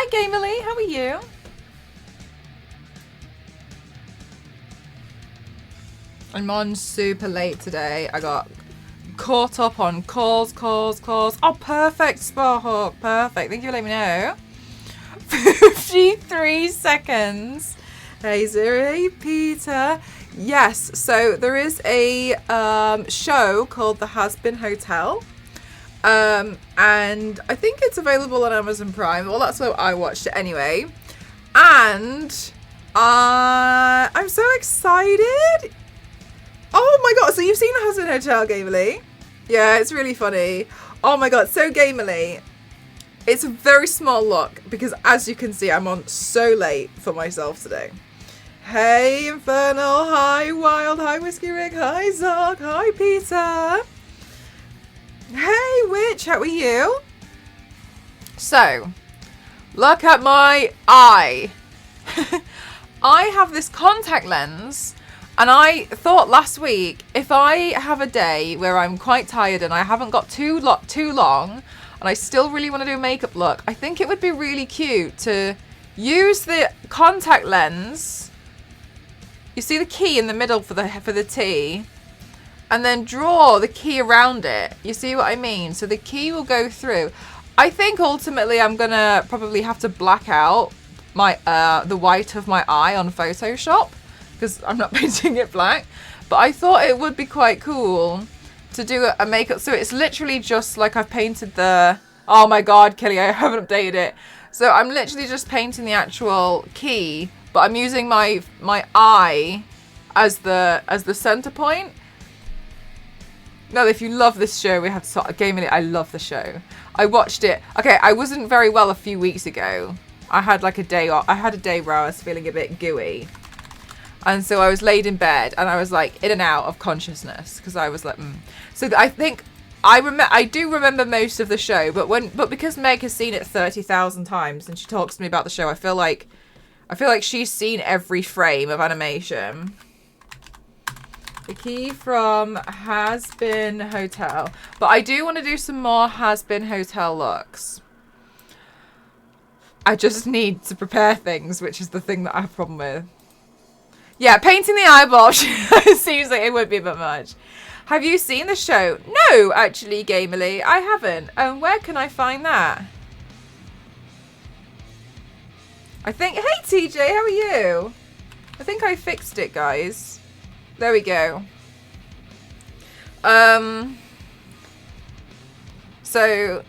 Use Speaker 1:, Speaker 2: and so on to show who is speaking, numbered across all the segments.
Speaker 1: Hi, Gamerly. How are you? I'm on super late today. I got caught up on calls. Oh, perfect, Sparhawk. Perfect. Thank you for letting me know. 53 seconds. Hey, Zero. Hey, Peter. Yes, so there is a show called the Hazbin Hotel. And I think it's available on Amazon Prime. Well, that's where I watched it anyway. And I'm so excited. Oh my god, so you've seen the Hazbin Hotel, Gamerly? Yeah, it's really funny. Oh my god, so Gamerly. It's a very small look because as you can see, I'm on so late for myself today. Hey, Infernal. Hi, Wild. Hi, Whiskey Rick. Hi, Zog. Hi, Peter. Hey, Witch. How are you? So, look at my eye. I have this contact lens, and I thought last week, if I have a day where I'm quite tired and I haven't got too long, and I still really want to do a makeup look, I think it would be really cute to use the contact lens. You see the key in the middle for the T, and then draw the key around it. You see what I mean? So the key will go through. I think ultimately I'm gonna probably have to black out my the white of my eye on Photoshop because I'm not painting it black. But I thought it would be quite cool to do a makeup. So it's literally just like I've painted the. Oh my god, Kelly, I haven't updated it. So I'm literally just painting the actual key. But I'm using my eye as the center point. No, if you love this show, we have to start a game in it. I love the show. I watched it. Okay, I wasn't very well a few weeks ago. I had like a day off. I had a day where I was feeling a bit gooey, and so I was laid in bed and I was like in and out of consciousness because I was like. So I think I do remember most of the show, but because Meg has seen it 30,000 times and she talks to me about the show, I feel like she's seen every frame of animation. The key from Hazbin Hotel. But I do want to do some more Hazbin Hotel looks. I just need to prepare things, which is the thing that I have a problem with. Yeah, painting the eyeball seems like it would be a bit much. Have you seen the show? No, actually, Gamerly, I haven't. Where can I find that? I think, hey TJ, how are you? I think I fixed it, guys. There we go. So,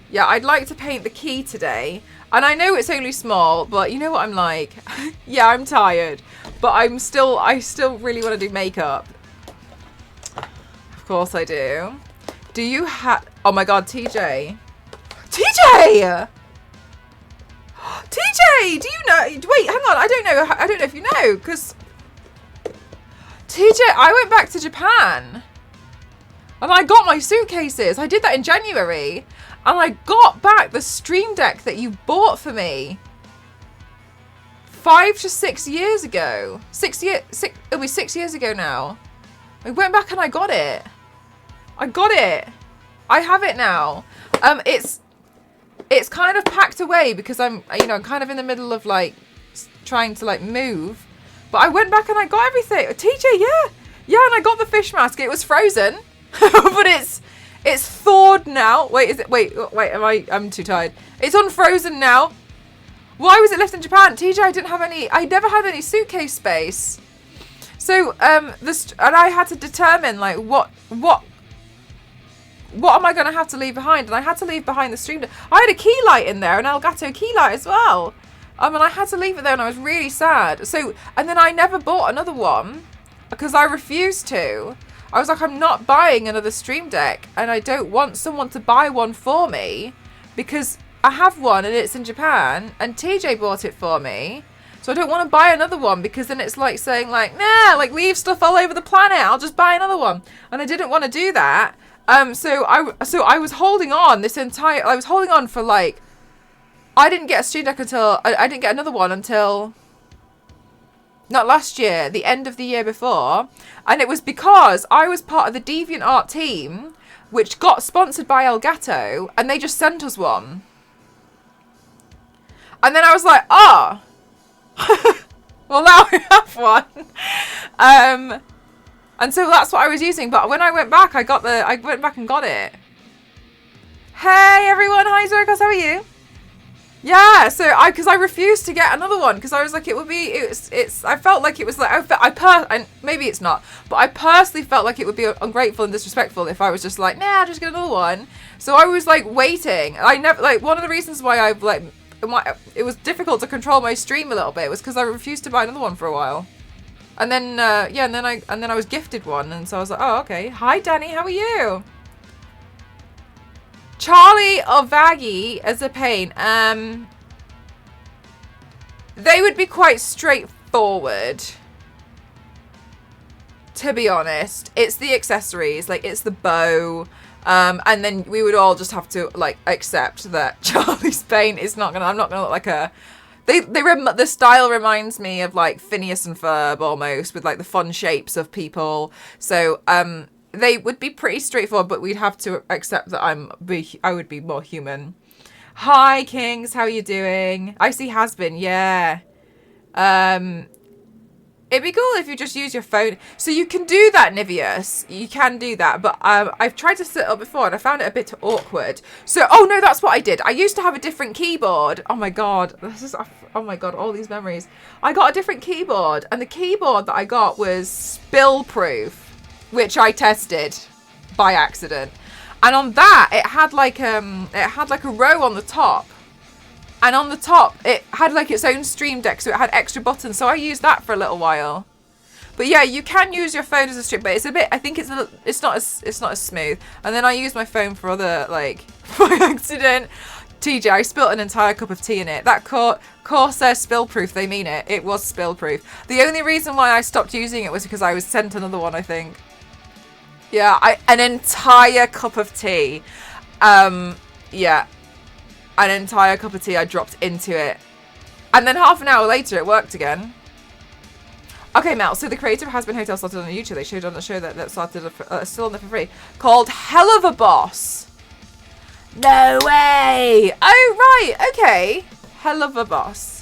Speaker 1: yeah, I'd like to paint the key today. And I know it's only small, but you know what I'm like? Yeah, I'm tired. But I still really want to do makeup. Of course I do. Do you have... Oh my god, TJ. TJ! TJ, do you know? Wait, hang on. I don't know if you know, because TJ, I went back to Japan and I got my suitcases. I did that in January, and I got back the Stream Deck that you bought for me 5 to 6 years ago. It'll be 6 years ago now. I went back and I got it. I have it now. It's kind of packed away because I'm kind of in the middle of like trying to like move. But I went back and I got everything. TJ, yeah, and I got the fish mask. It was frozen, but it's thawed now. Wait, is it? Wait. I'm too tired. It's unfrozen now. Why was it left in Japan, TJ? I never had any suitcase space. So and I had to determine like what am I going to have to leave behind? And I had to leave behind the Stream Deck. I had a key light in there, an Elgato key light as well. And I had to leave it there and I was really sad. So, and then I never bought another one because I refused to. I was like, I'm not buying another Stream Deck and I don't want someone to buy one for me because I have one and it's in Japan and TJ bought it for me. So I don't want to buy another one because then it's like saying like, nah, like leave stuff all over the planet. I'll just buy another one. And I didn't want to do that. So I was holding on I was holding on for like, I didn't get a Stream Deck until, I didn't get another one until, not last year, the end of the year before. And it was because I was part of the DeviantArt team, which got sponsored by Elgato, and they just sent us one. And then I was like, oh, well, now I have one. And so that's what I was using. But when I went back, I went back and got it. Hey everyone, hi Zorkos, how are you? Yeah, so because I refused to get another one because I was like, I felt like it was like, and maybe it's not, but I personally felt like it would be ungrateful and disrespectful if I was just like, nah, I'll just get another one. So I was like waiting. I never, like, one of the reasons why I've like, it was difficult to control my stream a little bit was because I refused to buy another one for a while. And then, yeah, and then I was gifted one, and so I was like, oh, okay. Hi Danny, how are you? Charlie or Vaggie as a pain. They would be quite straightforward. To be honest, it's the accessories, like it's the bow, and then we would all just have to like accept that Charlie's paint is not gonna. I'm not gonna look like a. The style reminds me of like Phineas and Ferb almost, with like the fun shapes of people. So they would be pretty straightforward, but we'd have to accept that I would be more human. Hi Kings, how are you doing? I see Hazbin, yeah. It'd be cool if you just use your phone. So you can do that, Niveus. You can do that, but I've tried to set it up before and I found it a bit awkward. So, oh no, that's what I did. I used to have a different keyboard. Oh my god, oh my god, all these memories. I got a different keyboard, and the keyboard that I got was spill-proof, which I tested by accident. And on that, it had like a row on the top. And on the top, it had like its own stream deck, so it had extra buttons. So I used that for a little while. But yeah, you can use your phone as a stream, but it's a bit. I think it's not as smooth. And then I used my phone for other like by accident. TJ, I spilt an entire cup of tea in it. That Corsair spill proof. They mean it. It was spill proof. The only reason why I stopped using it was because I was sent another one, I think. Yeah, an entire cup of tea. Yeah. An entire cup of tea I dropped into it. And then half an hour later it worked again. Okay, Mel, so the creator of Hazbin Hotel started on YouTube. They showed on a show that started still on there for free, called Hell of a Boss. No way! Oh, right, okay. Hell of a Boss.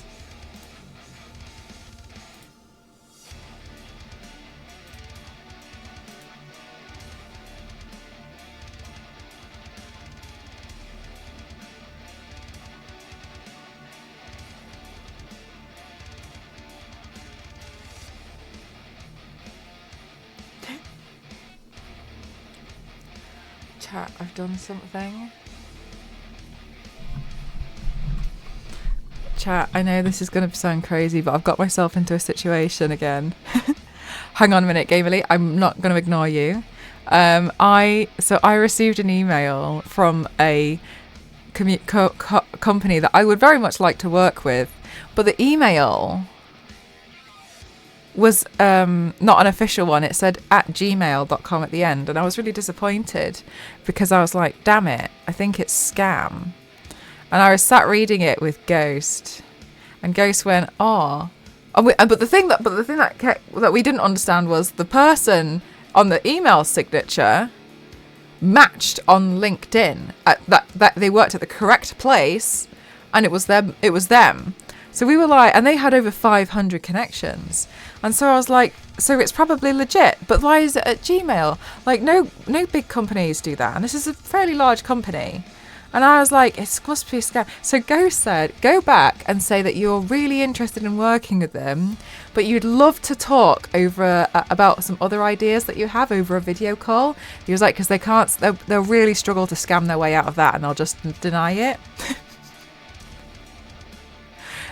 Speaker 1: Chat, I've done something. Chat, I know this is going to sound crazy, but I've got myself into a situation again. Hang on a minute, Gamerly. I'm not going to ignore you. I received an email from a company that I would very much like to work with, but the email was not an official one. It said @gmail.com at the end, and I was really disappointed because I was like, damn it, I think it's scam. And I was sat reading it with Ghost, and Ghost went, oh, but the thing that we didn't understand was the person on the email signature matched on LinkedIn that they worked at the correct place, and it was them. So we were like, and they had over 500 connections. And so I was like, so it's probably legit, but why is it at Gmail? Like, no big companies do that. And this is a fairly large company. And I was like, it must be a scam. So Ghost said, go back and say that you're really interested in working with them, but you'd love to talk over about some other ideas that you have over a video call. He was like, because they'll really struggle to scam their way out of that, and they'll just deny it.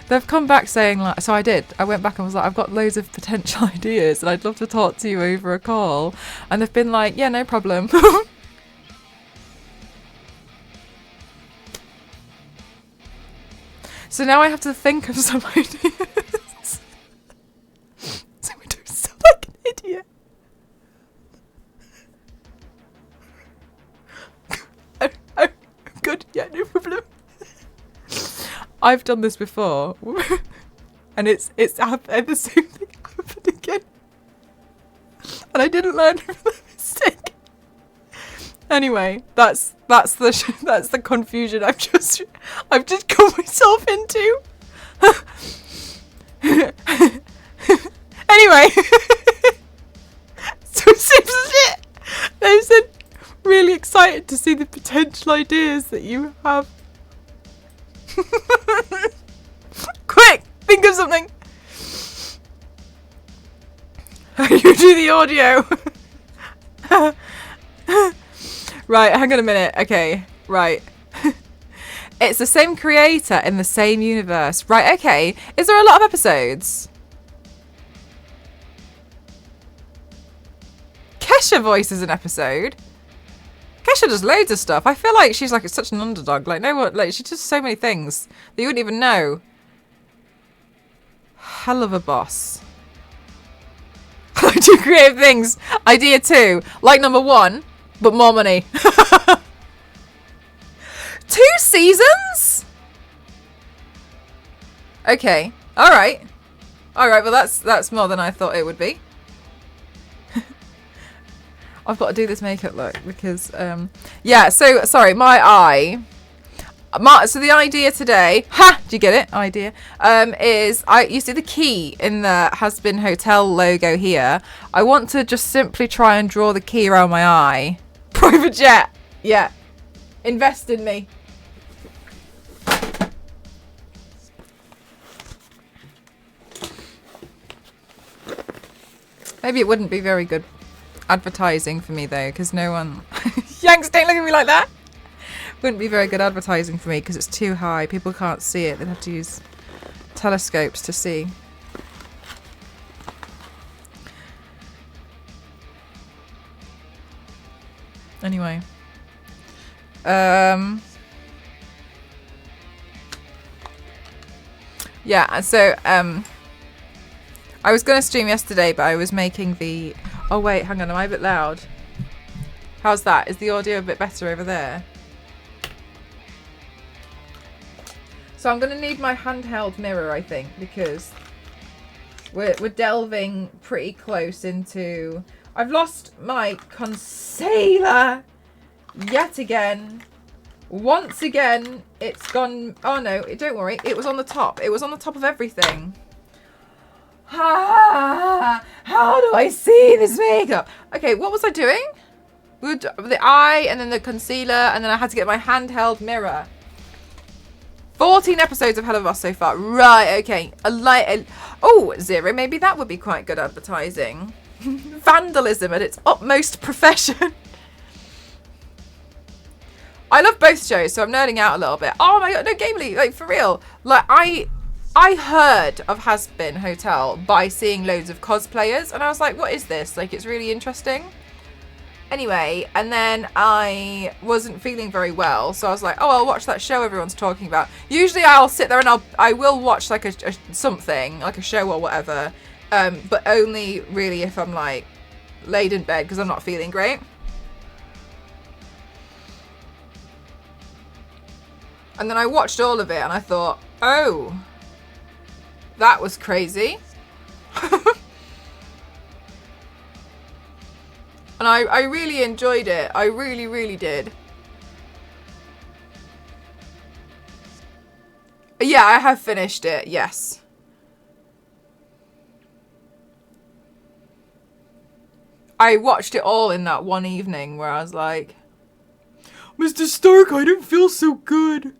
Speaker 1: They've come back saying, like, so I went back and was like, I've got loads of potential ideas and I'd love to talk to you over a call. And they've been like, yeah, no problem. So now I have to think of some ideas. So we don't sound like an idiot. Oh, good, yeah, no problem. I've done this before, and it's happened. The same thing happened again, and I didn't learn from the mistake. Anyway, that's the confusion I've just got myself into. Anyway, so shit. They said really excited to see the potential ideas that you have. Quick, think of something. You do the audio. Right, hang on a minute. Okay, right. It's the same creator in the same universe. Right, okay. Is there a lot of episodes? Kesha voices an episode. Kesha does loads of stuff. I feel like she's like such an underdog. Like no one, like she does so many things that you wouldn't even know. Hell of a boss. I do creative things. Idea 2. Like number 1, but more money. 2 seasons? Okay. Alright. Alright, well that's more than I thought it would be. I've got to do this makeup look because yeah, so sorry, my eye. So the idea today, do you get it? Idea is you see the key in the Hazbin Hotel logo here. I want to just simply try and draw the key around my eye. Private jet, yeah. Invest in me. Maybe it wouldn't be very good advertising for me though, because no one. Yanks, don't look at me like that. Wouldn't be very good advertising for me because it's too high. People can't see it. They'd have to use telescopes to see. Anyway. Yeah, so I was going to stream yesterday, but I was making the... Oh wait, hang on, am I a bit loud? How's that? Is the audio a bit better over there? So I'm going to need my handheld mirror, I think, because we're delving pretty close into... I've lost my concealer yet again. Once again, it's gone... Oh no, don't worry. It was on the top. It was on the top of everything. How do I see this makeup? Okay, what was I doing? The eye and then the concealer, and then I had to get my handheld mirror. 14 episodes of Hell of a Boss so far. Right, okay. Oh, 0. Maybe that would be quite good advertising. Vandalism at its utmost profession. I love both shows, so I'm nerding out a little bit. Oh my god, no, Gamely, like for real. Like I heard of Hazbin Hotel by seeing loads of cosplayers, and I was like, what is this? Like, it's really interesting. Anyway, and then I wasn't feeling very well, so I was like, oh, I'll watch that show everyone's talking about. Usually I'll sit there and I will watch like something, like a show or whatever, but only really if I'm like laid in bed because I'm not feeling great. And then I watched all of it and I thought, oh, that was crazy. And I really enjoyed it. I really, really did. Yeah, I have finished it, yes. I watched it all in that one evening where I was like, Mr. Stark, I don't feel so good.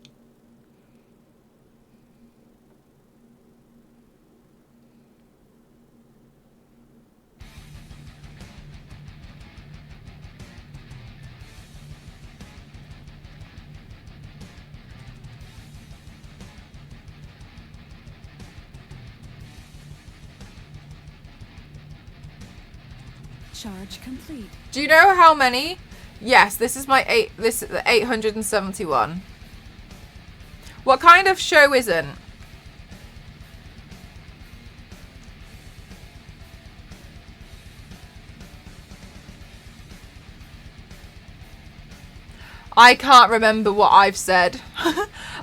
Speaker 2: Charge complete.
Speaker 1: Do you know how many? Yes, this is my 871. What kind of show isn't? I can't remember what I've said.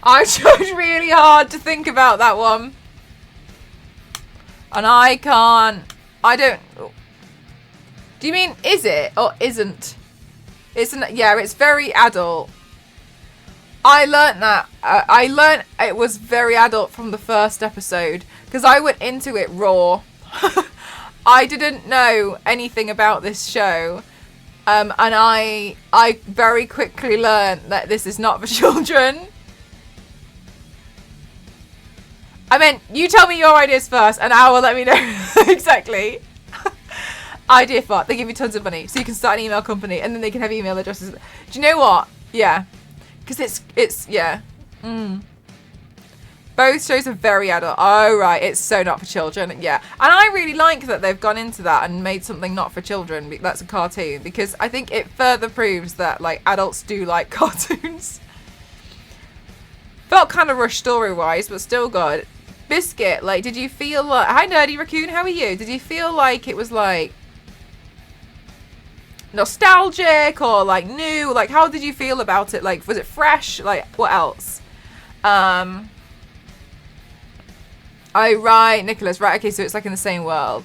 Speaker 1: I tried really hard to think about that one. And I can't. I don't. Do you mean is it or isn't? Isn't it? Yeah, it's very adult. I learnt that. I learnt it was very adult from the first episode because I went into it raw. I didn't know anything about this show, and I very quickly learned that this is not for children. I mean, you tell me your ideas first, and I will let me know exactly. Idea fart. They give you tons of money, so you can start an email company, and then they can have email addresses. Do you know what? Yeah, because it's yeah. Both shows are very adult. Oh right, it's so not for children. Yeah, and I really like that they've gone into that and made something not for children. That's a cartoon, because I think it further proves that like adults do like cartoons. Felt kind of rushed story-wise, but still good. Biscuit, like, did you feel like... Hi, Nerdy Raccoon, how are you? Did you feel like it was, like, nostalgic or, like, new? Like, how did you feel about it? Like, was it fresh? Like, what else? Oh, right, Nicholas. Right, okay, so it's, like, in the same world.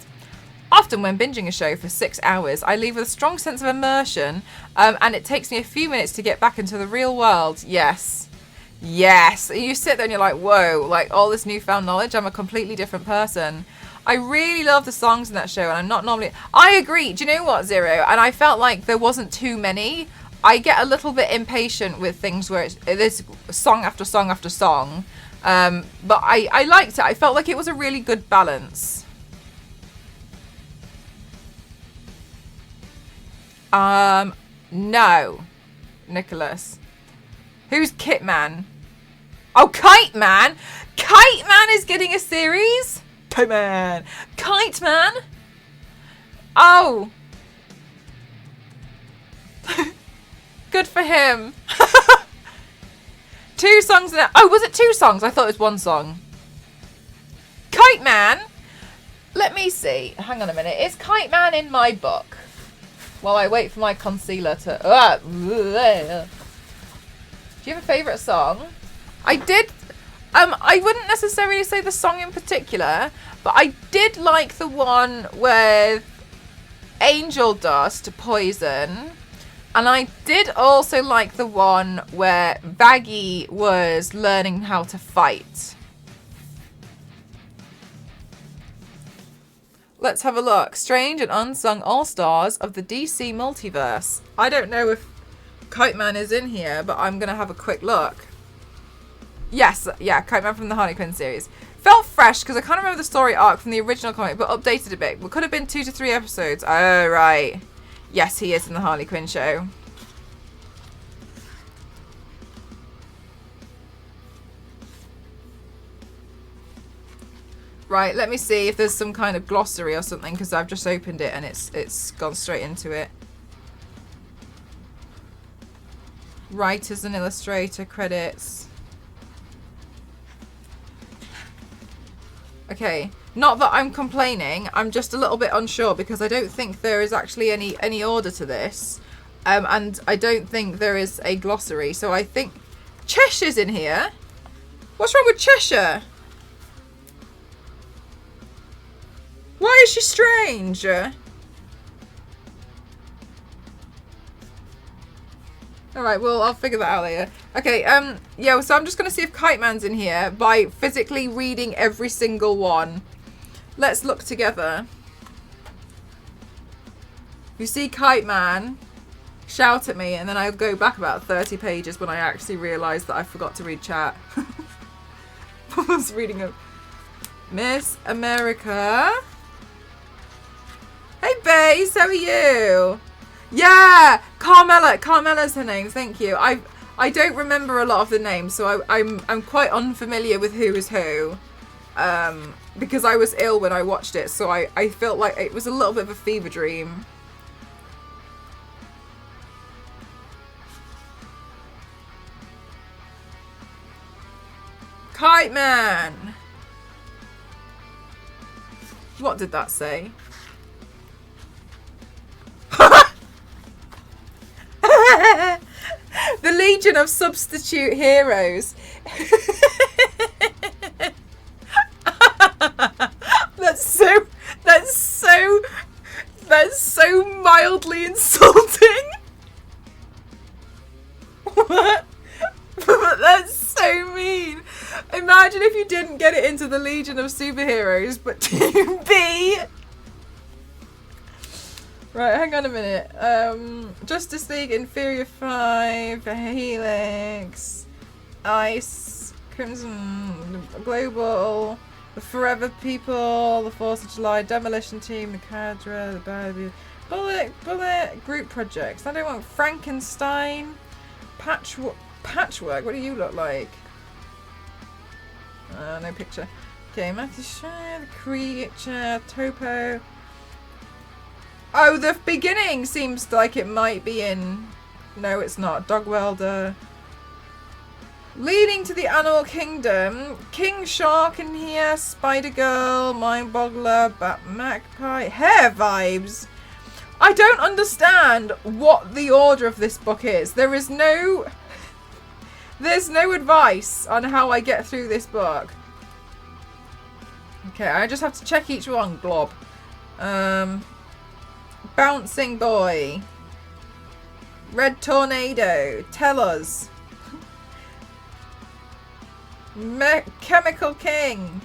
Speaker 1: Often when binging a show for 6 hours, I leave with a strong sense of immersion, and it takes me a few minutes to get back into the real world. Yes. Yes, you sit there and you're like, whoa, like all this newfound knowledge, I'm a completely different person. I really love the songs in that show, and I'm not normally... I agree, do you know what, Zero? And I felt like there wasn't too many. I get a little bit impatient with things where there's song after song after song, but I liked it. I felt like it was a really good balance. No, Nicholas. Who's Kitman? Oh, Kite Man! Kite Man is getting a series? Kite Man! Kite Man! Oh! Good for him. 2 songs in it. Oh, was it 2 songs? I thought it was 1 song. Kite Man? Let me see. Hang on a minute. Is Kite Man in my book? While I wait for my concealer to... Do you have a favourite song? I did... I wouldn't necessarily say the song in particular, but I did like the one with Angel Dust, Poison. And I did also like the one where Vaggie was learning how to fight. Let's have a look. Strange and Unsung All-Stars of the DC Multiverse. I don't know if Kite Man is in here, but I'm going to have a quick look. Yes, yeah, Kite Man from the Harley Quinn series. Felt fresh because I can't remember the story arc from the original comic, but updated a bit. It could have been 2 to 3 episodes. Oh, right. Yes, he is in the Harley Quinn show. Right, let me see if there's some kind of glossary or something, because I've just opened it and it's gone straight into it. Writers and illustrator credits. Okay, not that I'm complaining, I'm just a little bit unsure because I don't think there is actually any order to this. And I don't think there is a glossary, so I think Cheshire's in here. What's wrong with Cheshire? Why is she strange? Alright, well, I'll figure that out later. Okay, yeah, so I'm just going to see if Kite Man's in here by physically reading every single one. Let's look together. If you see Kite Man, shout at me, and then I'll go back about 30 pages when I actually realise that I forgot to read chat. I was reading a... Miss America. Hey, Bass, how are you? Yeah, Carmela. Carmela's her name. Thank you. I don't remember a lot of the names, so I'm quite unfamiliar with who is who, because I was ill when I watched it, so I felt like it was a little bit of a fever dream. Kite Man. What did that say? The Legion of Substitute Heroes. That's so mildly insulting. What? That's so mean. Imagine if you didn't get it into the Legion of Superheroes, but Team B. Right, hang on a minute. Justice League, Inferior 5, Helix, Ice, Crimson, Global, the Forever People, the 4th of July, Demolition Team, the Cadre, the Baby, Bullet, Group Projects. I don't want Frankenstein, Patchwork. What do you look like? No picture. Okay, Matthew Shire, the Creature, Topo. Oh, the beginning seems like it might be in... No, it's not. Dog Welder. Leading to the Animal Kingdom. King Shark in here. Spider Girl. Mind Boggler. Bat Magpie. Hair Vibes. I don't understand what the order of this book is. There's no advice on how I get through this book. Okay, I just have to check each one. Glob. Bouncing Boy. Red Tornado. Tell Us. Chemical King.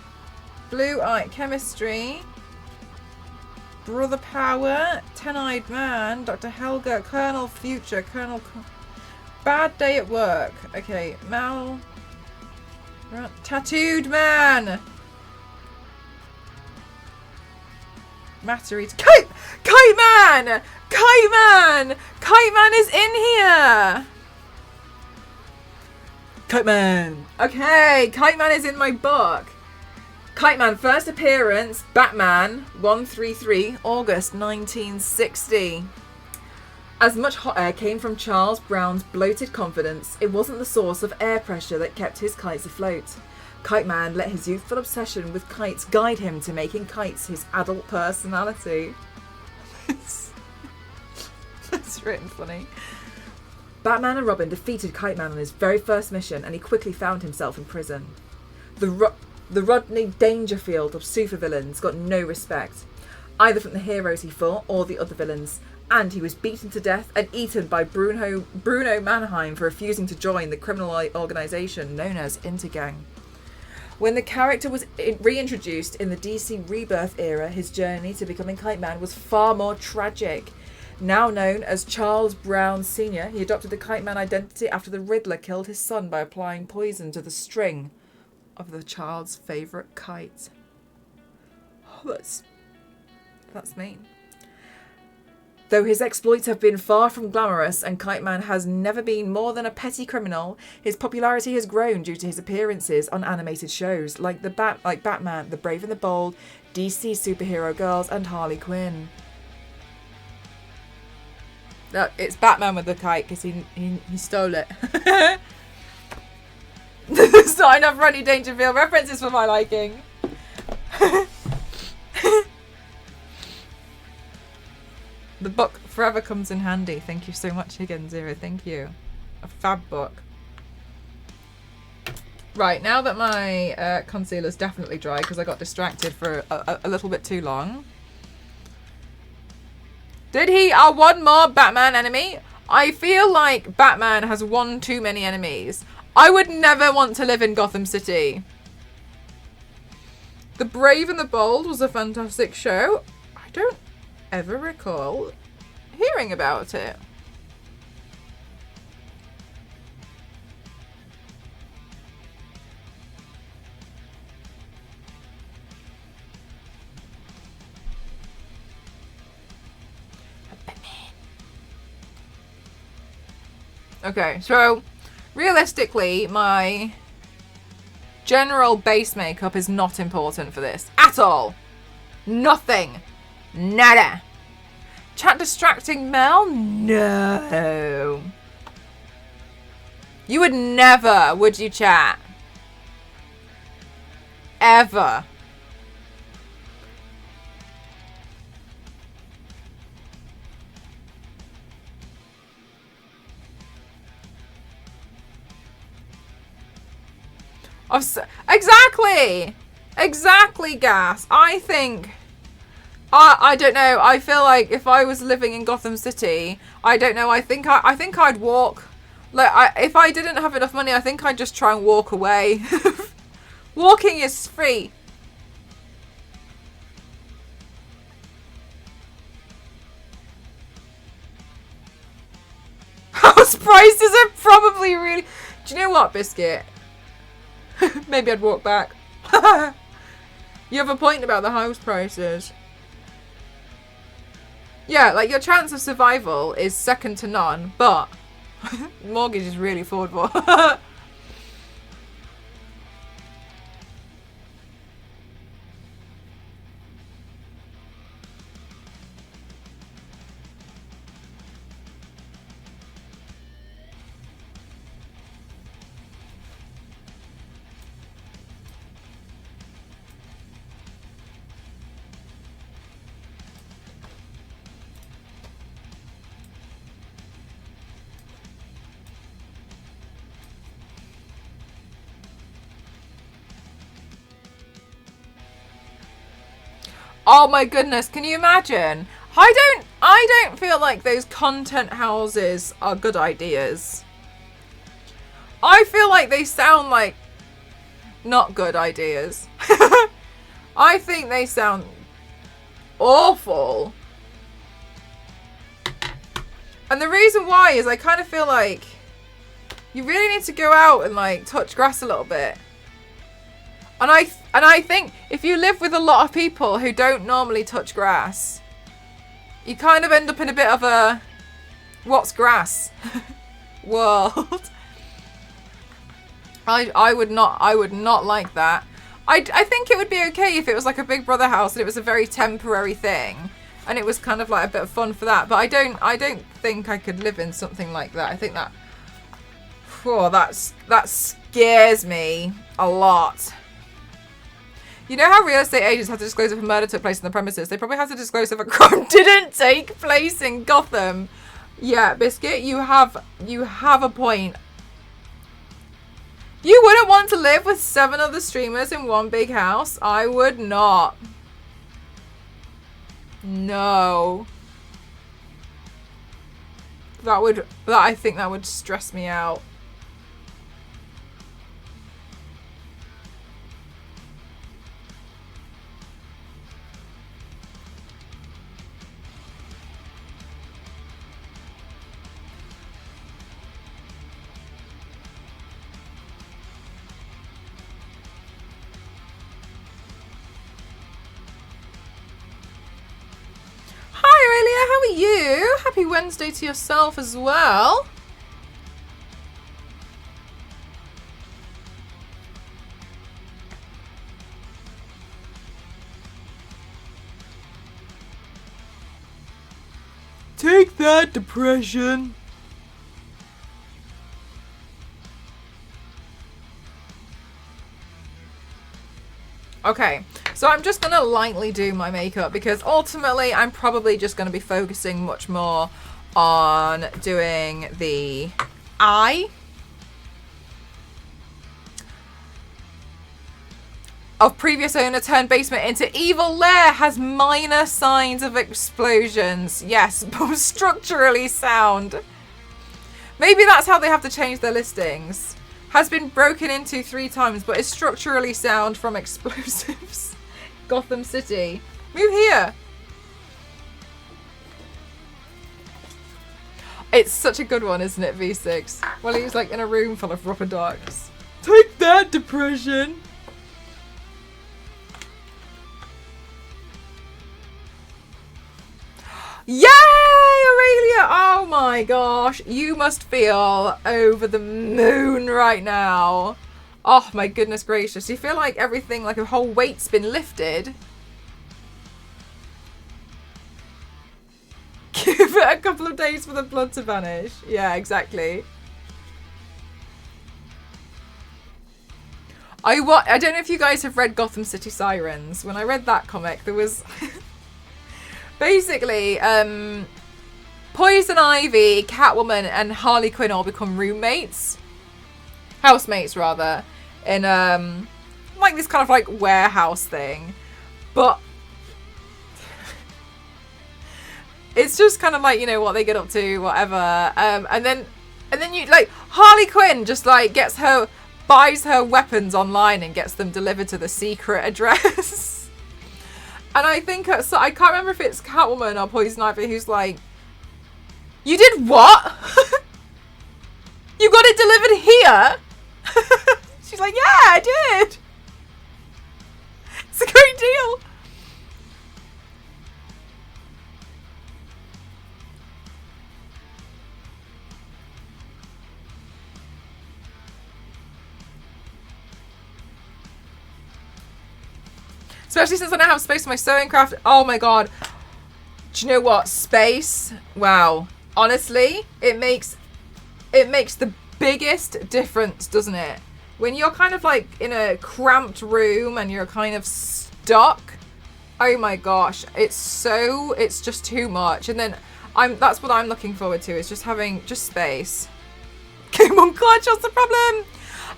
Speaker 1: Blue Eye Chemistry. Brother Power. Ten-Eyed Man. Dr. Helga. Colonel Future. Bad Day at Work. Okay. Tattooed Man. Matteries. Kite Man! Kite Man! Kite Man is in here! Kite Man! Okay, Kite Man is in my book. Kite Man, first appearance, Batman, 133, August 1960. As much hot air came from Charles Brown's bloated confidence, it wasn't the source of air pressure that kept his kites afloat. Kite Man let his youthful obsession with kites guide him to making kites his adult personality. That's written funny. Batman and Robin defeated Kite Man on his very first mission, and he quickly found himself in prison. The Rodney Dangerfield of supervillains got no respect, either from the heroes he fought or the other villains, and he was beaten to death and eaten by Bruno Mannheim for refusing to join the criminal organisation known as Intergang. When the character was reintroduced in the DC Rebirth era, his journey to becoming Kite Man was far more tragic. Now known as Charles Brown Sr., he adopted the Kite Man identity after the Riddler killed his son by applying poison to the string of the child's favourite kite. Oh, that's mean. Though his exploits have been far from glamorous and Kite Man has never been more than a petty criminal, his popularity has grown due to his appearances on animated shows like Batman, The Brave and the Bold, DC Superhero Girls and Harley Quinn. No, it's Batman with the kite because he stole it. There's not enough Rodney Dangerfield references for my liking. The book forever comes in handy. Thank you so much, Higgins Zero. Thank you. A fab book. Right, now that my concealer's definitely dry because I got distracted for a little bit too long. Did he one more Batman enemy? I feel like Batman has one too many enemies. I would never want to live in Gotham City. The Brave and the Bold was a fantastic show. I don't ever recall hearing about it. Okay, so realistically, my general base makeup is not important for this at all. Nothing. Nada. Chat distracting Mel? No. You would never, would you, chat? Ever. Exactly, Gas. I think I don't know. I feel like if I was living in Gotham City, I don't know. I think I'd walk Like, if I didn't have enough money, I think I'd just try and walk away. Walking is free. House prices are probably really... Do you know what, Biscuit? Maybe I'd walk back. You have a point about the house prices. Yeah, like your chance of survival is second to none, but mortgage is really affordable. Oh my goodness, can you imagine? I don't feel like those content houses are good ideas. I feel like they sound like not good ideas. I think they sound awful. And the reason why is I kind of feel like you really need to go out and like touch grass a little bit. And I think if you live with a lot of people who don't normally touch grass, you kind of end up in a bit of a what's grass world. I would not like that. I think it would be okay if it was like a Big Brother house and it was a very temporary thing and it was kind of like a bit of fun for that. But I don't think I could live in something like that. I think that that scares me a lot. You know how real estate agents have to disclose if a murder took place on the premises? They probably have to disclose if a crime didn't take place in Gotham. Yeah, Biscuit, you have a point. You wouldn't want to live with 7 other streamers in one big house? I would not. No. I think that would stress me out. How are you? Happy Wednesday to yourself as well. Take that, depression. Okay, so I'm just going to lightly do my makeup because ultimately I'm probably just going to be focusing much more on doing the eye. Of previous owner turned basement into evil lair has minor signs of explosions. Yes, but structurally sound. Maybe that's how they have to change their listings. Has been broken into 3 times, but is structurally sound from explosives. Gotham City. Move here. It's such a good one, isn't it, V6? Well, he's like in a room full of rubber ducks. Take that, depression. Yay, Aurelia! Oh my gosh, you must feel over the moon right now. Oh my goodness gracious, you feel like everything, like a whole weight's been lifted. Give it a couple of days for the blood to vanish. Yeah, exactly. I don't know if you guys have read Gotham City Sirens. When I read that comic, there was... Basically, Poison Ivy, Catwoman, and Harley Quinn all become roommates. Housemates, rather. In, like this kind of, like, warehouse thing. But... it's just kind of like, you know, what they get up to, whatever. And then And then you, like, Harley Quinn just, like, buys her weapons online and gets them delivered to the secret address. And I think, so I can't remember if it's Catwoman or Poison Ivy who's like, you did what? You got it delivered here? She's like, yeah, I did. It's a great deal. Especially since I now have space for my sewing craft. Oh my god. Do you know what? Space. Wow. Honestly, it makes the biggest difference, doesn't it? When you're kind of like in a cramped room and you're kind of stuck. Oh my gosh. It's just too much. And then that's what I'm looking forward to, is just having space. Come on, God, what's the problem?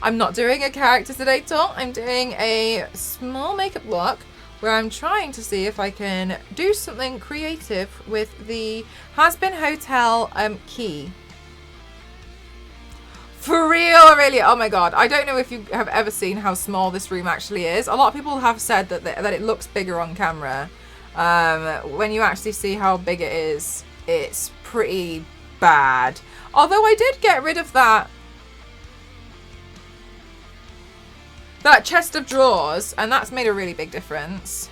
Speaker 1: I'm not doing a character today, Tom. I'm doing a small makeup look where I'm trying to see if I can do something creative with the Hazbin Hotel key. For real, really. Oh my god. I don't know if you have ever seen how small this room actually is. A lot of people have said that it looks bigger on camera. When you actually see how big it is, it's pretty bad. Although I did get rid of that chest of drawers, and that's made a really big difference.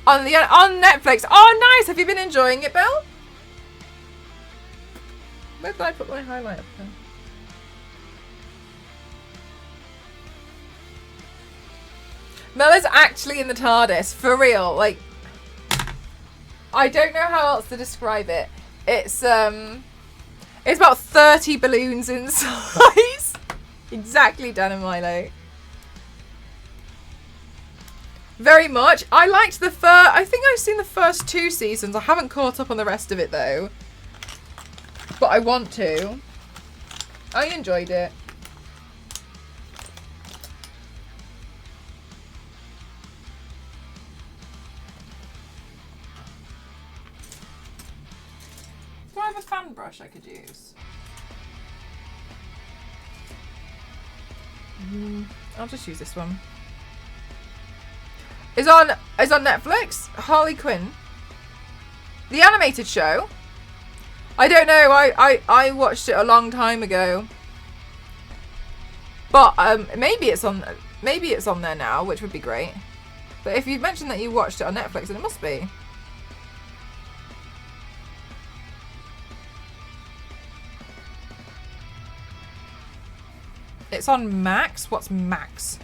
Speaker 1: On Netflix. Oh, nice. Have you been enjoying it, Bill? Where did I put my highlight up there? Mel is actually in the TARDIS, for real. Like, I don't know how else to describe it. It's about 30 balloons in size. Exactly, Dan and Milo. Very much. I liked I think I've seen the first 2 seasons. I haven't caught up on the rest of it though. But I want to. I enjoyed it. Do I have a fan brush I could use? I'll just use this one. It's on Netflix. Harley Quinn, the animated show. I don't know. I watched it a long time ago. But maybe it's on there now, which would be great. But if you mentioned that you watched it on Netflix, then it must be. It's on Max? What's Max?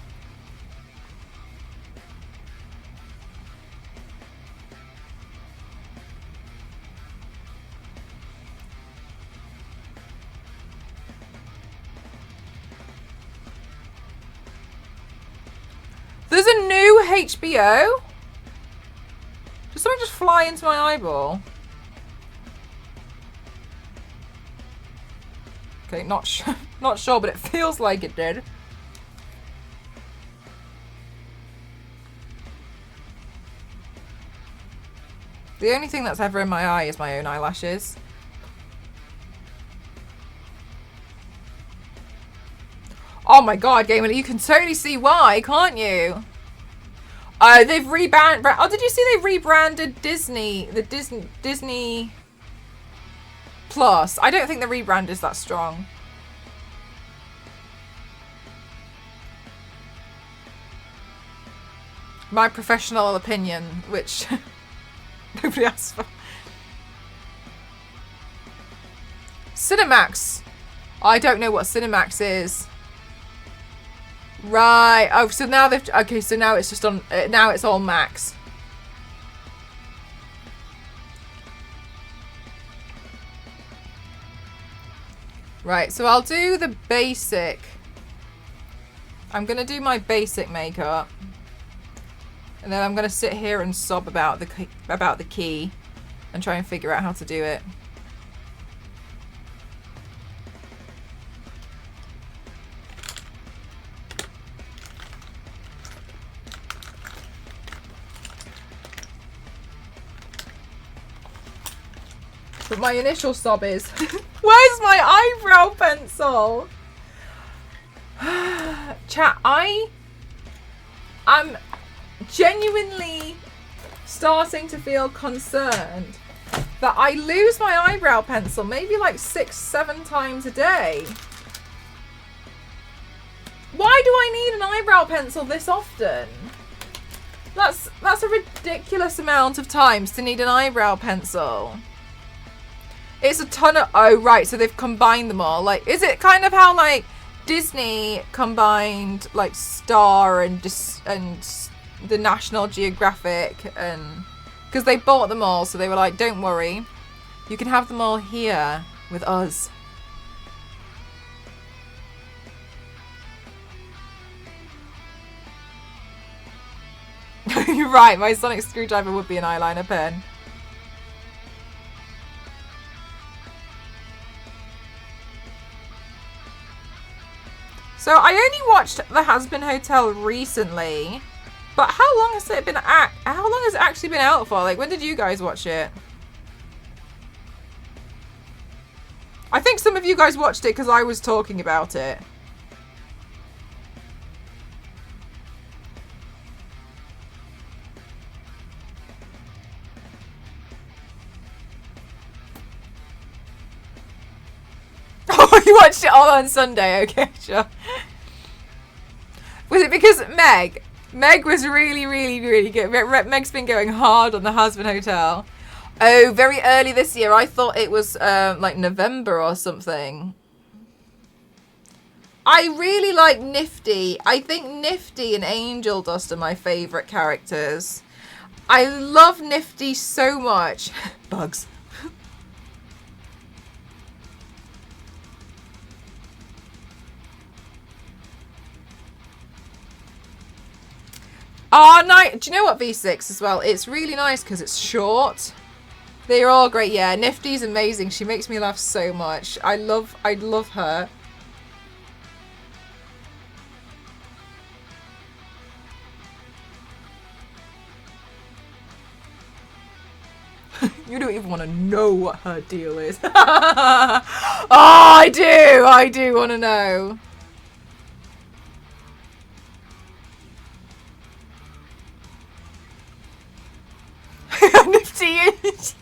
Speaker 1: There's a new HBO? Did something just fly into my eyeball? Okay, not sure, but it feels like it did. The only thing that's ever in my eye is my own eyelashes. Oh my god, Gamer, you can totally see why, can't you? They've rebranded. Oh, did you see they rebranded Disney? The Disney Plus. I don't think the rebrand is that strong. My professional opinion, which nobody asked for. Cinemax. I don't know what Cinemax is. Right. Oh, so now they've... Okay, so now it's just on... now it's all Max. Right, so I'll do the basic. I'm going to do my basic makeup. And then I'm going to sit here and sob about the key. And try and figure out how to do it. But my initial sob is, where's my eyebrow pencil? Chat, I'm genuinely starting to feel concerned that I lose my eyebrow pencil maybe like 6-7 times a day. Why do I need an eyebrow pencil this often? That's a ridiculous amount of times to need an eyebrow pencil. It's a ton of... Oh, right. So they've combined them all. Like, is it kind of how, like, Disney combined, like, Star and the National Geographic and... Because they bought them all. So they were like, don't worry. You can have them all here with us. You're right. My sonic screwdriver would be an eyeliner pen. So I only watched the Hazbin Hotel recently, but how long has it been how long has it actually been out for? Like, when did you guys watch it? I think some of you guys watched it because I was talking about it. Oh, you watched it all on Sunday. Okay, sure. Was it because Meg was really, really, really good. Meg's been going hard on the Hazbin Hotel. Oh, very early this year. I thought it was like November or something. I really like Nifty. I think Nifty and Angel Dust are my favourite characters. I love Nifty so much. Bugs. Oh, nice. Do you know what, V6 as well? It's really nice because it's short. They're all great. Yeah, Nifty's amazing. She makes me laugh so much. I love her. You don't even want to know what her deal is. Oh, I do. I do want to know. Nifty is.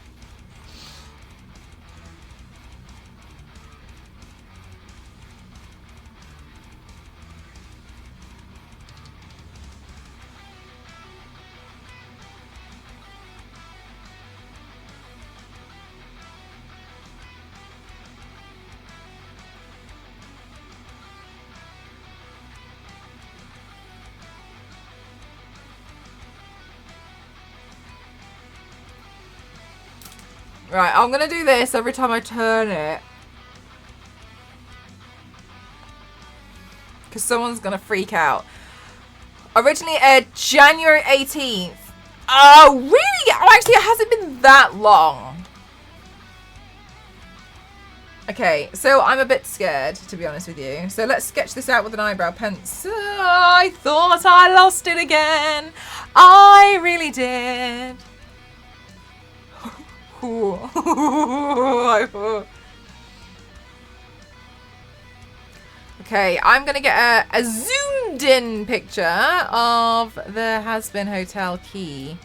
Speaker 1: Right, I'm going to do this every time I turn it. Because someone's going to freak out. Originally aired January 18th. Oh, really? Oh, actually, it hasn't been that long. Okay, so I'm a bit scared, to be honest with you. So let's sketch this out with an eyebrow pencil. I thought I lost it again. I really did. Okay, I'm going to get a zoomed in picture of the Hazbin Hotel key.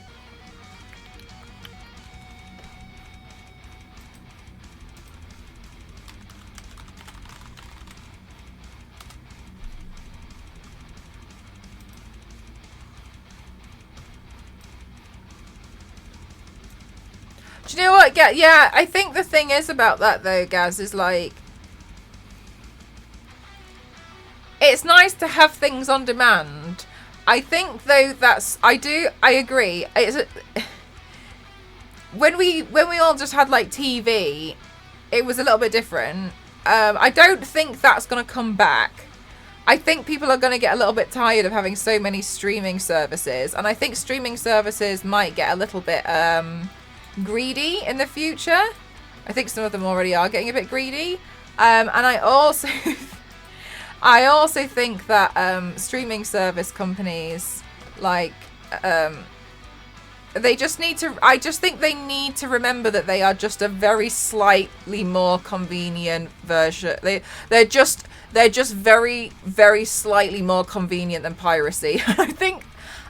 Speaker 1: Do you know what? Yeah, I think the thing is about that though, Gaz, is like, it's nice to have things on demand. I think though I agree. When we all just had like TV, it was a little bit different. I don't think that's going to come back. I think people are going to get a little bit tired of having so many streaming services, and I think streaming services might get a little bit greedy in the future. I think some of them already are getting a bit greedy, and I also think that streaming service companies like they just need to, I just think they need to remember that they are just a very slightly more convenient version. They're just very, very slightly more convenient than piracy.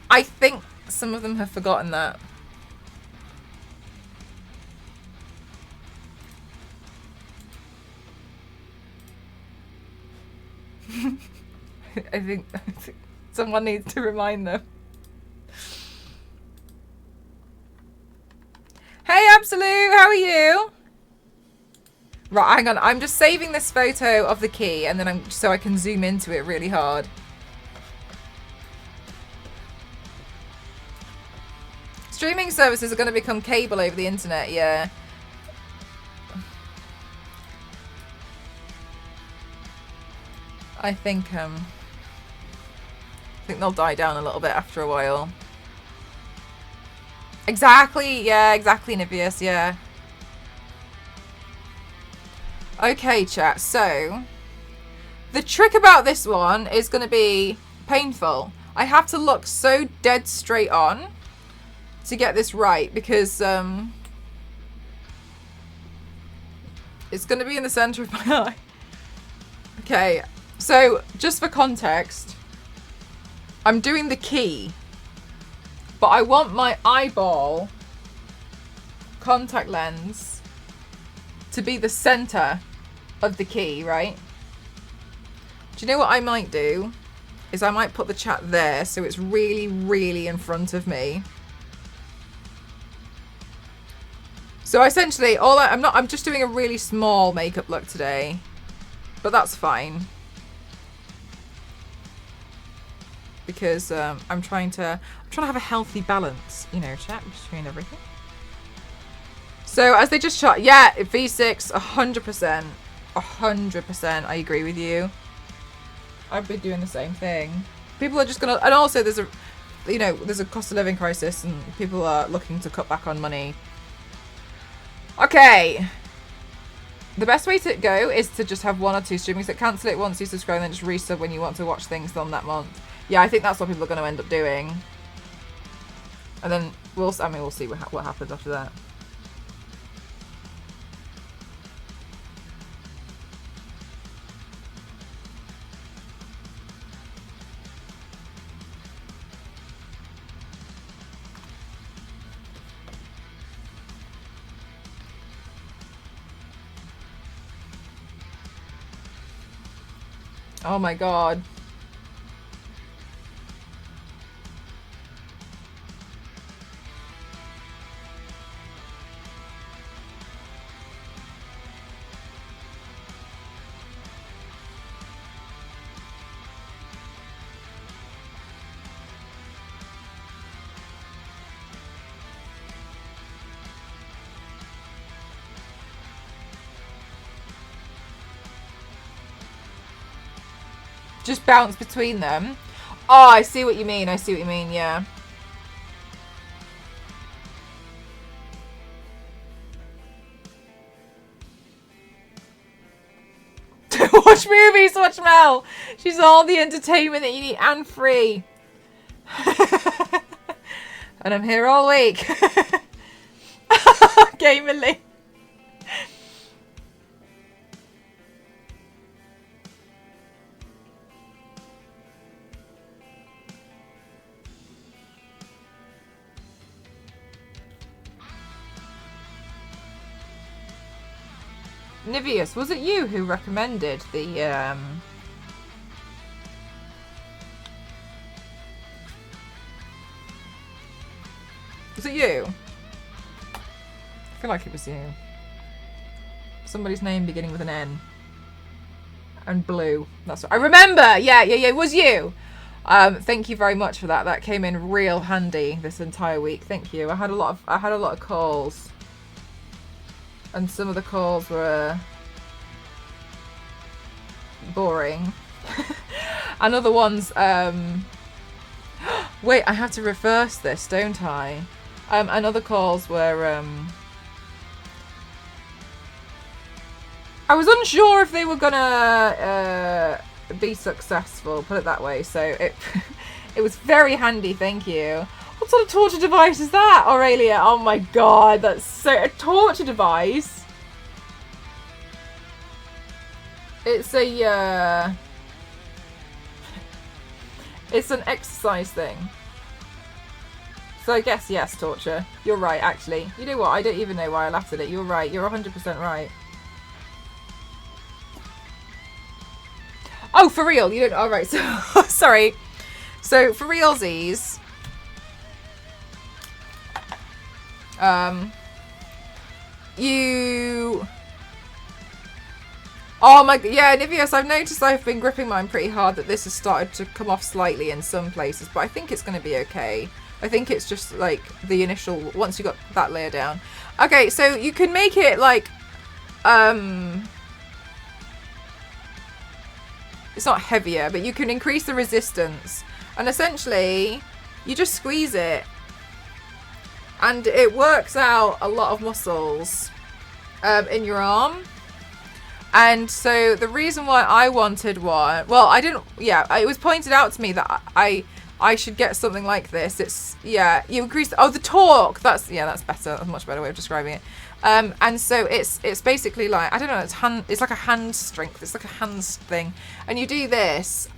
Speaker 1: I think some of them have forgotten that. I think someone needs to remind them. Hey, Absolute, how are you? Right, hang on. I'm just saving this photo of the key, and then so I can zoom into it really hard. Streaming services are going to become cable over the internet, yeah. I think they'll die down a little bit after a while. Exactly, yeah, exactly, Nibius, yeah. Okay, chat, so the trick about this one is going to be painful. I have to look so dead straight on to get this right, because it's going to be in the center of my eye. Okay, so just for context, I'm doing the key, but I want my eyeball contact lens to be the center of the key, right? Do you know what I might do? Is I might put the chat there so it's really, really in front of me. So essentially, I'm just doing a really small makeup look today, but that's fine. Because I'm trying to have a healthy balance, you know, chat between everything. So as they just shot, yeah, V6, 100%, 100%. I agree with you. I've been doing the same thing. People are just gonna, and also there's a cost of living crisis, and people are looking to cut back on money. Okay. The best way to go is to just have 1 or 2 streamings. That cancel it once you subscribe, and then just resub when you want to watch things on that month. Yeah, I think that's what people are going to end up doing. And then we'll see what happens after that. Oh my god. Just bounce between them. Oh, I see what you mean. Yeah. Watch movies, watch Mel. She's all the entertainment that you need and free. And I'm here all week. Gamerly. Nivius, was it you who recommended the Was it you? I feel like it was you. Somebody's name beginning with an N. And blue. That's what I remember. Yeah, it was you. Thank you very much for that. That came in real handy this entire week. Thank you. I had a lot of calls. And some of the calls were boring. And other ones, wait, I have to reverse this, don't I? And other calls were, I was unsure if they were gonna be successful, put it that way. So it was very handy, thank you. Well, What sort of torture device is that, Aurelia? Oh my god, that's so... A torture device? It's a, It's an exercise thing. So I guess, yes, torture. You're right, actually. You know what? I don't even know why I laughed at it. You're right. You're 100% right. Oh, for real? You don't... All right. So, sorry. So, for realsies... You... Oh my... Yeah, Niveus, I've noticed I've been gripping mine pretty hard that this has started to come off slightly in some places, but I think it's going to be okay. I think it's just like the initial... Once you got that layer down. Okay, so you can make it like... It's not heavier, but you can increase the resistance. And essentially, you just squeeze it. And it works out a lot of muscles in your arm. And so the reason why I wanted one... Well, I didn't... Yeah, it was pointed out to me that I should get something like this. It's... Yeah, you increase... Oh, the torque! That's... Yeah, that's better. That's a much better way of describing it. And so it's basically like... I don't know, it's like a hand strength. It's like a hands thing. And you do this...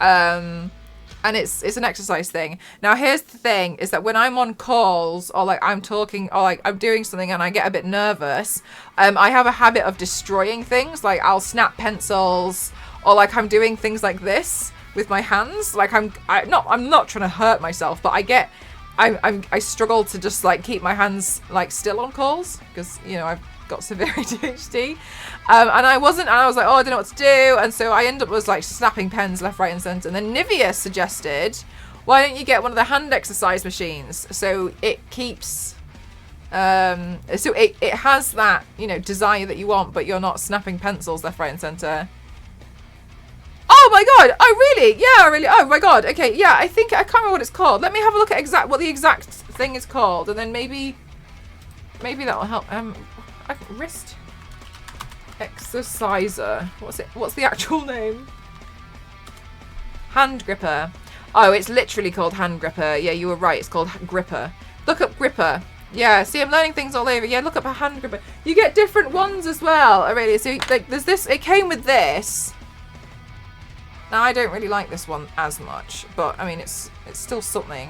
Speaker 1: and it's an exercise thing. Now, here's the thing, is that when I'm on calls, or like I'm talking, or like I'm doing something and I get a bit nervous, I have a habit of destroying things. Like I'll snap pencils, or like I'm doing things like this with my hands. Like I'm not trying to hurt myself, but I struggle to just like keep my hands like still on calls, because, you know, I've got severe ADHD. And I was like, oh, I don't know what to do. And so I ended up was like snapping pens left, right and centre. And then Nivea suggested, why don't you get one of the hand exercise machines? So it keeps, so it has that, you know, desire that you want, but you're not snapping pencils left, right and centre. Oh my god! Oh really? Yeah, really. Oh my god. Okay, yeah. I can't remember what it's called. Let me have a look at what the exact thing is called, and then maybe that will help. Wrist exerciser. What's it? What's the actual name? Hand gripper. Oh, it's literally called hand gripper. Yeah, you were right. It's called gripper. Look up gripper. Yeah, see, I'm learning things all over. Yeah, look up a hand gripper. You get different ones as well, Aurelia. So, like, there's this. It came with this. Now, I don't really like this one as much, but I mean, it's still something.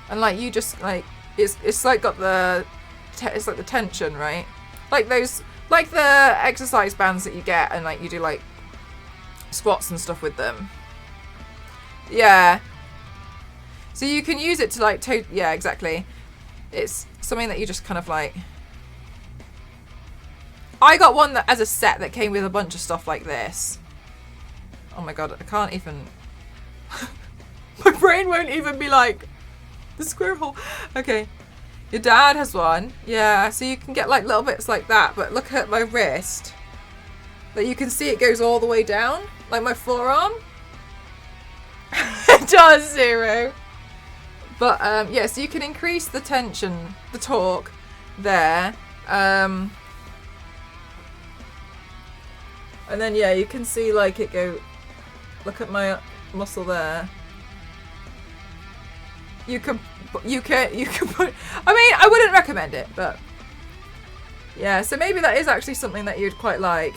Speaker 1: And like, you just like, it's like got the, it's like the tension, right? Like those, like the exercise bands that you get, and like you do like squats and stuff with them. Yeah. So you can use it to like, yeah, exactly. It's something that you just kind of like. I got one that as a set that came with a bunch of stuff like this. Oh my god, I can't even. My brain won't even be like the square hole. Okay. Your dad has one. Yeah, so you can get like little bits like that, but look at my wrist. That you can see it goes all the way down, like my forearm. It does, Zero. But yeah, so you can increase the tension, the torque there. And then yeah, you can see like it go. Look at my muscle there. You can put. I mean, I wouldn't recommend it, but yeah. So maybe that is actually something that you'd quite like.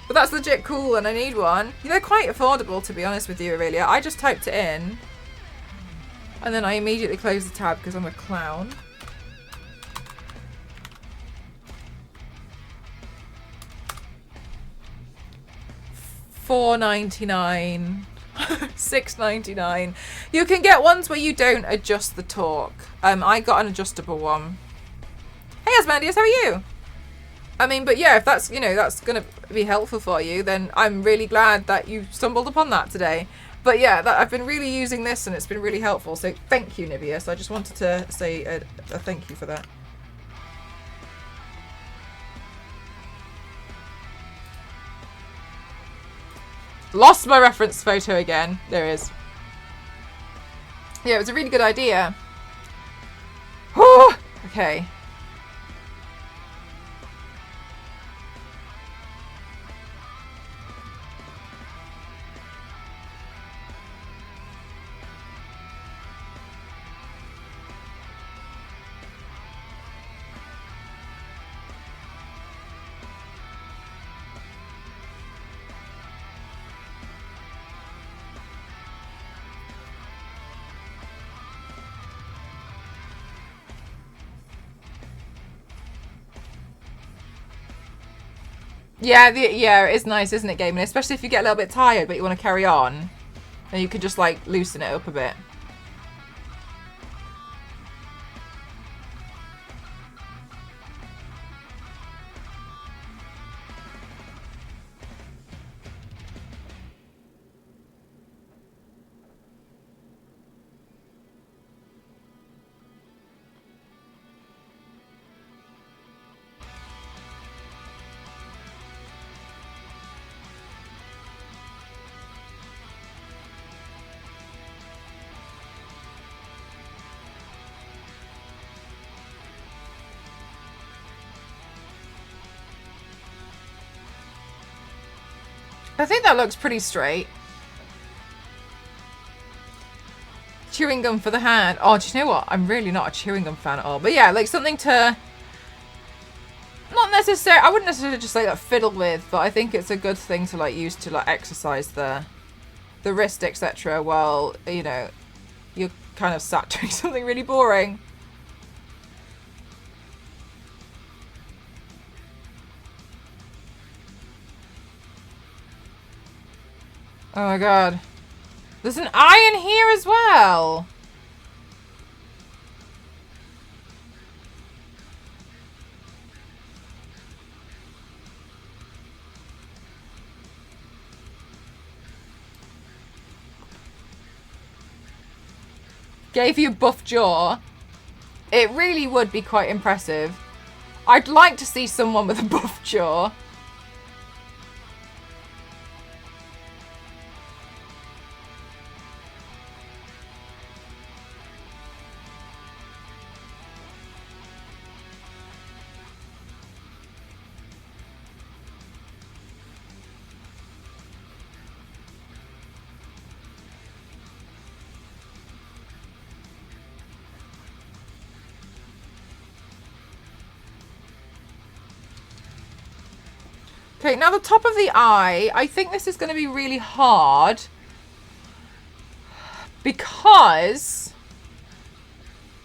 Speaker 1: But that's legit cool, and I need one. They're quite affordable, to be honest with you, Aurelia. I just typed it in, and then I immediately closed the tab because I'm a clown. $4.99, $6.99. You can get ones where you don't adjust the torque. I got an adjustable one. Hey, Asmodeus, how are you? I mean, but yeah, if that's, you know, that's gonna be helpful for you, then I'm really glad that you stumbled upon that today. But yeah, I've been really using this and it's been really helpful. So thank you, Niveus. I just wanted to say a thank you for that. Lost my reference photo again. There it is. Yeah, it was a really good idea. Oh, okay. Yeah, yeah, it is nice, isn't it, gaming? Especially if you get a little bit tired, but you want to carry on, and you could just like loosen it up a bit. I think that looks pretty straight. Chewing gum for the hand. Oh, do you know what? I'm really not a chewing gum fan at all. But yeah, like something to... Not necessarily... I wouldn't necessarily just like fiddle with, but I think it's a good thing to like use to like exercise the wrist, etc. while, you know, you're kind of sat doing something really boring. Oh my god. There's an eye in here as well. Gave you a buff jaw. It really would be quite impressive. I'd like to see someone with a buff jaw. Okay, now the top of the eye, I think this is going to be really hard because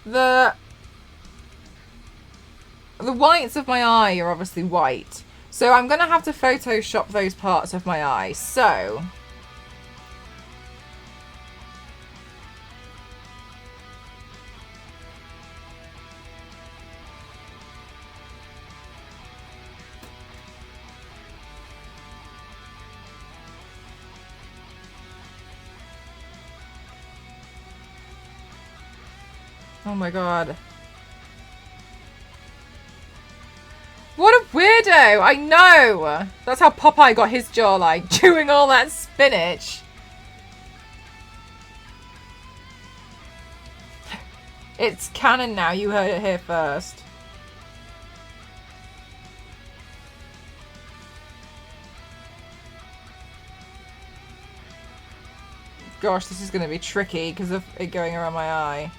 Speaker 1: the whites of my eye are obviously white. So I'm going to have to Photoshop those parts of my eye. So... Oh my god. What a weirdo! I know! That's how Popeye got his jawline, chewing all that spinach. It's canon now, you heard it here first. Gosh, this is going to be tricky because of it going around my eye.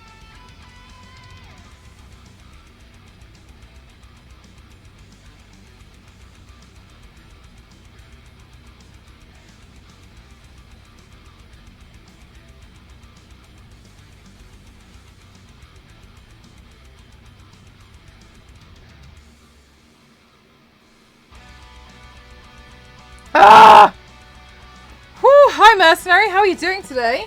Speaker 1: Ah! Whew, hi Mercenary, how are you doing today?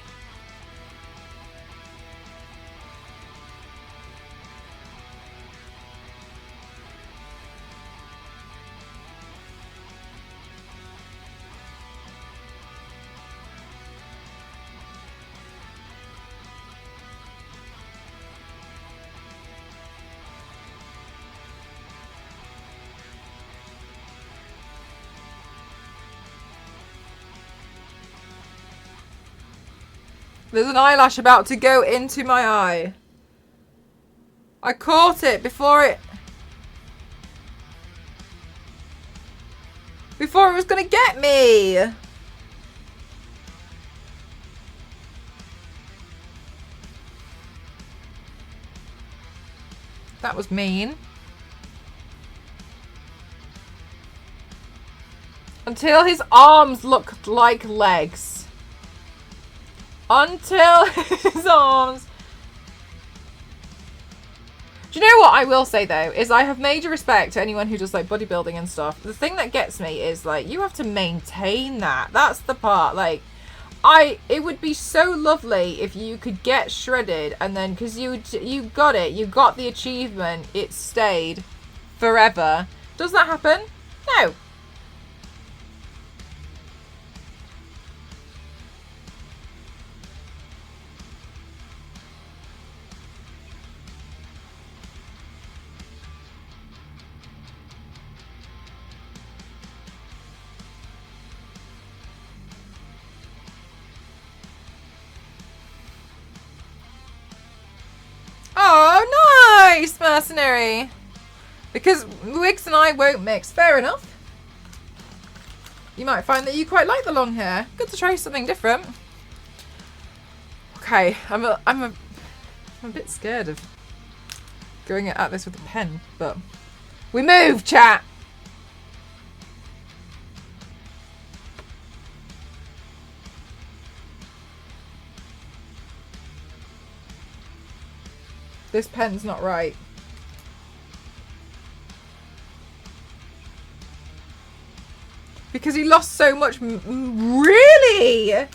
Speaker 1: There's an eyelash about to go into my eye. I caught it before it was gonna get me. That was mean. Until his arms looked like legs. Until his arms. Do you know what I will say though is I have major respect to anyone who does like bodybuilding and stuff. The thing that gets me is like you have to maintain that. That's the part. Like it would be so lovely if you could get shredded and then because you got it, you got the achievement, it stayed forever. Does that happen? No. Oh, nice, mercenary. Because Wiggs and I won't mix. Fair enough. You might find that you quite like the long hair. Good to try something different. Okay, I'm a bit scared of going at this with a pen, but we move, chat. This pen's not right. Because he lost so much. Really?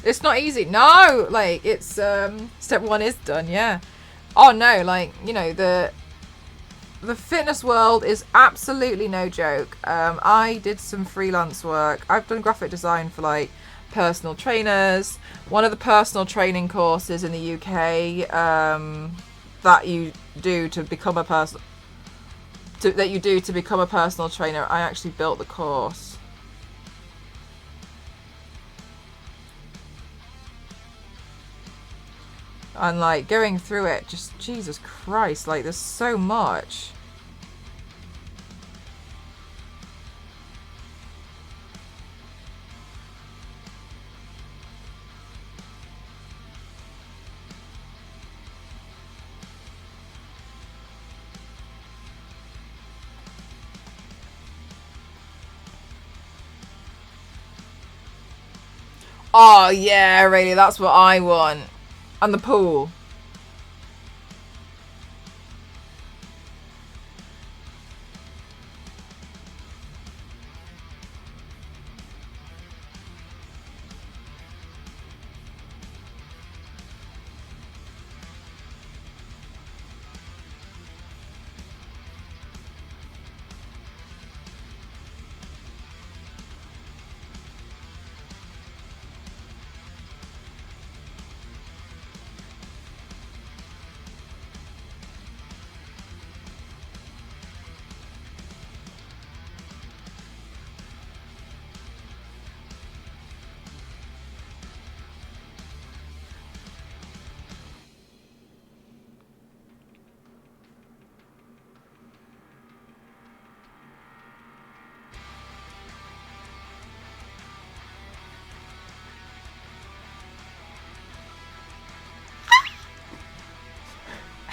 Speaker 1: It's not easy. No, like it's step 1 is done. Yeah. Oh no, like you know the fitness world is absolutely no joke. I did some freelance work. I've done graphic design for like personal trainers. One of the personal training courses in the UK that you do to become a personal trainer. I actually built the course. And like going through it, just Jesus Christ, like there's so much. Oh yeah, really, that's what I want. And the pool.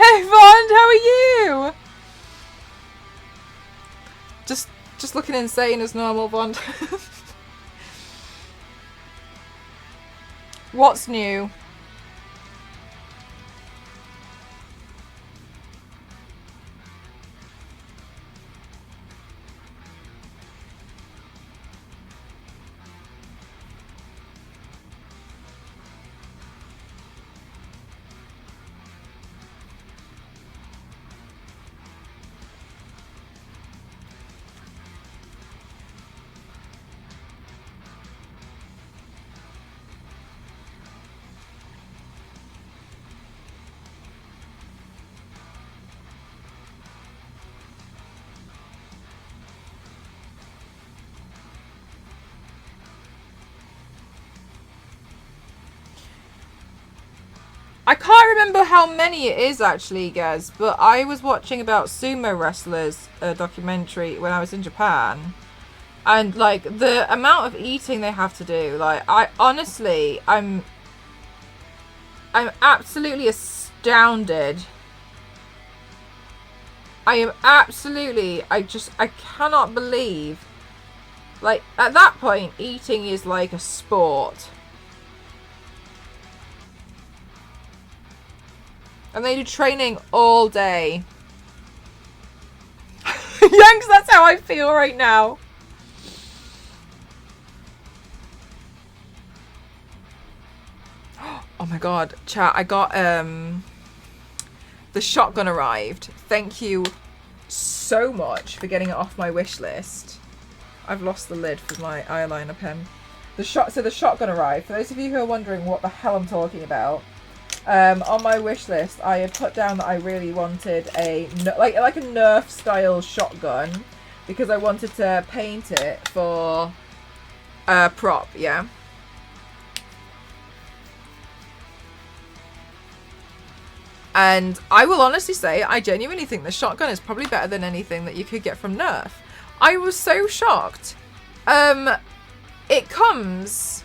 Speaker 1: Hey Vaughn, how are you? Just looking insane as normal, Bond. What's new? I can't remember how many it is actually, guys, but I was watching about sumo wrestlers, a documentary when I was in Japan, and like the amount of eating they have to do, like I honestly, I'm absolutely astounded. I cannot believe, like at that point, eating is like a sport. And they do training all day. Yanks, that's how I feel right now. Oh my god, chat, I got the shotgun arrived. Thank you so much for getting it off my wish list. I've lost the lid for my eyeliner pen. So the shotgun arrived. For those of you who are wondering what the hell I'm talking about, on my wish list I had put down that I really wanted a like a Nerf style shotgun because I wanted to paint it for a prop, yeah. And I will honestly say, I genuinely think the shotgun is probably better than anything that you could get from Nerf. I was so shocked. It comes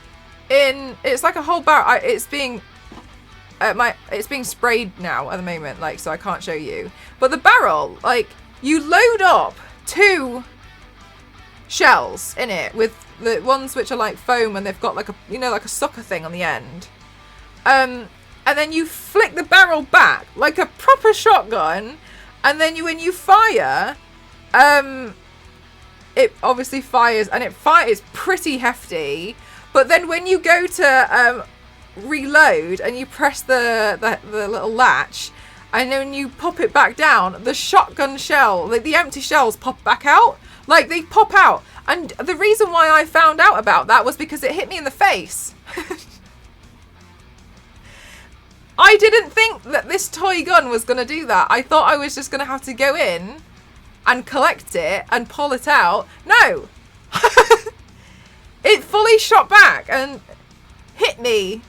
Speaker 1: in, it's like a whole barrel. It's being sprayed now at the moment, like, so I can't show you. But the barrel, like, you load up 2 shells in it with the ones which are like foam and they've got like a, you know, like a sucker thing on the end. And then you flick the barrel back like a proper shotgun, and then when you fire, it obviously fires, and it fires pretty hefty. But then when you go to reload and you press the little latch, and then you pop it back down, the shotgun shell, like the empty shells, pop back out. Like, they pop out. And the reason why I found out about that was because it hit me in the face. I didn't think that this toy gun was going to do that. I thought I was just going to have to go in and collect it and pull it out. No! It fully shot back and hit me.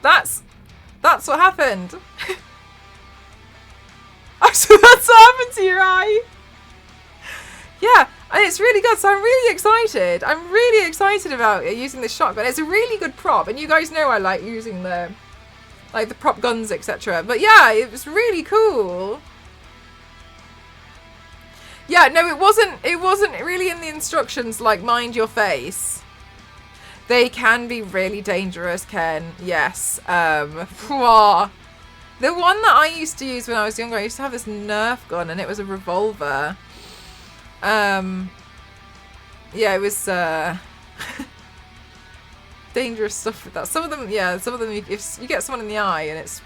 Speaker 1: That's what happened. So that's what happened to your eye. Yeah, and it's really good, so I'm really excited. I'm really excited about using this shotgun. It's a really good prop, and you guys know I like using the prop guns, etc. But yeah, it was really cool. Yeah, no, it wasn't really in the instructions, like, mind your face. They can be really dangerous, Ken. Yes. The one that I used to use when I was younger, I used to have this Nerf gun, and it was a revolver. Yeah, it was dangerous stuff with that. Some of them, if you get someone in the eye, and it's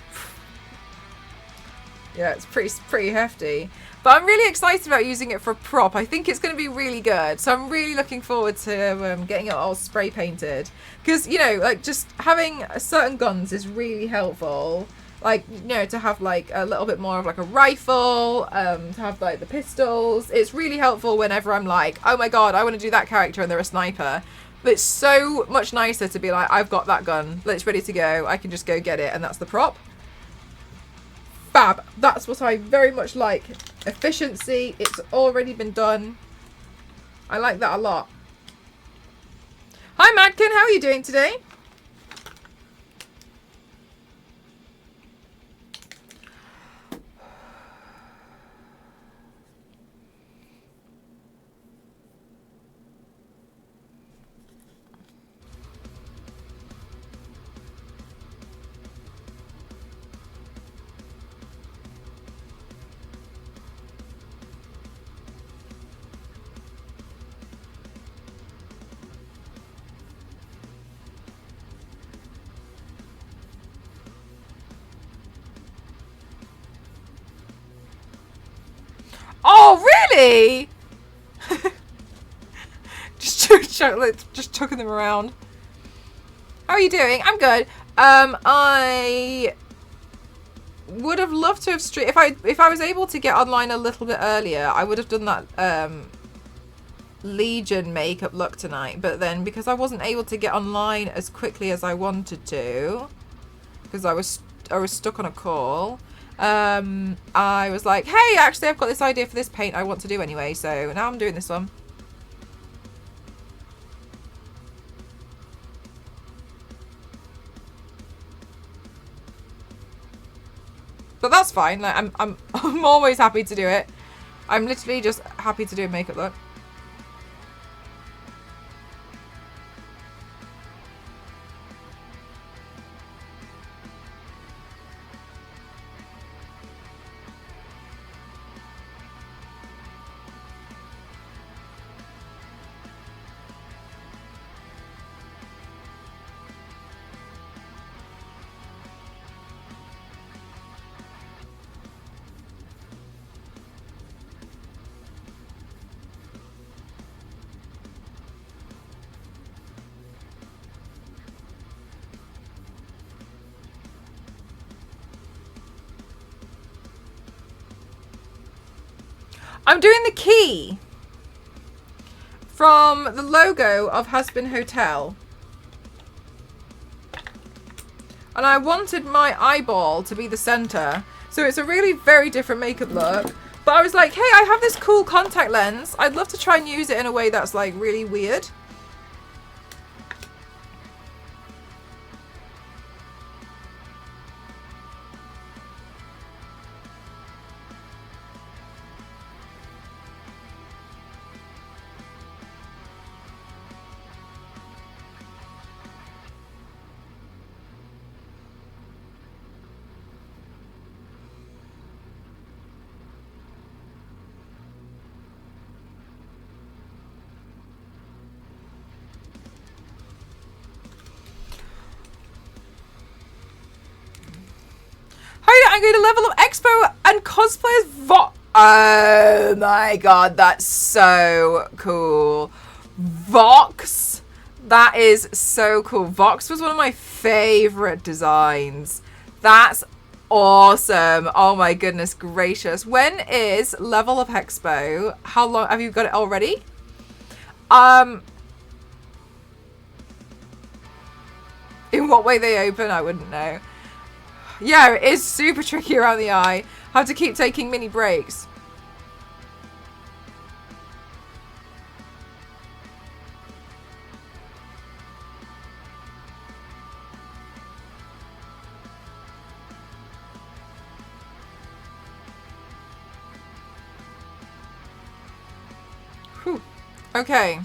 Speaker 1: pretty hefty. But I'm really excited about using it for a prop. I think it's going to be really good. So I'm really looking forward to getting it all spray painted. Because, you know, like, just having certain guns is really helpful. Like, you know, to have like a little bit more of like a rifle, to have like the pistols. It's really helpful whenever I'm like, oh my god, I want to do that character and they're a sniper. But it's so much nicer to be like, I've got that gun, it's ready to go, I can just go get it, and that's the prop. Fab. That's what I very much like. Efficiency, it's already been done. I like that a lot. Hi Madkin, how are you doing today? Oh, really? just chucking them around. How are you doing? I'm good. I would have loved to have if I was able to get online a little bit earlier, I would have done that Legion makeup look tonight. But then because I wasn't able to get online as quickly as I wanted to, because I was stuck on a call. I was like, hey, actually I've got this idea for this paint I want to do anyway, so now I'm doing this one. But that's fine, like I'm always happy to do it. I'm literally just happy to do a makeup look. I'm doing the key from the logo of Hazbin Hotel. And I wanted my eyeball to be the center. So it's a really very different makeup look. But I was like, hey, I have this cool contact lens. I'd love to try and use it in a way that's like really weird. I'm going to level up expo and cosplayers oh my god, that's so cool. Vox, that is so cool. Vox was one of my favorite designs. That's awesome. Oh my goodness gracious. When is level up expo? How long have you got it already? In what way they open, I wouldn't know. Yeah, it is super tricky around the eye. Have to keep taking mini breaks. Whew. Okay.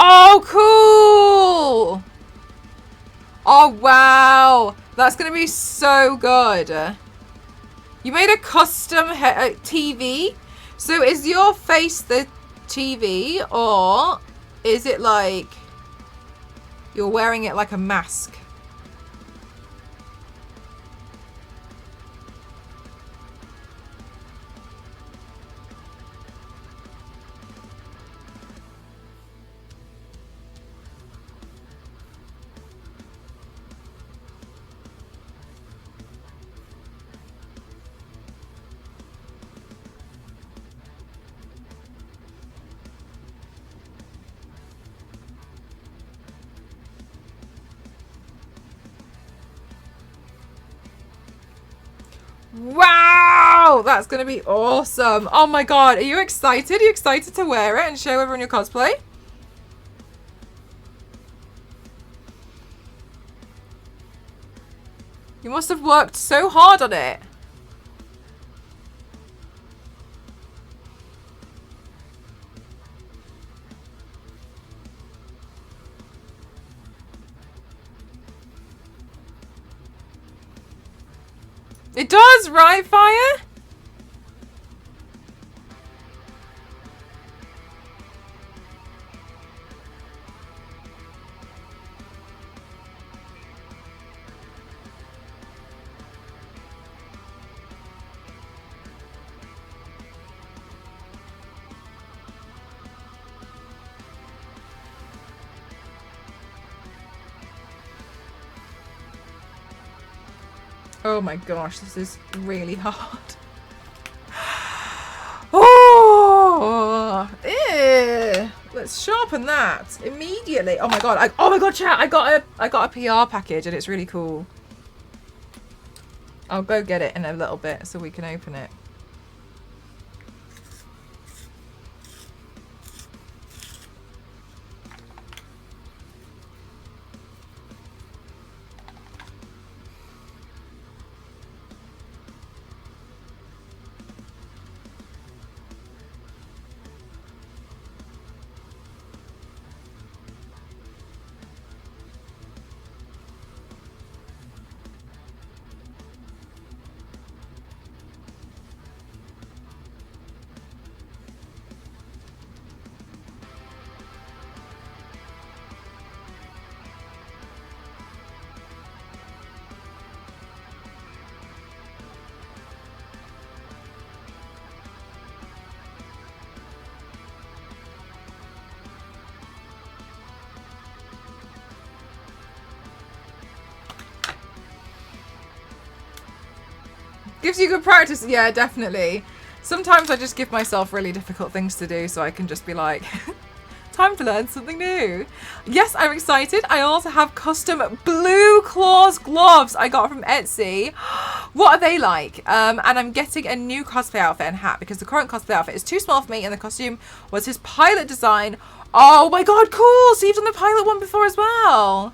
Speaker 1: Oh, cool! Oh, wow. That's going to be so good. You made a custom TV? So is your face the TV, or is it like you're wearing it like a mask? Wow, that's gonna be awesome. Oh my god, are you excited? Are you excited to wear it and show everyone your cosplay? You must have worked so hard on it. It does, right, Fire? Oh my gosh, this is really hard. Oh, ew. Let's sharpen that immediately. Oh my god! Oh my god, chat! I got a PR package and it's really cool. I'll go get it in a little bit so we can open it. Gives you good practice. Yeah, definitely. Sometimes I just give myself really difficult things to do so I can just be like, time to learn something new. Yes, I'm excited. I also have custom blue claws gloves I got from Etsy. What are they like? And I'm getting a new cosplay outfit and hat because the current cosplay outfit is too small for me and the costume was his pilot design. Oh my god, cool! So you've done the pilot one before as well.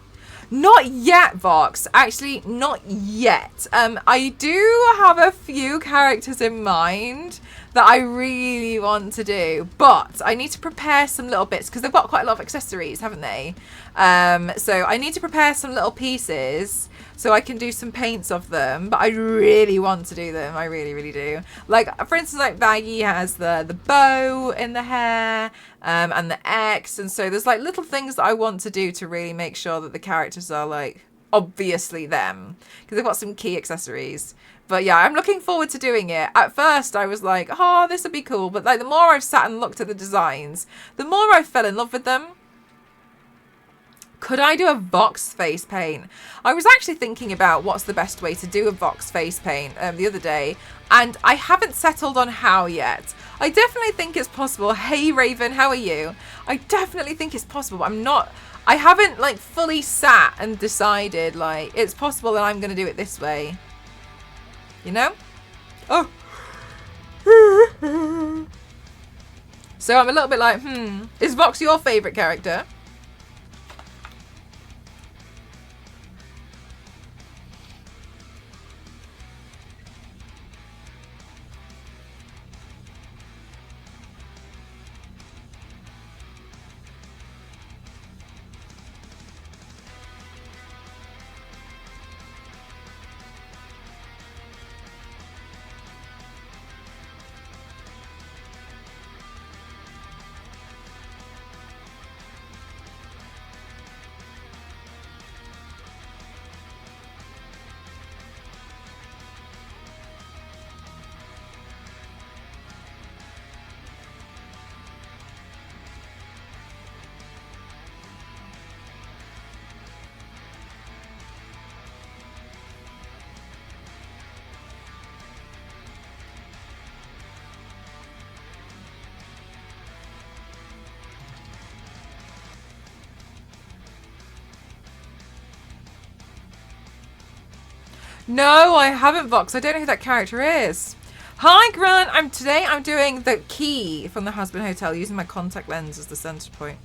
Speaker 1: Not yet, Vox. Actually, not yet. I do have a few characters in mind that I really want to do, but I need to prepare some little bits because they've got quite a lot of accessories, haven't they? So I need to prepare some little pieces so I can do some paints of them, but I really want to do them. I really, really do. Like, for instance, like Baggy has the bow in the hair and the X, and so there's like little things that I want to do to really make sure that the characters are like obviously them because they've got some key accessories. But yeah, I'm looking forward to doing it. At first I was like, oh, this would be cool, but like the more I've sat and looked at the designs, the more I fell in love with them. Could I do a Vox face paint? I was actually thinking about what's the best way to do a Vox face paint the other day, and I haven't settled on how yet. I definitely think it's possible. Hey Raven, how are you? I definitely think it's possible. I haven't like fully sat and decided like it's possible that I'm going to do it this way. You know? Oh. So I'm a little bit like, is Vox your favourite character? No, I haven't, Vox. I don't know who that character is. Hi, Grant. Today I'm doing the key from the Hazbin Hotel using my contact lens as the center point.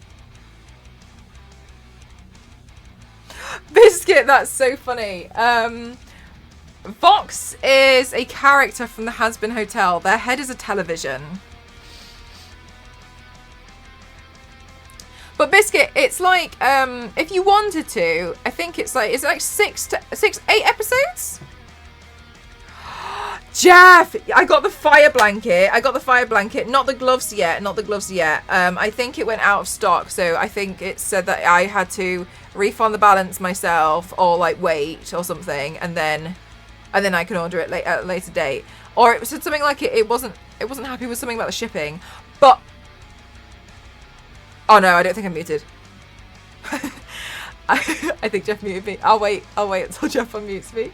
Speaker 1: Biscuit, that's so funny. Vox is a character from the Hazbin Hotel. Their head is a television. But Biscuit, it's like if you wanted to, I think it's like 8 episodes. Jeff, I got the fire blanket. Not the gloves yet. I think it went out of stock, so I think it said that I had to refund the balance myself or like wait or something, and then I can order it at a later date. Or it said something like it wasn't happy with something about the shipping, but. Oh no, I don't think I'm muted. I think Jeff muted me. I'll wait until Jeff unmutes me.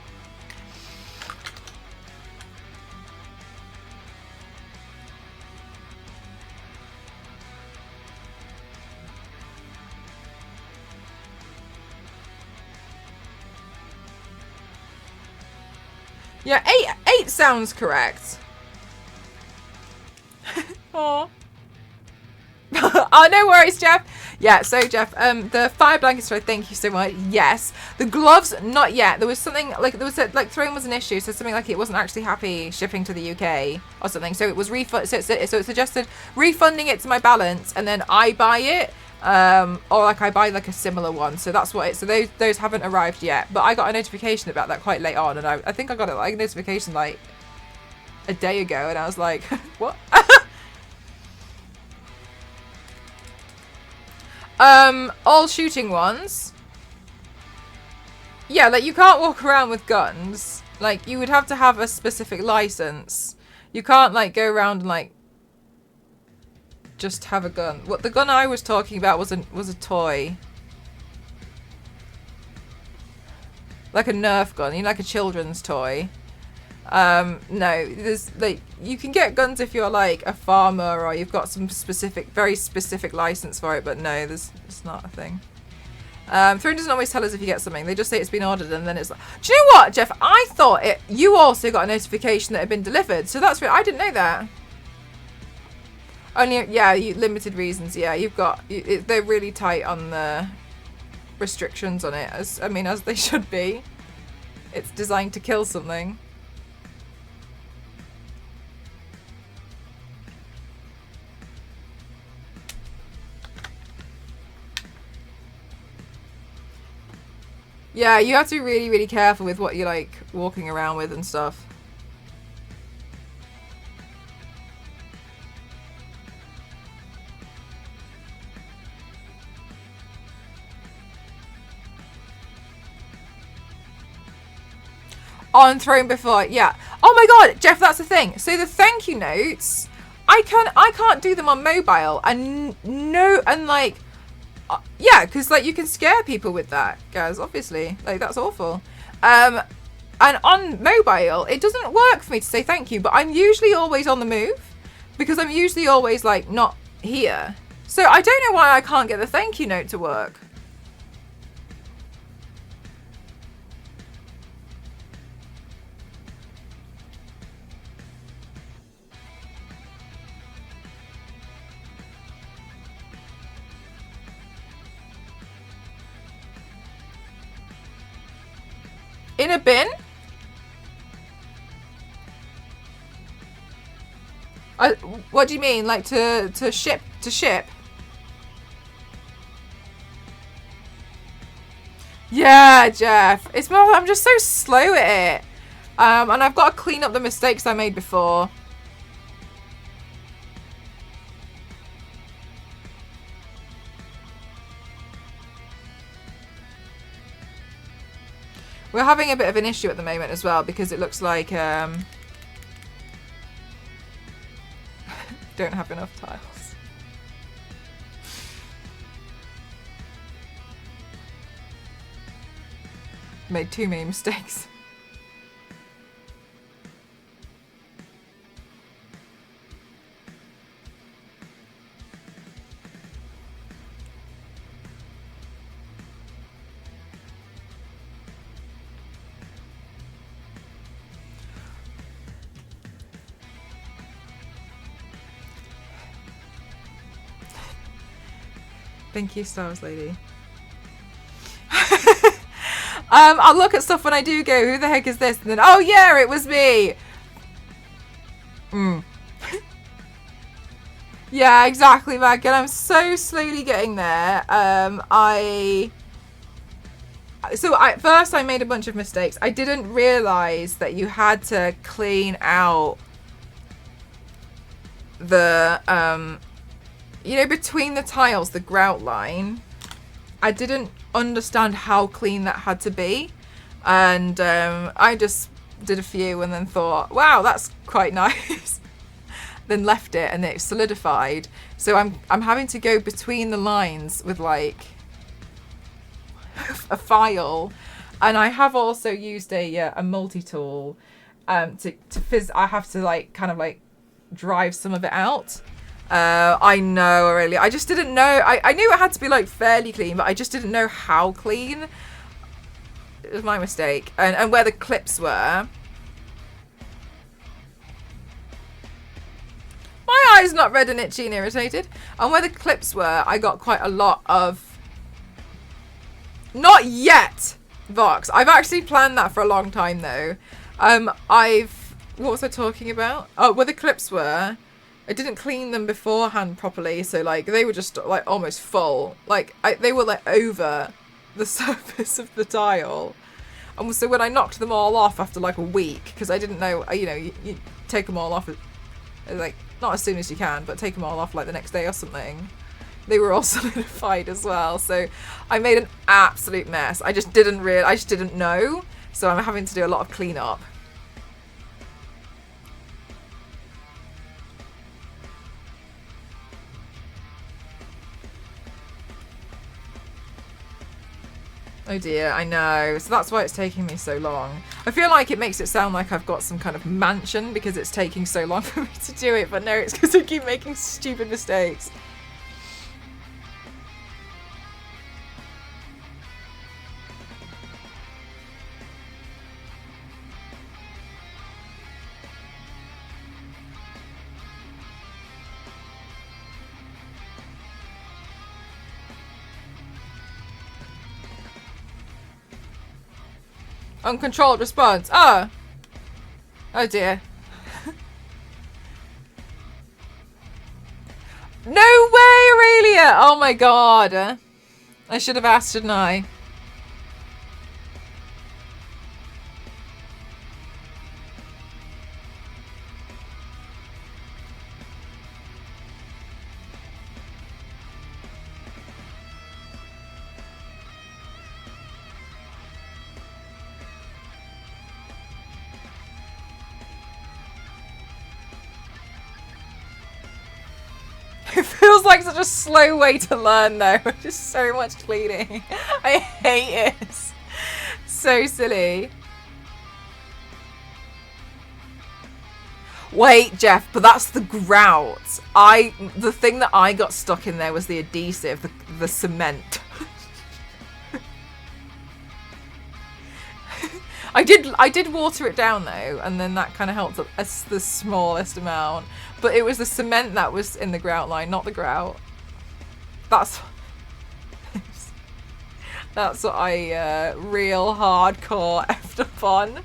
Speaker 1: Yeah, 8 sounds correct. Aww. Oh, no worries, Jeff. Yeah, so Jeff, the fire blankets, so thank you so much. Yes, the gloves, not yet. There was something like throwing was an issue, so something like it wasn't actually happy shipping to the UK or something. So it was refund. So it suggested refunding it to my balance, and then I buy it, or like I buy like a similar one. So that's what it. So those haven't arrived yet, but I got a notification about that quite late on, and I think I got like a notification like a day ago, and I was like, what? All shooting ones. Yeah, like you can't walk around with guns. Like you would have to have a specific license. You can't like go around and like just have a gun. What the gun I was talking about was a toy. Like a Nerf gun, you know, like a children's toy. No, there's like you can get guns if you're like a farmer or you've got some specific, very specific license for it, but no, it's not a thing. Throne doesn't always tell us if you get something. They just say it's been ordered, and then it's like, do you know what, Jeff? I thought you also got a notification that it had been delivered, so that's I didn't know that. Only, yeah, limited reasons. Yeah, you've got they're really tight on the restrictions on it. As they should be. It's designed to kill something. Yeah, you have to be really, really careful with what you're like walking around with and stuff. On Throne before, yeah. Oh my god, Jeff, that's the thing. So the thank you notes, I can't do them on mobile, and yeah, because like you can scare people with that, guys. Obviously, like that's awful. And on mobile, it doesn't work for me to say thank you, but I'm usually always on the move because I'm usually always like not here. So I don't know why I can't get the thank you note to work. In a bin? What do you mean? Like to ship? To ship? Yeah, Jeff. It's more. I'm just so slow at it. And I've got to clean up the mistakes I made before. We're having a bit of an issue at the moment as well because it looks like don't have enough tiles. Made too many mistakes. Thank you, Stars Lady. I'll look at stuff when I do go, who the heck is this? And then, oh yeah, it was me. Yeah, exactly, Megan. I'm so slowly getting there. First I made a bunch of mistakes. I didn't realise that you had to clean out the between the tiles, the grout line. I didn't understand how clean that had to be, and I just did a few and then thought, wow, that's quite nice. Then left it and it solidified. So I'm having to go between the lines with like a file, and I have also used a multi-tool to I have to like kind of like drive some of it out. I know, really. I just didn't know. I knew it had to be like fairly clean, but I just didn't know how clean. It was my mistake. And where the clips were. My eye's not red and itchy and irritated. And where the clips were, I got quite a lot of... Not yet, Vox. I've actually planned that for a long time, though. What was I talking about? Oh, where the clips were... I didn't clean them beforehand properly, so like they were just like almost full. Like they were like over the surface of the tile. And so when I knocked them all off after like a week, because I didn't know, you take them all off, like not as soon as you can, but take them all off like the next day or something. They were all solidified as well. So I made an absolute mess. I just didn't know. So I'm having to do a lot of cleanup. Oh dear, I know. So that's why it's taking me so long. I feel like it makes it sound like I've got some kind of mansion because it's taking so long for me to do it, but no, it's because I keep making stupid mistakes. Uncontrolled response. Oh. Oh dear. No way, Aurelia! Oh my god. I should have asked, shouldn't I? It feels like such a slow way to learn though. Just so much cleaning. I hate it. So silly. Wait, Jeff, but that's the grout. The thing that I got stuck in there was the adhesive, the cement. I did water it down though, and then that kind of helped the smallest amount. But it was the cement that was in the grout line, not the grout. That's what I real hardcore effed up on.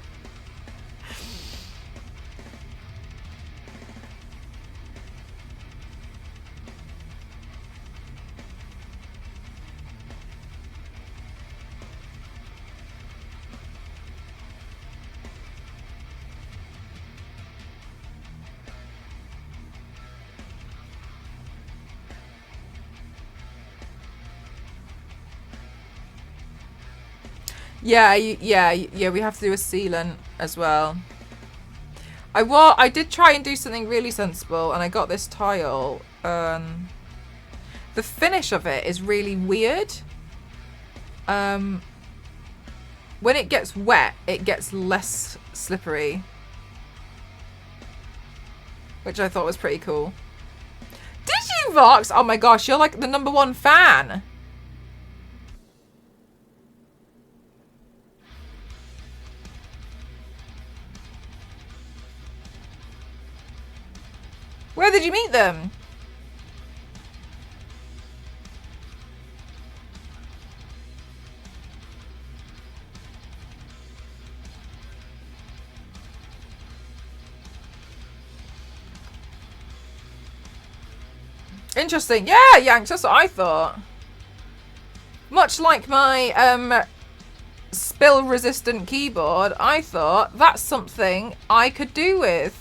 Speaker 1: Yeah, we have to do a sealant as well. I did try and do something really sensible, and I got this tile. The finish of it is really weird. When it gets wet, it gets less slippery, which I thought was pretty cool. Did you, Vox? Oh my gosh, you're like the #1 fan. Where did you meet them? Interesting. Yeah, Yanks, that's what I thought. Much like my spill resistant keyboard, I thought that's something I could do with.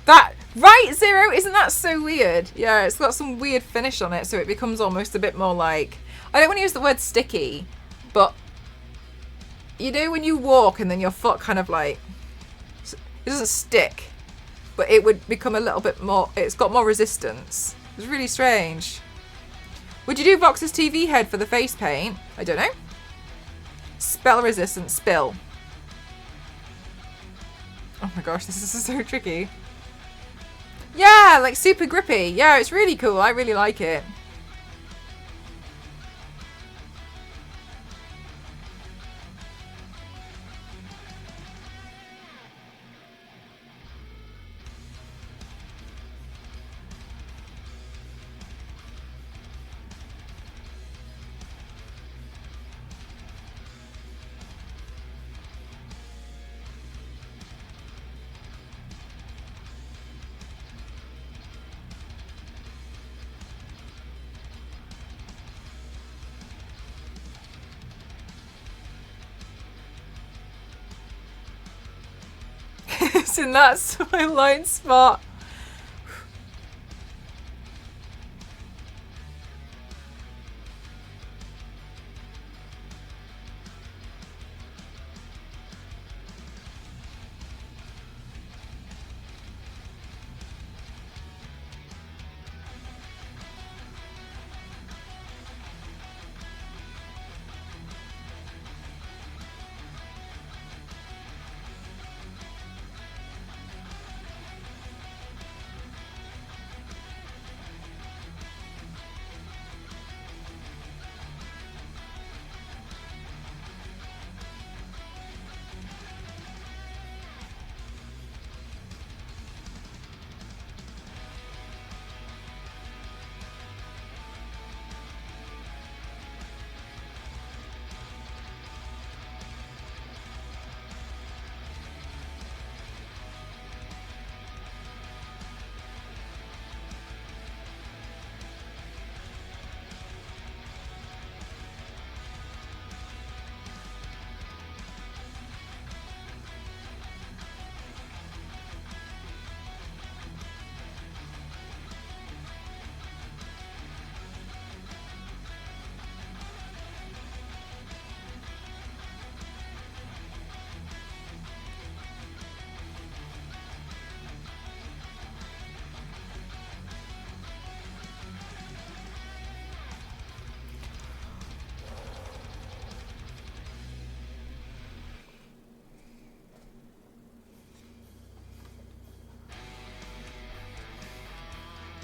Speaker 1: That, right, Zero? Isn't that so weird? Yeah, it's got some weird finish on it, so it becomes almost a bit more like... I don't want to use the word sticky, but... You know when you walk and then your foot kind of like... It doesn't stick, but it would become a little bit more... It's got more resistance. It's really strange. Would you do Vox's TV head for the face paint? I don't know. Spell resistant spill. Oh my gosh, this is so tricky. Yeah, like super grippy. Yeah, it's really cool. I really like it. In that twilight spot.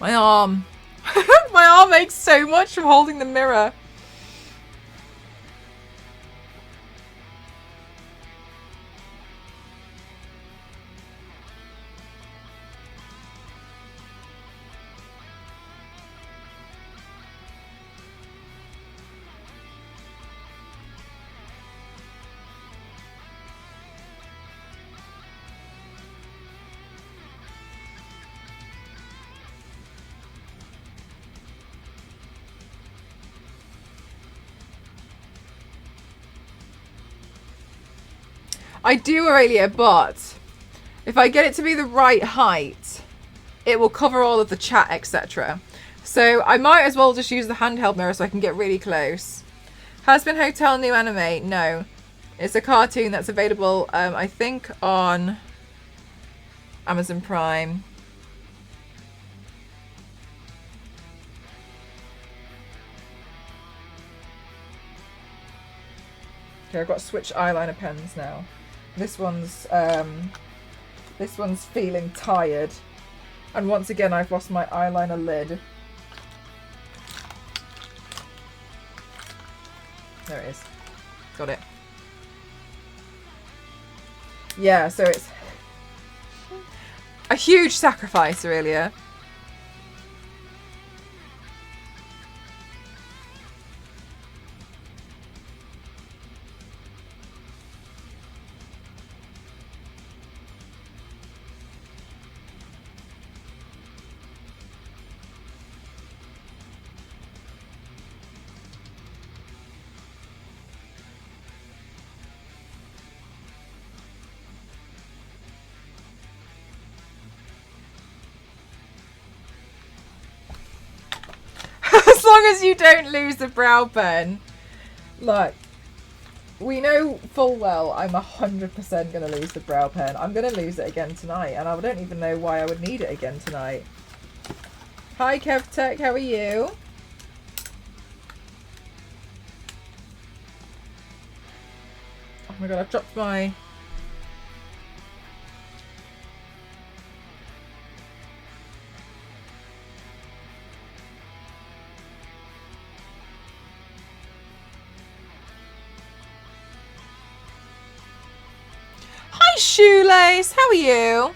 Speaker 1: My arm. My arm aches so much from holding the mirror. I do, Aurelia, but if I get it to be the right height, it will cover all of the chat, etc. So I might as well just use the handheld mirror so I can get really close. Hazbin Hotel new anime? No. It's a cartoon that's available, I think, on Amazon Prime. Okay, I've got to switch eyeliner pens now. This one's feeling tired. And once again, I've lost my eyeliner lid. There it is. Got it. Yeah, so it's a huge sacrifice, Aurelia. As long as you don't lose the brow pen. Look, we know full well I'm 100% going to lose the brow pen. I'm going to lose it again tonight, and I don't even know why I would need it again tonight. Hi KevTech, how are you? Oh my god, I've dropped my... Hi Shoelace, how are you?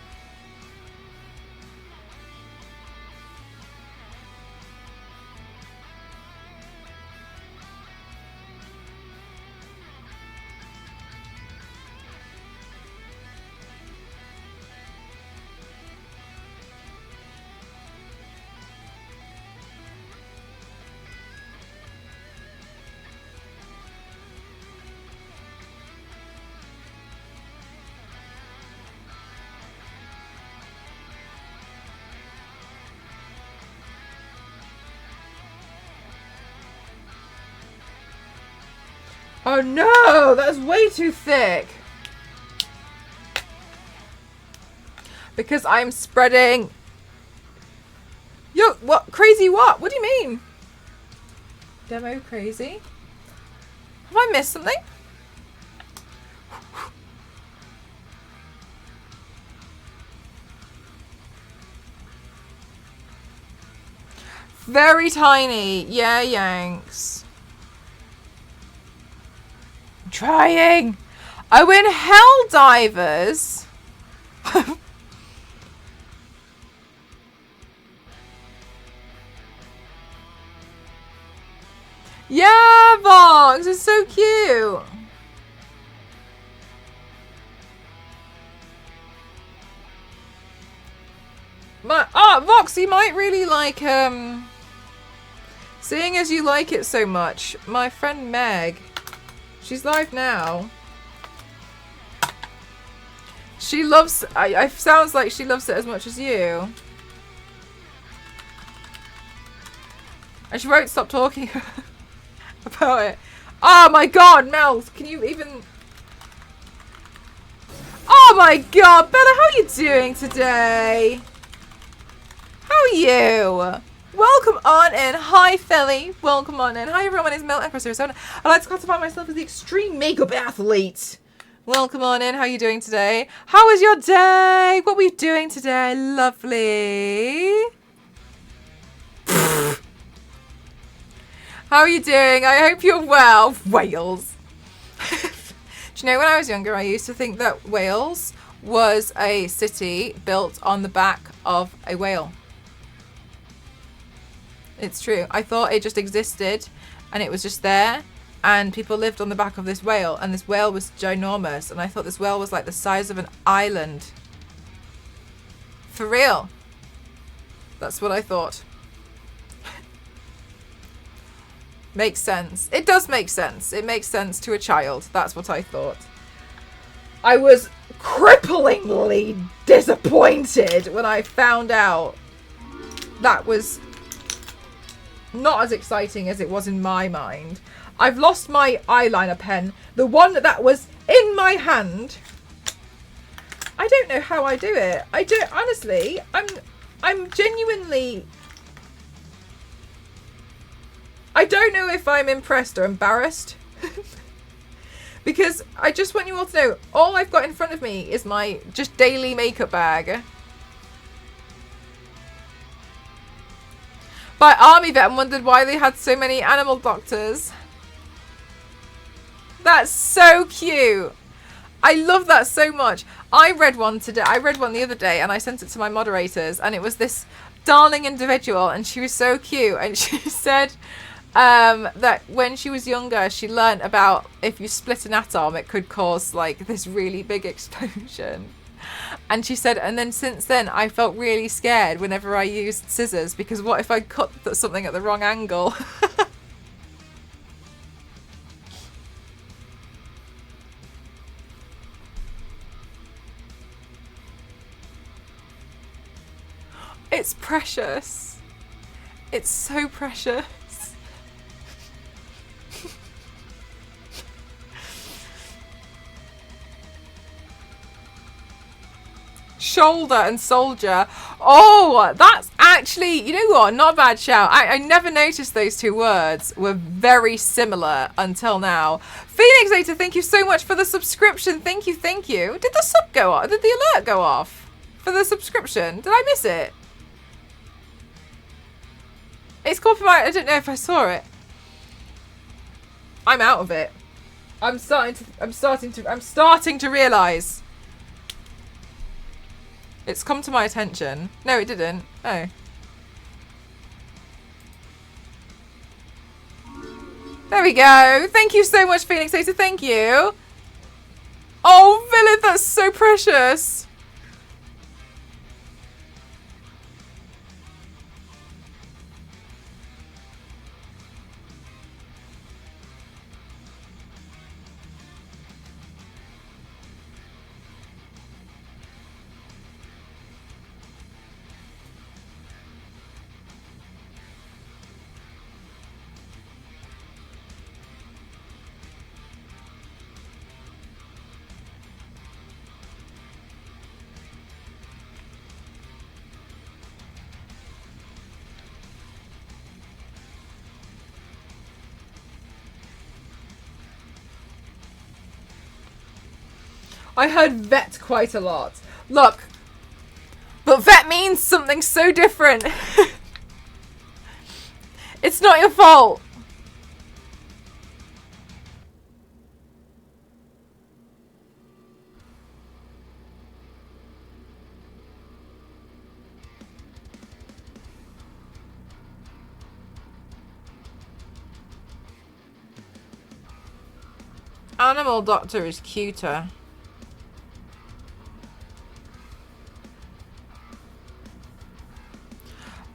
Speaker 1: Oh no, that's way too thick. Because I'm spreading... Yo, what? Crazy what? What do you mean? Demo crazy? Have I missed something? Very tiny. Yeah, Yanks. I'm trying. Oh, in Helldivers. Yeah, Vox, it's so cute. Vox, you might really like, seeing as you like it so much, my friend Meg, she's live now. She loves, I sounds like she loves it as much as you. And she won't stop talking about it. Oh my god, Mel, can you even... Oh my god, Bella, how are you doing today? How are you? Welcome on in. Hi, Philly. Welcome on in. Hi, everyone. My name is Mel Empress07. I like to classify myself as the extreme makeup athlete. Welcome on in. How are you doing today? How was your day? What were you doing today? Lovely. How are you doing? I hope you're well. Wales. Do you know, when I was younger, I used to think that Wales was a city built on the back of a whale. It's true. I thought it just existed and it was just there and people lived on the back of this whale, and this whale was ginormous, and I thought this whale was like the size of an island. For real. That's what I thought. Makes sense. It does make sense. It makes sense to a child. That's what I thought. I was cripplingly disappointed when I found out that was not as exciting as it was in my mind. I've lost my eyeliner pen. The one that was in my hand. I don't know how I do it. I don't, honestly, I'm genuinely, I don't know if I'm impressed or embarrassed. Because I just want you all to know, all I've got in front of me is my just daily makeup bag. My army vet and wondered why they had so many animal doctors. That's so cute. I love that so much. I read one today. I read one the other day and I sent it to my moderators, and it was this darling individual, and she was so cute, and she said that when she was younger she learnt about if you split an atom it could cause like this really big explosion. And she said, and then since then I felt really scared whenever I used scissors, because what if I cut something at the wrong angle? It's precious. It's so precious. Shoulder and soldier. Oh, that's actually, you know what, not a bad shout. I never noticed those two words were very similar until now. Phoenix Later, thank you so much for the subscription. Thank you, thank you. Did the sub go off? Did the alert go off for the subscription? Did I miss it? It's called for my, I don't know if I saw it. I'm out of it. I'm starting to realise. It's come to my attention. No, it didn't. Oh. There we go. Thank you so much, Phoenix Later. Thank you. Oh, Villith, that's so precious. I heard vet quite a lot. Look, but vet means something so different. It's not your fault. Animal doctor is cuter.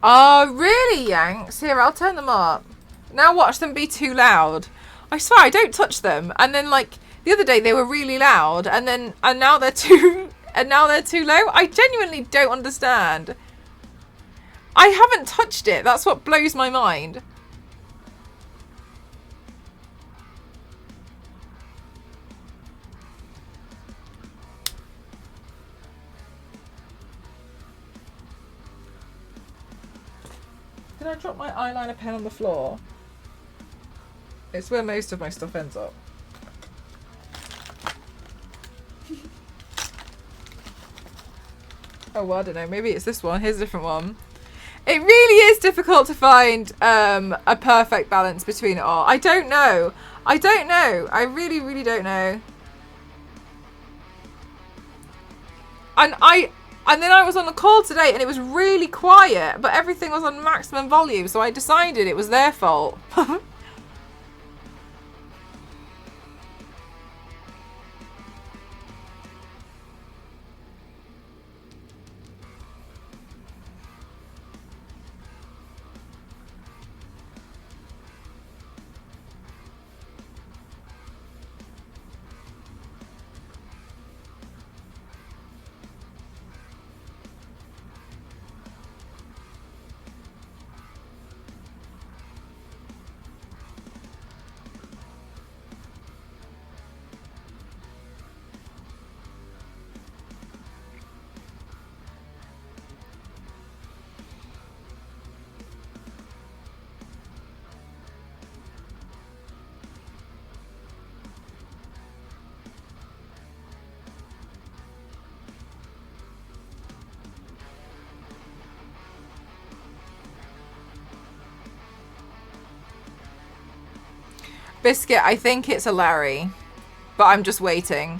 Speaker 1: Oh, really, Yanks? Here, I'll turn them up. Now watch them be too loud. I swear, I don't touch them. And then, like, the other day they were really loud, and now they're too low. I genuinely don't understand. I haven't touched it. That's what blows my mind. Did I drop my eyeliner pen on the floor? It's where most of my stuff ends up. Oh, well, I don't know. Maybe it's this one. Here's a different one. It really is difficult to find a perfect balance between it all. I don't know. I don't know. I really, really don't know. And then I was on the call today and it was really quiet, but everything was on maximum volume, so I decided it was their fault. Biscuit, I think it's a Larry, but I'm just waiting.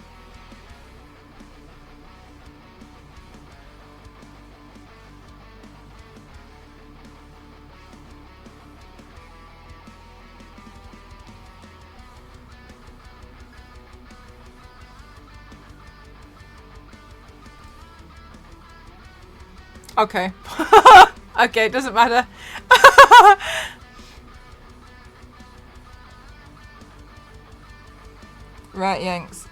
Speaker 1: Okay. Okay, it doesn't matter. Right, Yanks.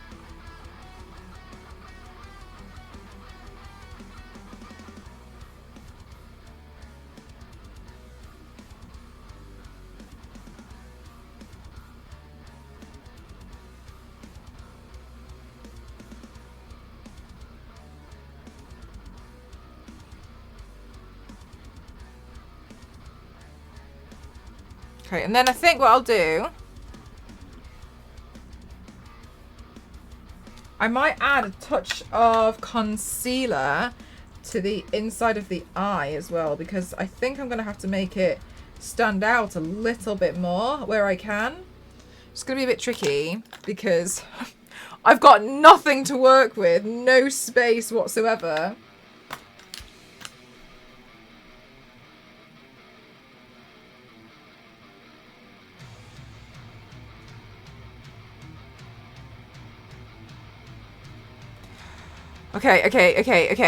Speaker 1: Okay, and then I think what I'll do, I might add a touch of concealer to the inside of the eye as well, because I think I'm going to have to make it stand out a little bit more where I can. It's going to be a bit tricky because I've got nothing to work with, no space whatsoever. Okay.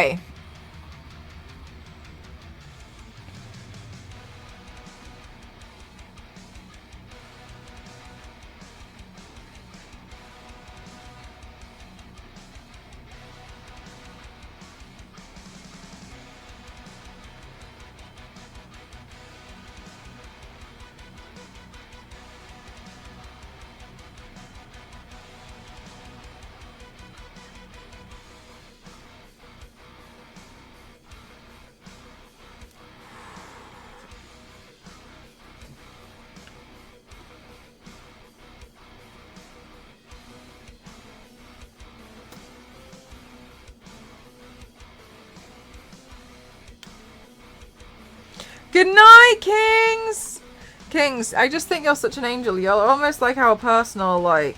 Speaker 1: Good night, Kings! Kings, I just think you're such an angel. You're almost like our personal, like,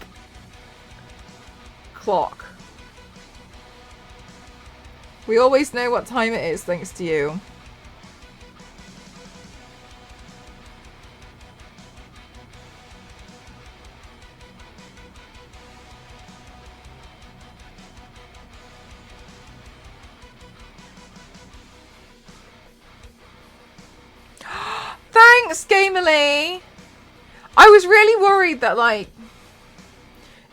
Speaker 1: clock. We always know what time it is thanks to you. Thanks, Gamerly! I was really worried that, like,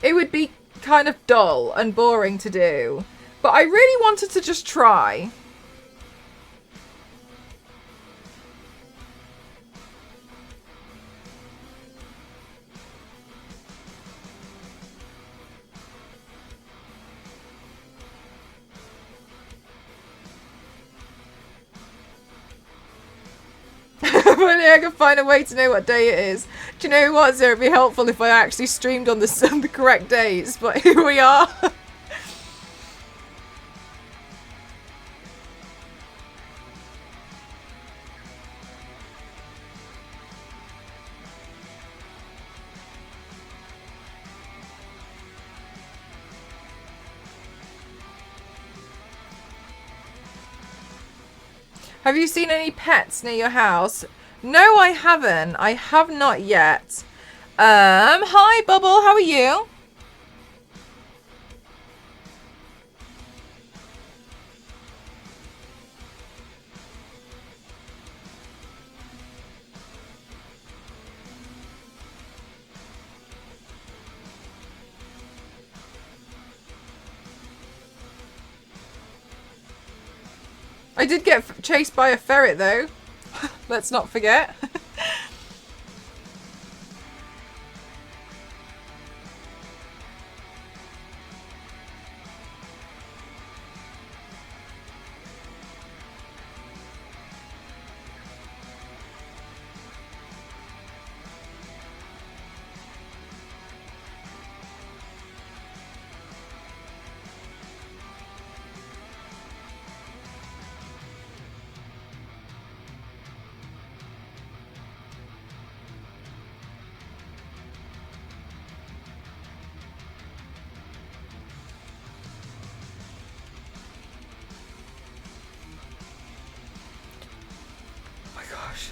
Speaker 1: it would be kind of dull and boring to do. But I really wanted to just try. If only I could find a way to know what day it is. Do you know what, Zero? It'd be helpful if I actually streamed on the correct days, but here we are. Have you seen any pets near your house? No, I haven't. I have not yet. Hi, Bubble. How are you? I did get chased by a ferret, though. Let's not forget.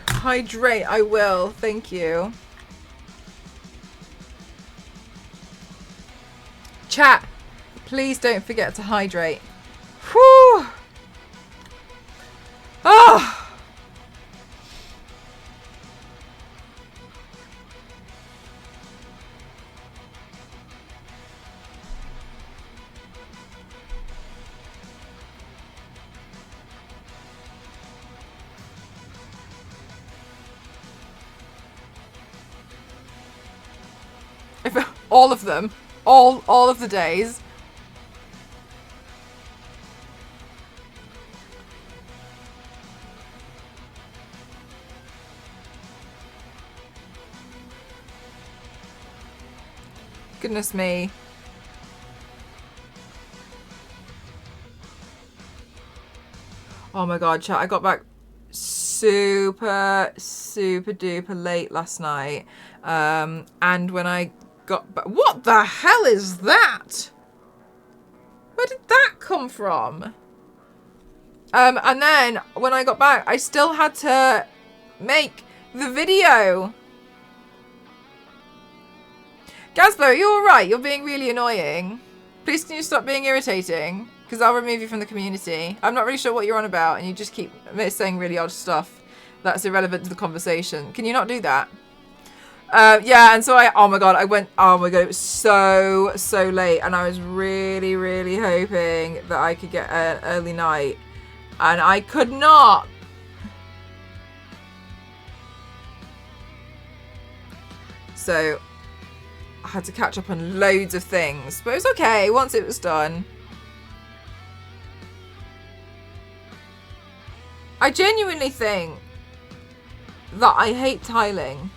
Speaker 1: Hydrate, I will. Thank you. Chat, please don't forget to hydrate. Whew. Oh. All of them. All of the days. Goodness me. Oh my god, chat, I got back super duper late last night. And when I got back, what the hell is that? Where did that come from? And then when I got back, I still had to make the video. Gazbo, you're alright. You're being really annoying. Please can you stop being irritating? Because I'll remove you from the community. I'm not really sure what you're on about and you just keep saying really odd stuff that's irrelevant to the conversation. Can you not do that? Yeah, and so oh my god, it was so late and I was really hoping that I could get an early night and I could not. So I had to catch up on loads of things, but it was okay once it was done. I genuinely think that I hate tiling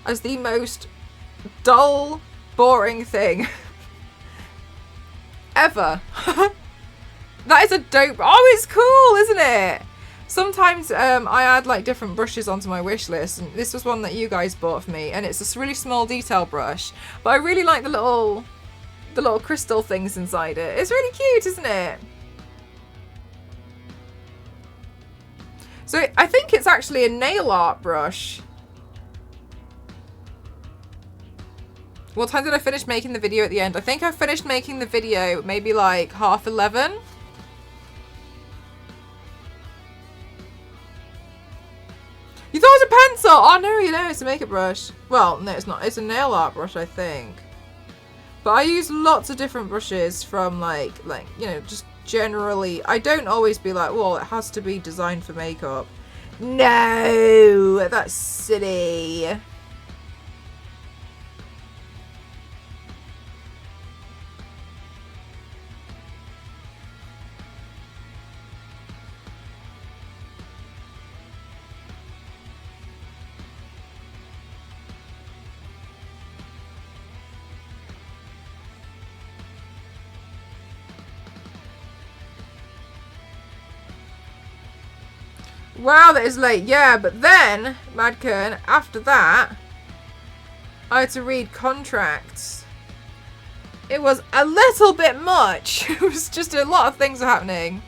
Speaker 1: as the most dull, boring thing ever. That is a dope. Oh, it's cool, isn't it? Sometimes I add like different brushes onto my wish list, and this was one that you guys bought for me, and it's this really small detail brush, but I really like the little crystal things inside it. It's really cute, isn't it? So I think it's actually a nail art brush. What time did I finish making the video at the end? I think I finished making the video maybe like 11:30. You thought it was a pencil? Oh no, you know, it's a makeup brush. Well, no, it's not. It's a nail art brush, I think. But I use lots of different brushes from like, you know, just generally. I don't always be like, well, it has to be designed for makeup. No, that's silly. Wow, that is late. Yeah, but then, Madkern, after that, I had to read contracts. It was a little bit much. It was just a lot of things happening.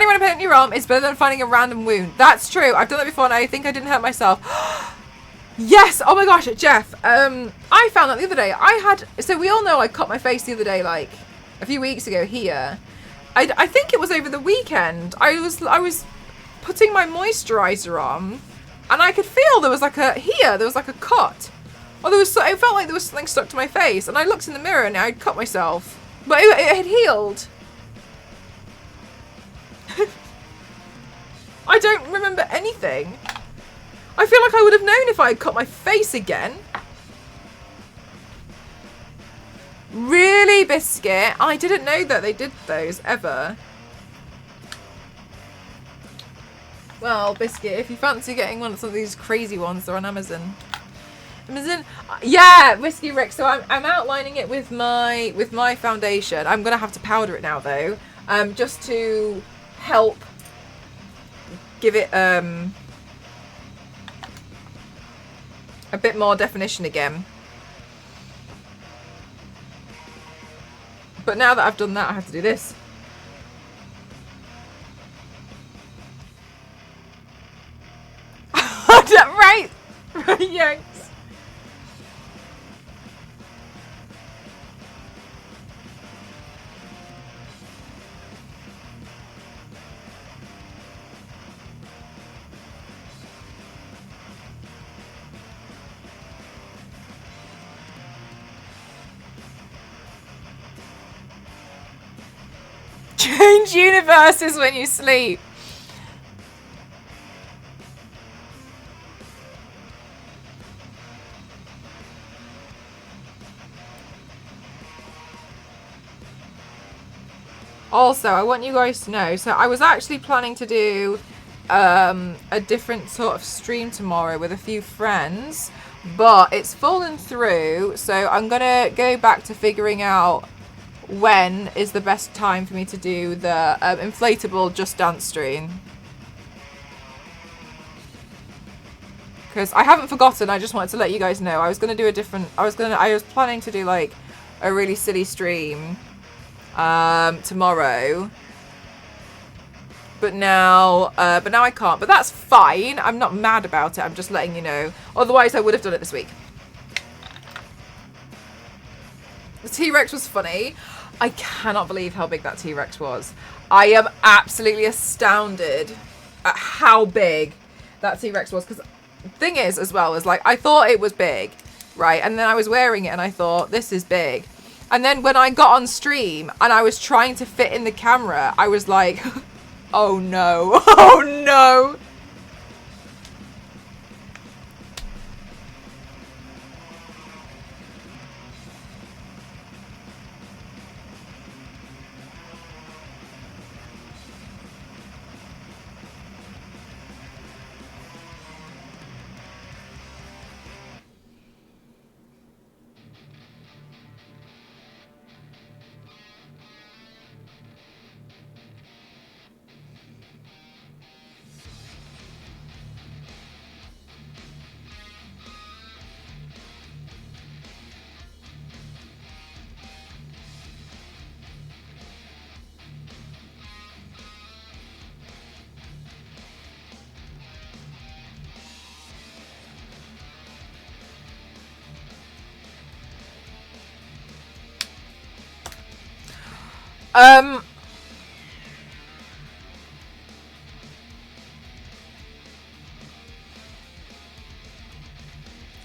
Speaker 1: around a pain in your arm is better than finding a random wound. That's true. I've done that before and I think I didn't hurt myself. Yes! Oh my gosh, Jeff. I found that the other day. So we all know I cut my face the other day, like a few weeks ago here. I think it was over the weekend. I was putting my moisturizer on and I could feel there was like a cut. Or it felt like there was something stuck to my face. And I looked in the mirror and I'd cut myself. But it had healed. I don't remember anything. I feel like I would have known if I had cut my face again. Really, Biscuit? I didn't know that they did those, ever. Well, Biscuit, if you fancy getting one of some of these crazy ones, they're on Amazon. Yeah, Whiskey Rick. So I'm outlining it with my foundation. I'm gonna have to powder it now though, just to help give it a bit more definition again. But now that I've done that, I have to do this. Right, Yanks. Change universes when you sleep. Also, I want you guys to know, so I was actually planning to do a different sort of stream tomorrow with a few friends, but it's fallen through, so I'm gonna go back to figuring out when is the best time for me to do the inflatable Just Dance stream. Because I haven't forgotten, I just wanted to let you guys know. I was planning to do like a really silly stream tomorrow. But now I can't. But that's fine. I'm not mad about it. I'm just letting you know. Otherwise I would have done it this week. The T-Rex was funny. I cannot believe how big that T-Rex was. I am absolutely astounded at how big that T-Rex was. Because the thing is, as well, is like, I thought it was big, right? And then I was wearing it and I thought, this is big. And then when I got on stream and I was trying to fit in the camera, I was like, oh no, oh no.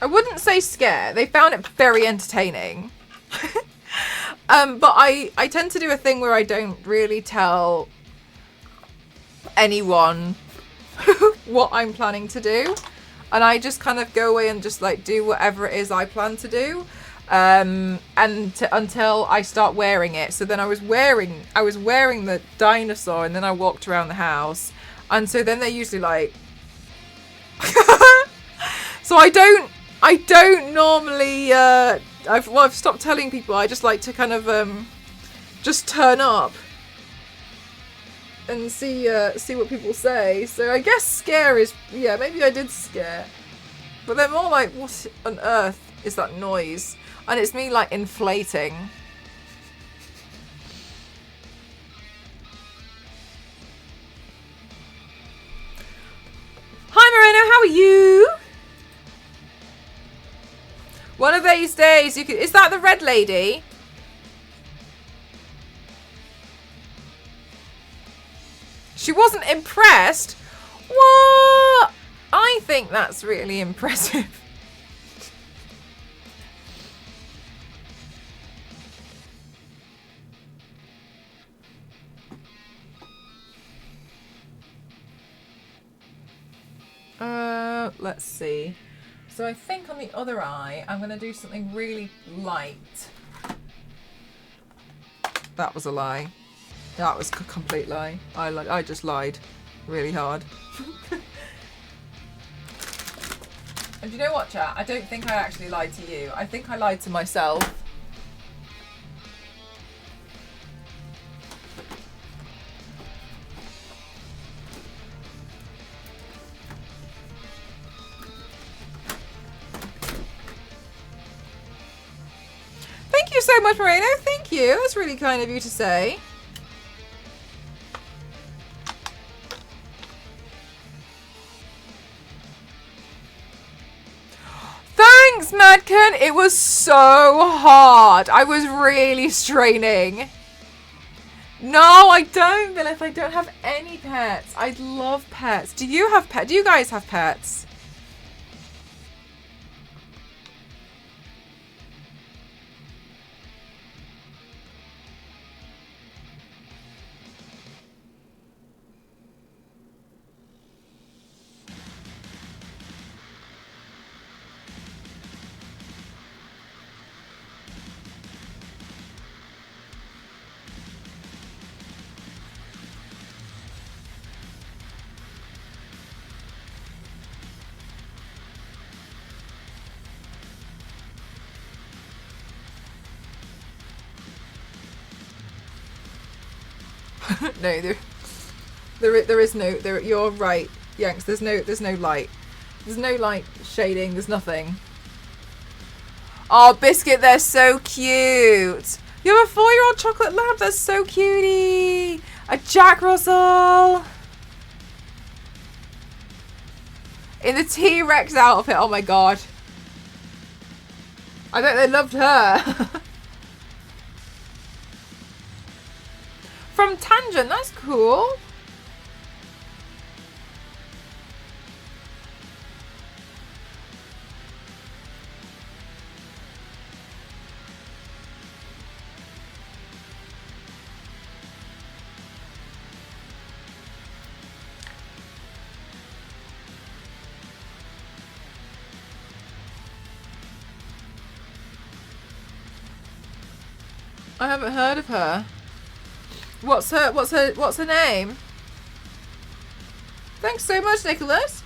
Speaker 1: I wouldn't say scare. They found it very entertaining. But I tend to do a thing where I don't really tell anyone what I'm planning to do. And I just kind of go away and just like do whatever it is I plan to do. Until I start wearing it. So then I was wearing the dinosaur and then I walked around the house. And so then they're usually like so I don't normally I've stopped telling people. I just like to kind of just turn up and see what people say. So I guess scare is, yeah, maybe I did scare. But they're more like, what on earth is that noise? And it's me like inflating. One of these days you could... Is that the red lady? She wasn't impressed? What? I think that's really impressive. Let's see. So I think on the other eye, I'm going to do something really light. That was a lie. That was a complete lie. I just lied really hard. And you know what, chat? I don't think I actually lied to you. I think I lied to myself. Thank you so much, Moreno. Thank you. That's really kind of you to say. Thanks, Madken. It was so hard. I was really straining. No, I don't, Lilith. I don't have any pets. I love pets. Do you have pets? Do you guys have pets? No, there is no. You're right, Yanks. There's no light. There's no light shading. There's nothing. Oh, Biscuit, they're so cute. You have a 4-year-old chocolate lab. That's so cutie. A Jack Russell in the T-Rex outfit. Oh my god. I bet they loved her. From Tangent, that's cool. I haven't heard of her. What's her name? Thanks so much, Nicholas.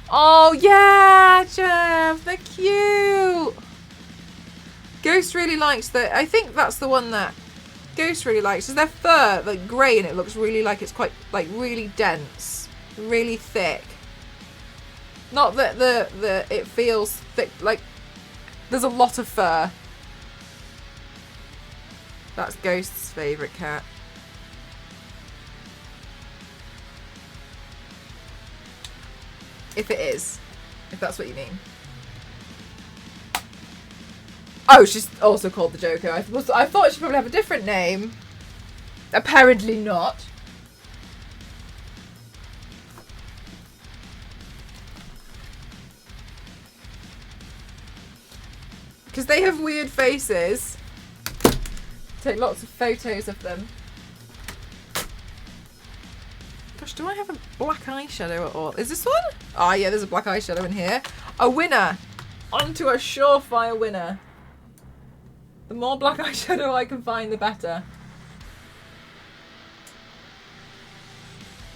Speaker 1: Oh yeah, Jeff, they're cute. Ghost really likes the. I think that's the one that Ghost really likes. Is their fur like grey and it looks really like it's quite like really dense, really thick. Not that the it feels thick, like there's a lot of fur. That's Ghost's favourite cat. If it is. If that's what you mean. Oh, she's also called the Joker. I thought she'd probably have a different name. Apparently not. Because they have weird faces. Take lots of photos of them. Gosh, do I have a black eyeshadow at all? Is this one? Oh yeah, there's a black eyeshadow in here. A winner. Onto a surefire winner. The more black eyeshadow I can find, the better.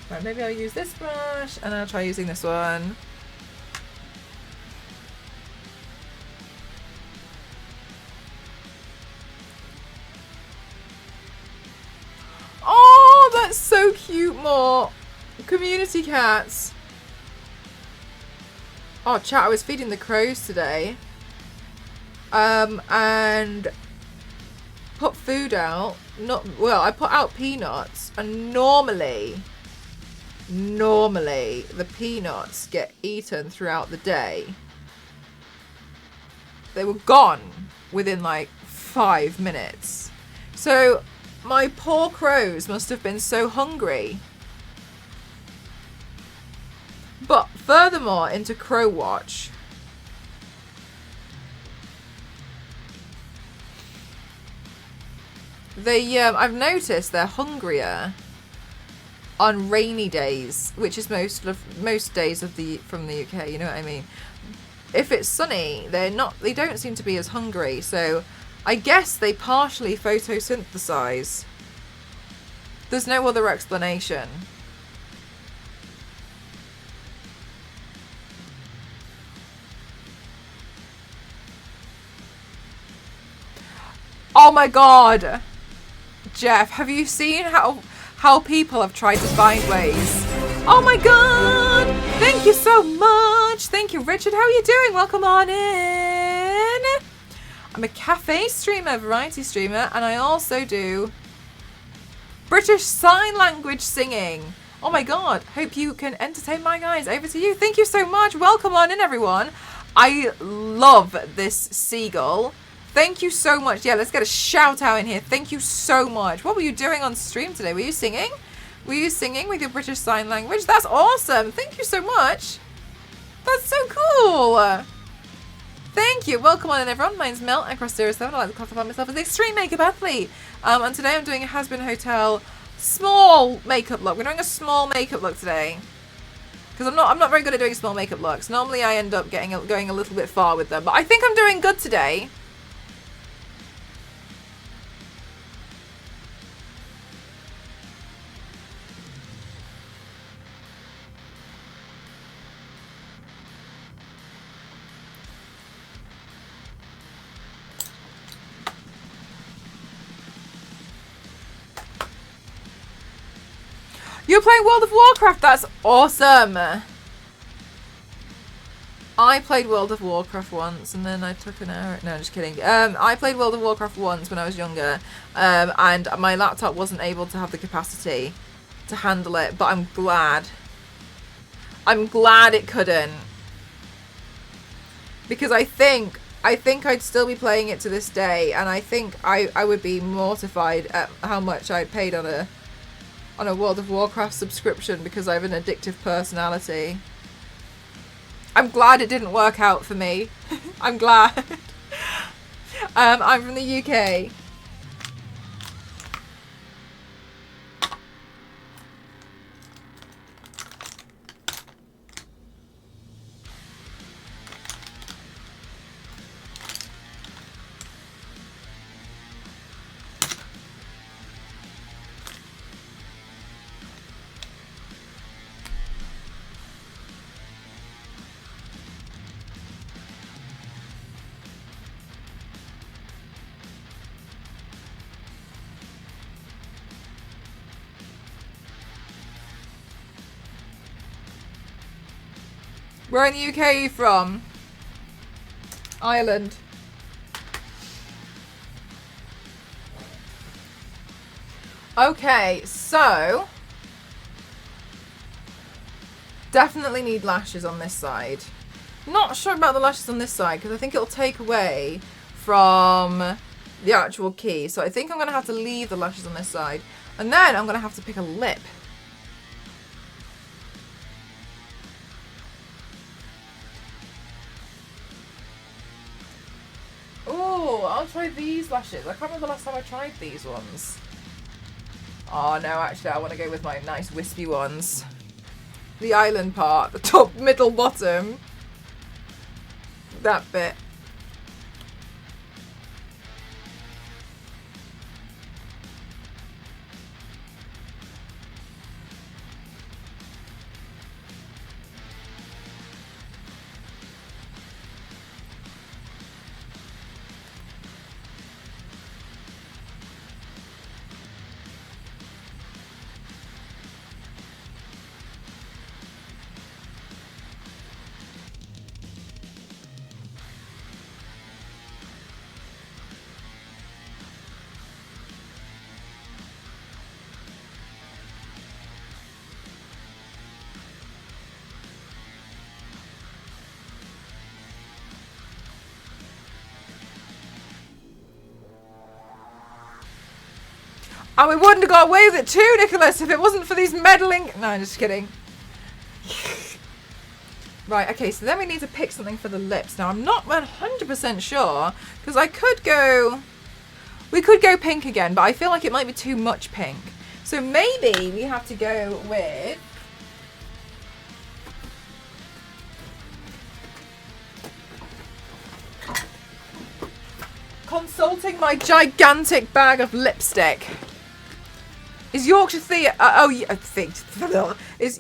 Speaker 1: Right, maybe I'll use this brush and I'll try using this one. Oh, that's so cute, more community cats. Oh, chat, I was feeding the crows today. And put food out. I put out peanuts, and normally normally the peanuts get eaten throughout the day, they were gone within like 5 minutes. So my poor crows must have been so hungry. But furthermore, into Crow Watch, I've noticed they're hungrier on rainy days, which is most days from the UK, you know what I mean? If it's sunny, they don't seem to be as hungry, so I guess they partially photosynthesize. There's no other explanation. Oh my god! Jeff, have you seen how people have tried to find ways? Oh my god! Thank you so much! Thank you, Richard. How are you doing? Welcome on in! I'm a cafe streamer, variety streamer, and I also do British Sign Language singing. Oh my god, hope you can entertain my guys. Over to you. Thank you so much. Welcome on in, everyone. I love this seagull. Thank you so much. Yeah, let's get a shout out in here. Thank you so much. What were you doing on stream today? Were you singing? Were you singing with your British Sign Language? That's awesome. Thank you so much. That's so cool. Thank you. Welcome on in, everyone. My name's Mel. I'm Cross 07. I like to classify myself as the extreme makeup athlete. And today I'm doing a Hazbin Hotel small makeup look. We're doing a small makeup look today. Because I'm not very good at doing small makeup looks. Normally I end up going a little bit far with them. But I think I'm doing good today. You're playing World of Warcraft. That's awesome. I played World of Warcraft once and then I took an hour. No, just kidding. I played World of Warcraft once when I was younger, and my laptop wasn't able to have the capacity to handle it, but I'm glad. I'm glad it couldn't. Because I think I'd still be playing it to this day, and I think I would be mortified at how much I paid on a World of Warcraft subscription because I have an addictive personality. I'm glad it didn't work out for me. I'm glad. I'm from the UK. Where in the UK are you from? Ireland. Okay, so definitely need lashes on this side. Not sure about the lashes on this side because I think it'll take away from the actual key. So I think I'm going to have to leave the lashes on this side. And then I'm going to have to pick a lip. Oh, I'll try these lashes. I can't remember the last time I tried these ones. Oh no, actually I want to go with my nice wispy ones. The island part, the top, middle, bottom. That bit. And we wouldn't have got away with it too, Nicholas, if it wasn't for these meddling... No, I'm just kidding. Right, okay, so then we need to pick something for the lips. Now, I'm not 100% sure, because I could go... We could go pink again, but I feel like it might be too much pink. So maybe we have to go with... Consulting my gigantic bag of lipstick. Is Yorkshire tea?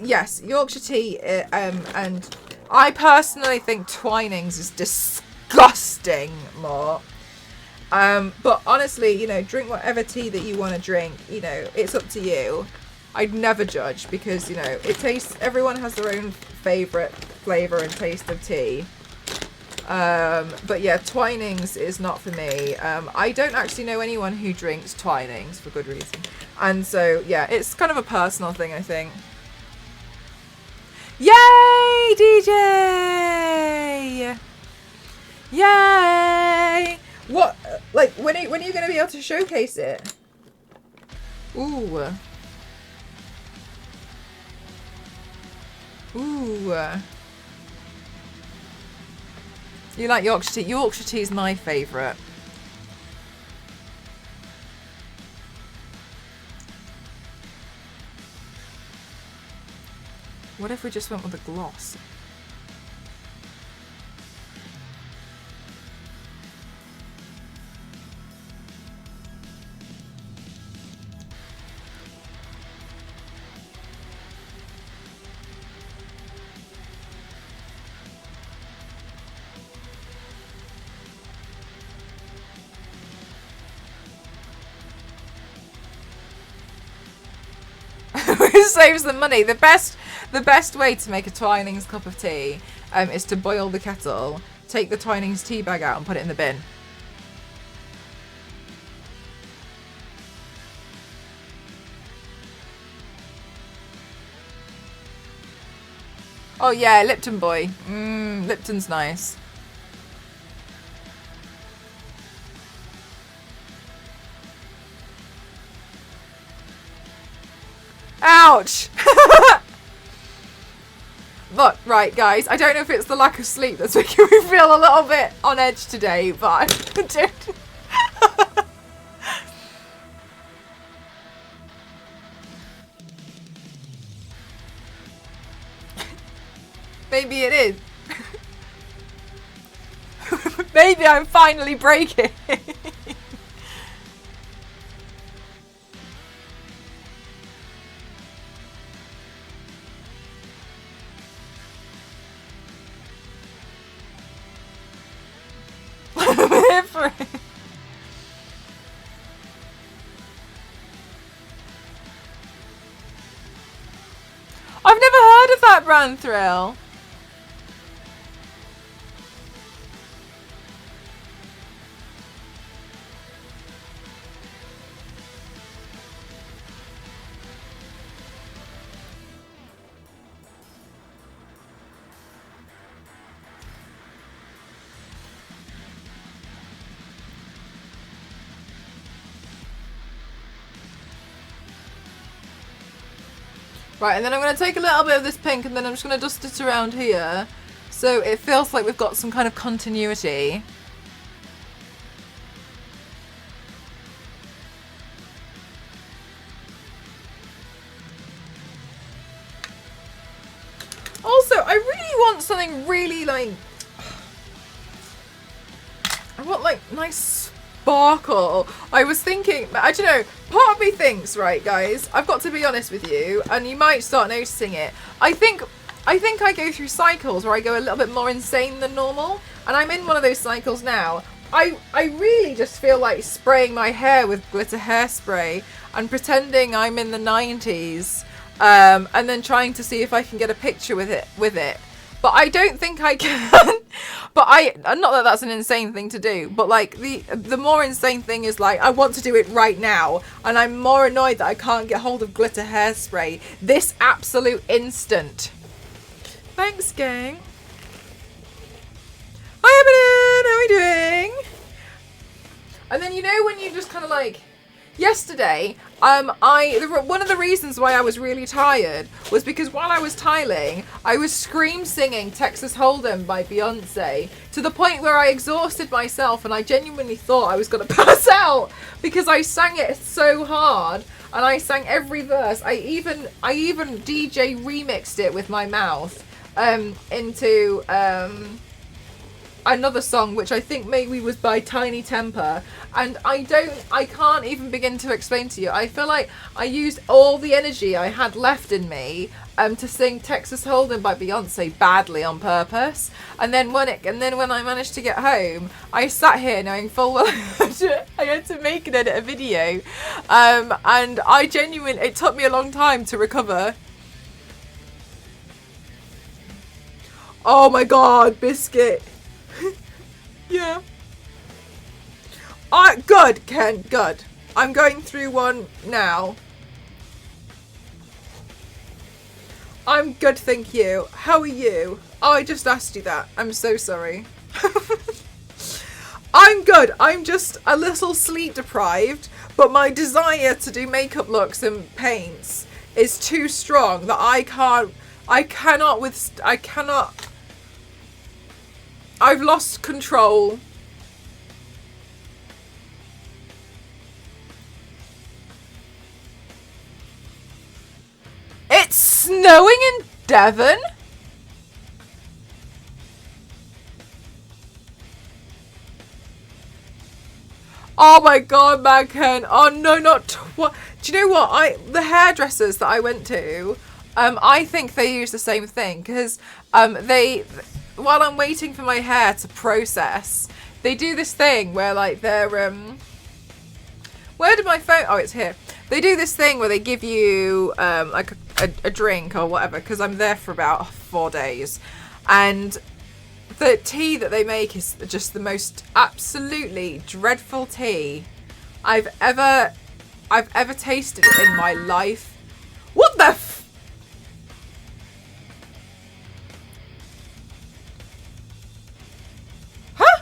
Speaker 1: Yes, Yorkshire tea. And I personally think Twinings is disgusting more. But honestly, you know, drink whatever tea that you want to drink. You know, it's up to you. I'd never judge because, you know, it tastes. Everyone has their own favourite flavour and taste of tea. But yeah, Twinings is not for me. I don't actually know anyone who drinks Twinings for good reason. And so, yeah, it's kind of a personal thing, I think. Yay, DJ! Yay! What, like, when are you going to be able to showcase it? Ooh. Ooh. You like Yorkshire tea? Yorkshire tea is my favourite. What if we just went with a gloss? It saves the money. The best way to make a Twinings cup of tea is to boil the kettle, take the Twinings tea bag out and put it in the bin. Oh yeah, Lipton boy. Lipton's nice. Ouch! But, right, guys, I don't know if it's the lack of sleep that's making me feel a little bit on edge today, but I did. Maybe it is. Maybe I'm finally breaking. I've never heard of that brand, Thrill. Right, and then I'm going to take a little bit of this pink and then I'm just going to dust it around here. So it feels like we've got some kind of continuity. Also, I really want something really like... I want like nice sparkle. I was thinking, I don't know, part of me thinks, right guys, I've got to be honest with you, and you might start noticing it. I think I go through cycles where I go a little bit more insane than normal, and I'm in one of those cycles now. I really just feel like spraying my hair with glitter hairspray and pretending I'm in the 90s, and then trying to see if I can get a picture with it. But I don't think I can. But not that that's an insane thing to do, but like the more insane thing is like I want to do it right now, and I'm more annoyed that I can't get hold of glitter hairspray this absolute instant. Thanks, gang. Hi, Evelyn. How are you doing? And then, you know, when you just kind of like, yesterday One of the reasons why I was really tired was because while I was tiling, I was scream singing Texas Hold'em by Beyonce to the point where I exhausted myself and I genuinely thought I was going to pass out because I sang it so hard and I sang every verse. I even DJ remixed it with my mouth into another song which I think maybe was by Tiny Temper, and I can't even begin to explain to you. I feel like I used all the energy I had left in me to sing Texas Hold'em by Beyonce badly on purpose, and then when I managed to get home, I sat here knowing full well I had to make and edit a video, and it took me a long time to recover. Oh my god, Biscuit. Yeah. Good, Ken, good. I'm going through one now. I'm good, thank you. How are you? Oh, I just asked you that. I'm so sorry. I'm good. I'm just a little sleep deprived, but my desire to do makeup looks and paints is too strong that I cannot. I've lost control. It's snowing in Devon? Oh my god, Maghen. Oh no, not what? Do you know what? The hairdressers that I went to, I think they use the same thing because while I'm waiting for my hair to process, they do this thing where like they're where did my phone? Oh, it's here. They do this thing where they give you like a drink or whatever, because I'm there for about 4 days, and the tea that they make is just the most absolutely dreadful tea I've ever tasted in my life. What the Huh?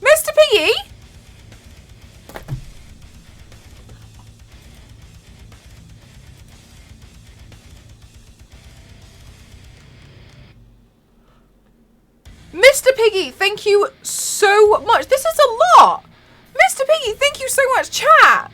Speaker 1: Mr. Piggy? Mr. Piggy, thank you so much. This is a lot. Mr. Piggy, thank you so much, chat.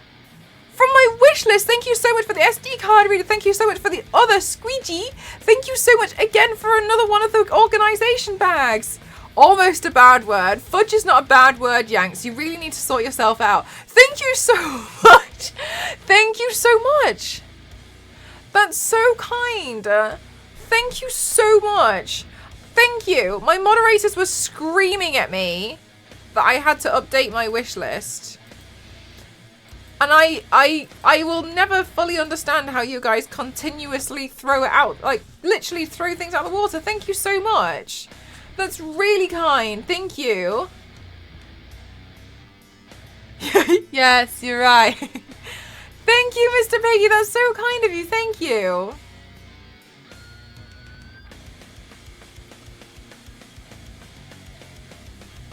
Speaker 1: From my wish list, thank you so much for the SD card reader. Thank you so much for the other squeegee. Thank you so much again for another one of the organisation bags. Almost a bad word. Fudge is not a bad word, Yanks. You really need to sort yourself out. Thank you so much. Thank you so much. That's so kind. Thank you so much. Thank you. My moderators were screaming at me that I had to update my wish list. And I will never fully understand how you guys continuously throw it out. Like, literally throw things out of the water. Thank you so much. That's really kind. Thank you. Yes, you're right. Thank you, Mr. Piggy. That's so kind of you. Thank you.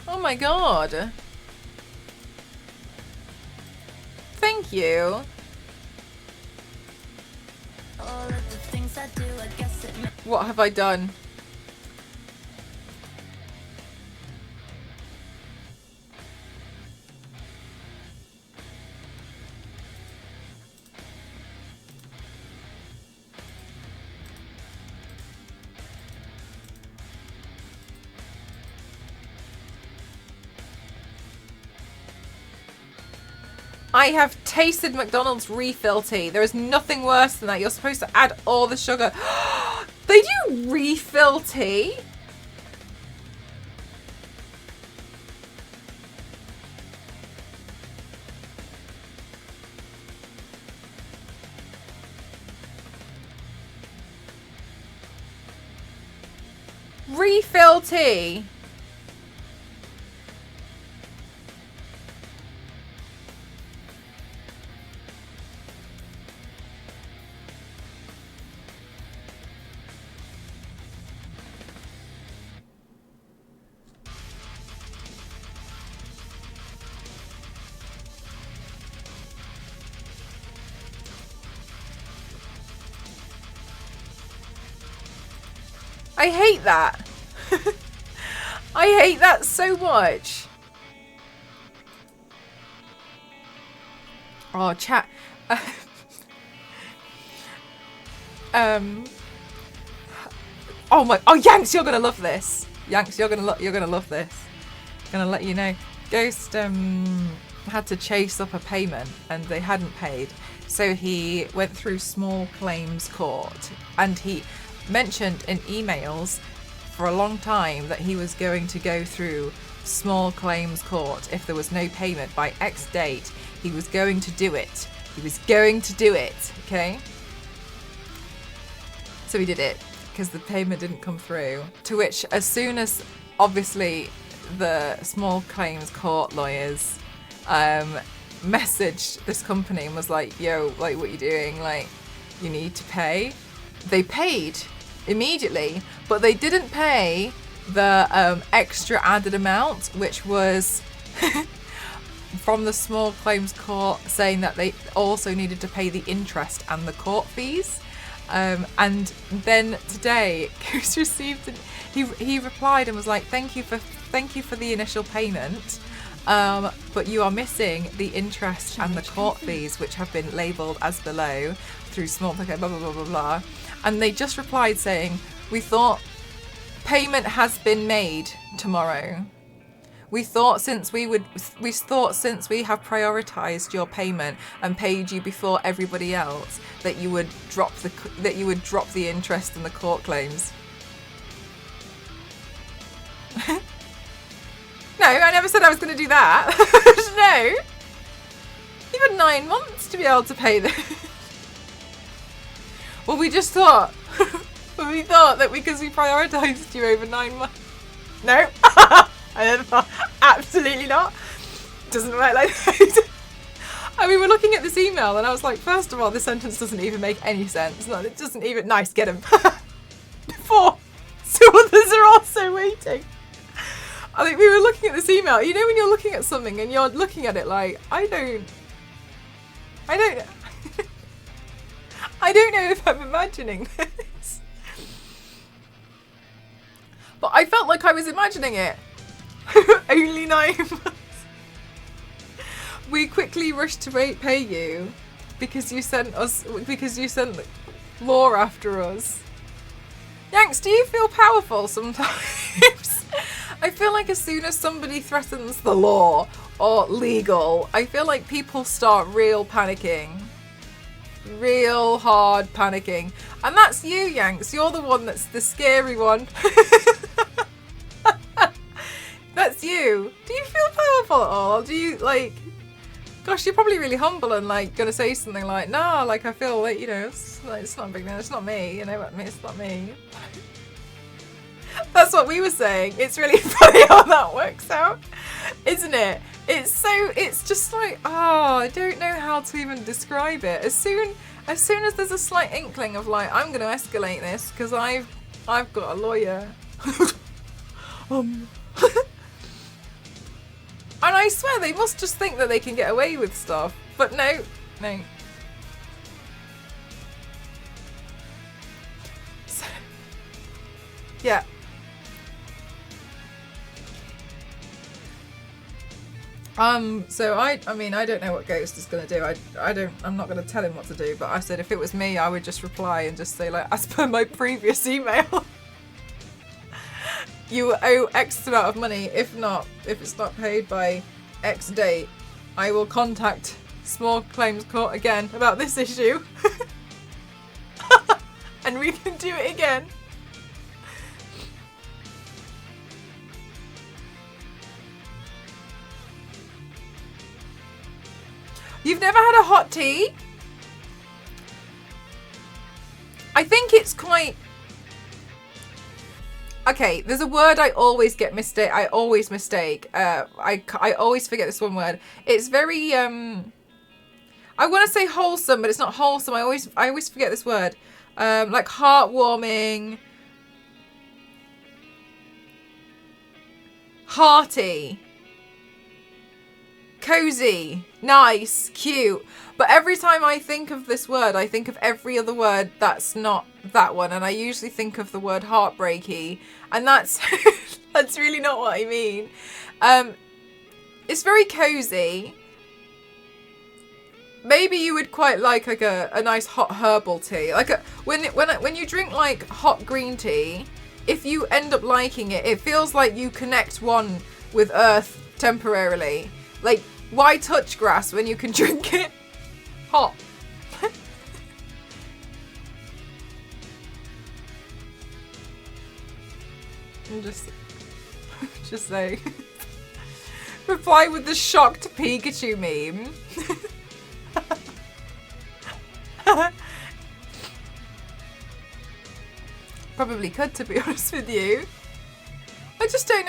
Speaker 1: Oh my god. Thank you. What have I done? I have tasted McDonald's refill tea. There is nothing worse than that. You're supposed to add all the sugar. They do refill tea? Refill tea? I hate that. I hate that so much. Oh, chat. Oh my. Oh, Yanks, you're gonna love this. Yanks, you're gonna love this. Gonna let you know. Ghost had to chase up a payment and they hadn't paid, so he went through small claims court, and he mentioned in emails for a long time that he was going to go through small claims court if there was no payment by X date. He was going to do it. He was going to do it. Okay. So he did it because the payment didn't come through. To which, as soon as obviously the small claims court lawyers messaged this company and was like, yo, like, what are you doing? Like, you need to pay. They paid immediately, but they didn't pay the extra added amount, which was from the small claims court saying that they also needed to pay the interest and the court fees. And then today, Goose received, he replied and was like, thank you for the initial payment, but you are missing the interest and the court fees, which have been labelled as below through small, blah, blah, blah, blah, blah. And they just replied saying, we thought payment has been made tomorrow. We thought since we have prioritised your payment and paid you before everybody else, that you would drop the interest and the court claims. No, I never said I was going to do that. No. You've had 9 months to be able to pay this. Well, we just thought. We thought that because we prioritised you over 9 months. No. I never thought. Absolutely not. Doesn't work like that. And we were looking at this email and I was like, first of all, this sentence doesn't even make any sense. No, it doesn't even. Nice, get him. 4. So others are also waiting. I think we were looking at this email. You know when you're looking at something and you're looking at it like, I don't know if I'm imagining this. But I felt like I was imagining it. Only 9 months. We quickly rushed to pay you because you sent law after us. Yanks, do you feel powerful sometimes? I feel like as soon as somebody threatens the law or legal, I feel like people start real panicking. Real hard panicking. And that's you, Yanks. You're the one that's the scary one. That's you. Do you feel powerful at all? Do you, like... Gosh, you're probably really humble and, like, gonna say something like, nah, like, I feel like, you know, it's not a big deal. It's not me. You know what I mean? It's not me. That's what we were saying. It's really funny how that works out, isn't it? It's just like, oh, I don't know how to even describe it. As soon as there's a slight inkling of like, I'm going to escalate this because I've got a lawyer. And I swear they must just think that they can get away with stuff. But no. So, yeah. So I mean, I don't know what Ghost is going to do. I'm not going to tell him what to do, but I said if it was me, I would just reply and just say, like, as per my previous email, you owe X amount of money. If it's not paid by X date, I will contact Small Claims Court again about this issue. And we can do it again. You've never had a hot tea? I think it's quite... Okay, there's a word I always get mistake. I always mistake. I always forget this one word. It's very... I want to say wholesome, but it's not wholesome. I always forget this word. Like heartwarming. Hearty. Cozy, nice, cute. But every time I think of this word, I think of every other word that's not that one, and I usually think of the word heartbreaky, and that's that's really not what I mean. It's very cozy. Maybe you would quite like a nice hot herbal tea. Like when you drink like hot green tea, if you end up liking it, it feels like you connect one with earth temporarily. Like, why touch grass when you can drink it hot? I'm just saying. Reply with the shocked Pikachu meme. Probably could, to be honest with you. I just don't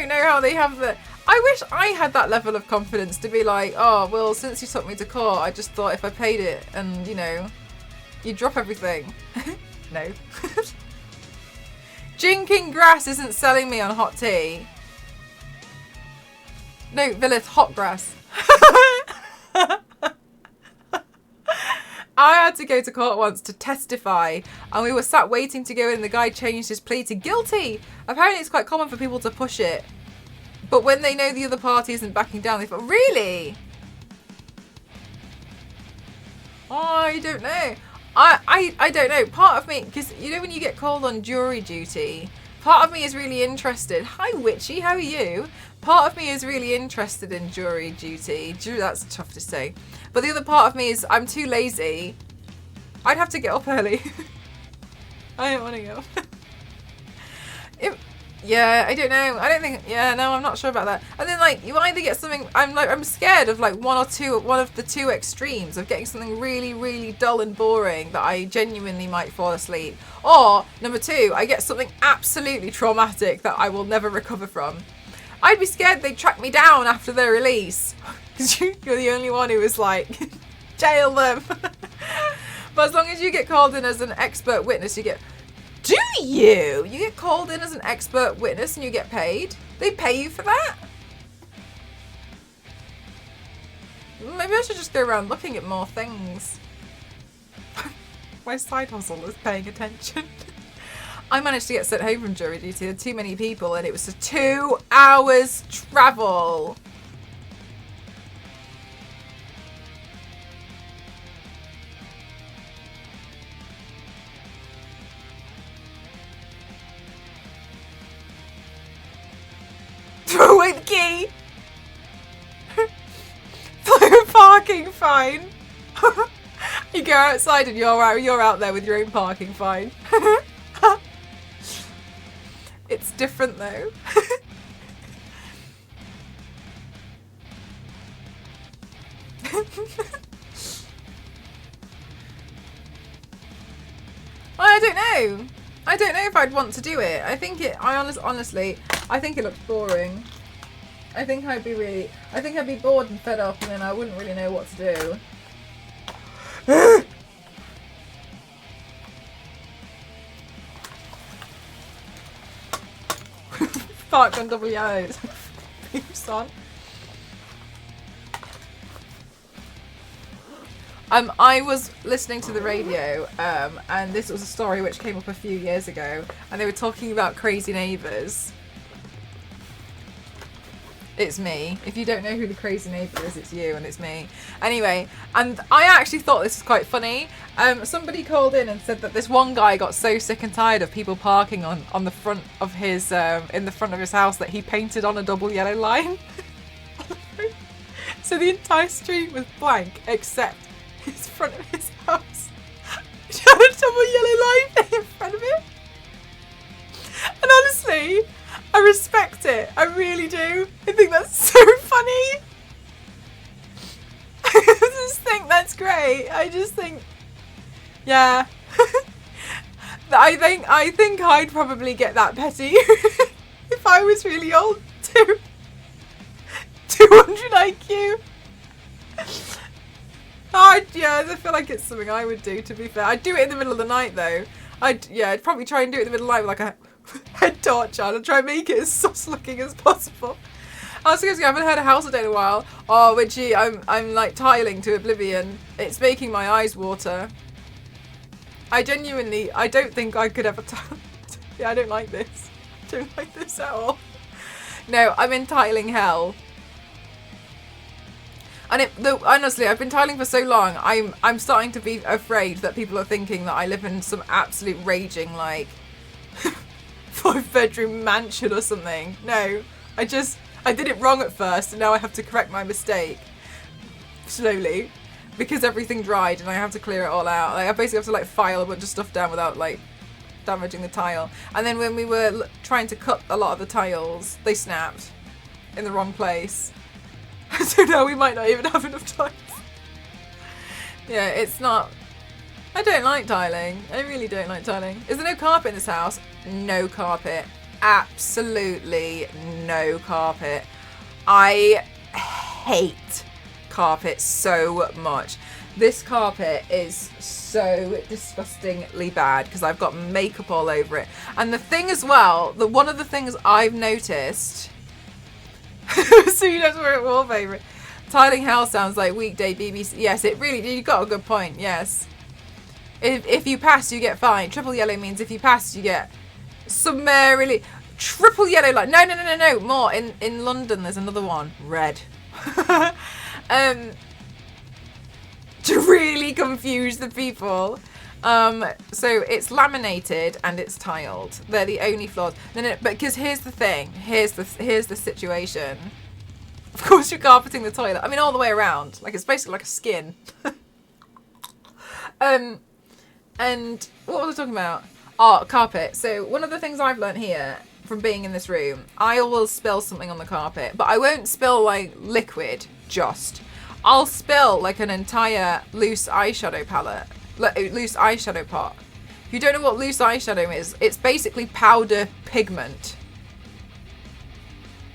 Speaker 1: know how they have the... I wish I had that level of confidence to be like, oh, well, since you took me to court, I just thought if I paid it and, you know, you drop everything. No. Drinking grass isn't selling me on hot tea. No, Vilith, hot grass. I had to go to court once to testify, and we were sat waiting to go in, and the guy changed his plea to guilty. Apparently it's quite common for people to push it, but when they know the other party isn't backing down, they thought, really? Oh, I don't know. I don't know. Part of me, because you know when you get called on jury duty, part of me is really interested. Hi Witchy, how are you? Part of me is really interested in jury duty. That's tough to say. But the other part of me is I'm too lazy. I'd have to get up early. I don't want to go. Yeah, I don't know. I don't think. Yeah, no, I'm not sure about that. And then like you either get something. I'm scared of like one of the two extremes of getting something really, really dull and boring that I genuinely might fall asleep. Or number two, I get something absolutely traumatic that I will never recover from. I'd be scared they'd track me down after their release. Because you're the only one who was like, jail them. But as long as you get called in as an expert witness, you get... Do you? You get called in as an expert witness and you get paid? They pay you for that? Maybe I should just go around looking at more things. My side hustle is paying attention. I managed to get sent home from jury duty. There were too many people and it was a 2 hours travel. Throw away the key. For a parking fine. You go outside and you're out there with your own parking fine. It's different though. I don't know. I don't know if I'd want to do it. I think honestly, I think it looks boring. I think I'd be bored and fed up, and then I wouldn't really know what to do. Parked on double yellows. Son. I was listening to the radio, and this was a story which came up a few years ago, and they were talking about crazy neighbours. It's me. If you don't know who the crazy neighbour is, it's you, and it's me. Anyway, and I actually thought this was quite funny. Somebody called in and said that this one guy got so sick and tired of people parking on the front of his in the front of his house that he painted on a double yellow line. So the entire street was blank except his front of his house. He had a double yellow line in front of it. And honestly, I respect it. I really do. I think that's so funny. I just think that's great. I just think, yeah. I think I'd probably get that petty if I was really old too. 200 IQ. Yeah, I feel like it's something I would do, to be fair. I'd do it in the middle of the night though. I'd probably try and do it in the middle of the night with like a head torch on and try and make it as sus looking as possible. I was seriously, I haven't had a house update in a while. Oh, Witchy, I'm like tiling to oblivion. It's making my eyes water. I genuinely, I don't think I could ever tile. Yeah, I don't like this. I don't like this at all. No, I'm in tiling hell. And honestly, I've been tiling for so long, I'm starting to be afraid that people are thinking that I live in some absolute raging, like, 5-bedroom mansion or something. No, I did it wrong at first, and now I have to correct my mistake. Slowly. Because everything dried, and I have to clear it all out. Like, I basically have to, like, file a bunch of stuff down without, like, damaging the tile. And then when we were trying to cut a lot of the tiles, they snapped in the wrong place. So now we might not even have enough tiles. Yeah, it's not... I don't like tiling. I really don't like tiling. Is there no carpet in this house? No carpet. Absolutely no carpet. I hate carpet so much. This carpet is so disgustingly bad because I've got makeup all over it. And the thing as well, that one of the things I've noticed... so you don't wear it wallpaper. Tiling hell sounds like weekday BBC. Yes, it really. You got a good point. Yes. If you pass, you get fined. Triple yellow means if you pass, you get summarily. Triple yellow, like no. More in London. There's another one. Red. To really confuse the people. So it's laminated and it's tiled. They're the only flaws. No, but because here's the thing. Here's the situation. Of course you're carpeting the toilet. I mean, all the way around. Like, it's basically like a skin. And what was I talking about? Oh, carpet. So one of the things I've learned here from being in this room, I will spill something on the carpet, but I won't spill like liquid, just. I'll spill like an entire loose eyeshadow palette. Loose eyeshadow pot. If you don't know what loose eyeshadow is, it's basically powder pigment.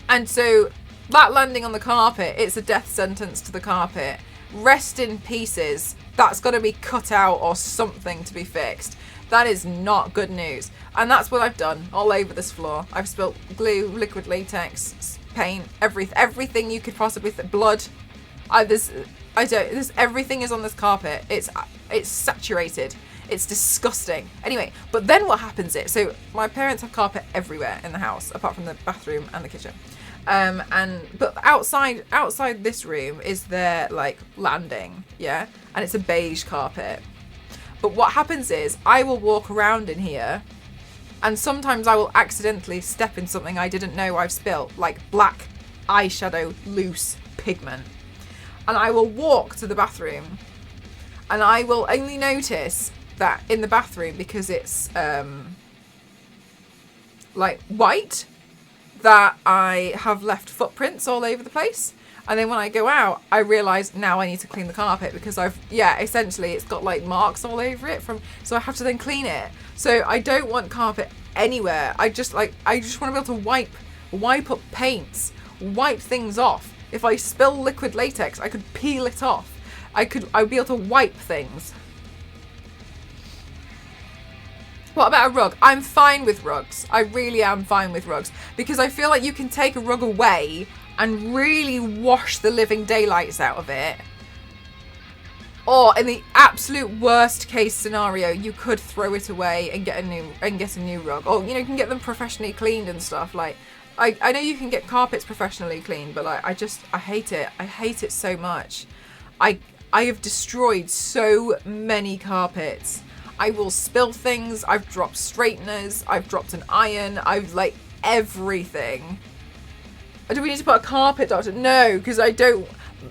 Speaker 1: And so that landing on the carpet, it's a death sentence to the carpet. Rest in pieces. That's got to be cut out or something to be fixed. That is not good news. And that's what I've done all over this floor. I've spilt glue, liquid latex, paint, everything you could possibly blood. Everything is on this carpet. It's saturated. It's disgusting. Anyway, but then what happens is, so my parents have carpet everywhere in the house, apart from the bathroom and the kitchen. But outside this room is their like landing, yeah, and it's a beige carpet. But what happens is I will walk around in here, and sometimes I will accidentally step in something I didn't know I've spilt, like black eyeshadow loose pigment. And I will walk to the bathroom, and I will only notice that in the bathroom, because it's like white, that I have left footprints all over the place. And then when I go out, I realise now I need to clean the carpet because essentially it's got like marks all over it so I have to then clean it. So I don't want carpet anywhere. I just want to be able to wipe up paints, wipe things off. If I spill liquid latex, I could peel it off. I'd be able to wipe things. What about a rug? I'm fine with rugs. I really am fine with rugs because I feel like you can take a rug away and really wash the living daylights out of it. Or in the absolute worst case scenario, you could throw it away and get a new rug. Or you can get them professionally cleaned and stuff. Like I know you can get carpets professionally cleaned, but like I hate it. I hate it so much. I have destroyed so many carpets. I will spill things. I've dropped straighteners. I've dropped an iron. I've like everything. Do we need to put a carpet doctor? No, because I don't.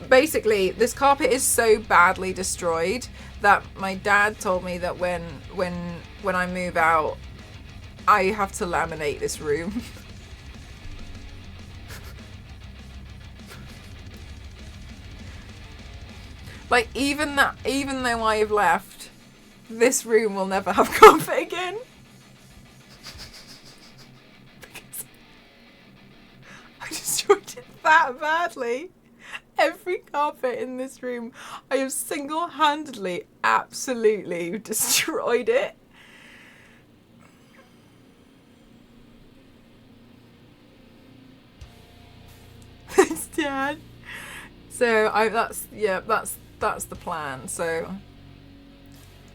Speaker 1: Basically, this carpet is so badly destroyed that my dad told me that when I move out, I have to laminate this room. Like even though I have left, this room will never have carpet again. Because I destroyed it that badly. Every carpet in this room, I have single-handedly, absolutely destroyed it. Thanks, Dad. So that's the plan. So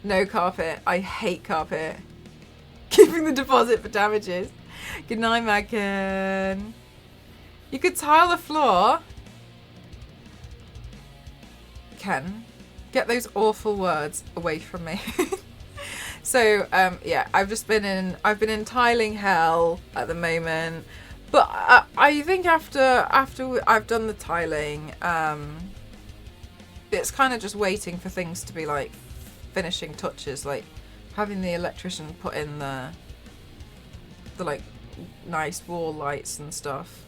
Speaker 1: No carpet. I hate carpet. Keeping the deposit for damages. Good night, Megan. You could tile the floor. Ken, get those awful words away from me. So, yeah, I've been in tiling hell at the moment. But I think after I've done the tiling, it's kind of just waiting for things to be like finishing touches, like having the electrician put in the like nice wall lights and stuff.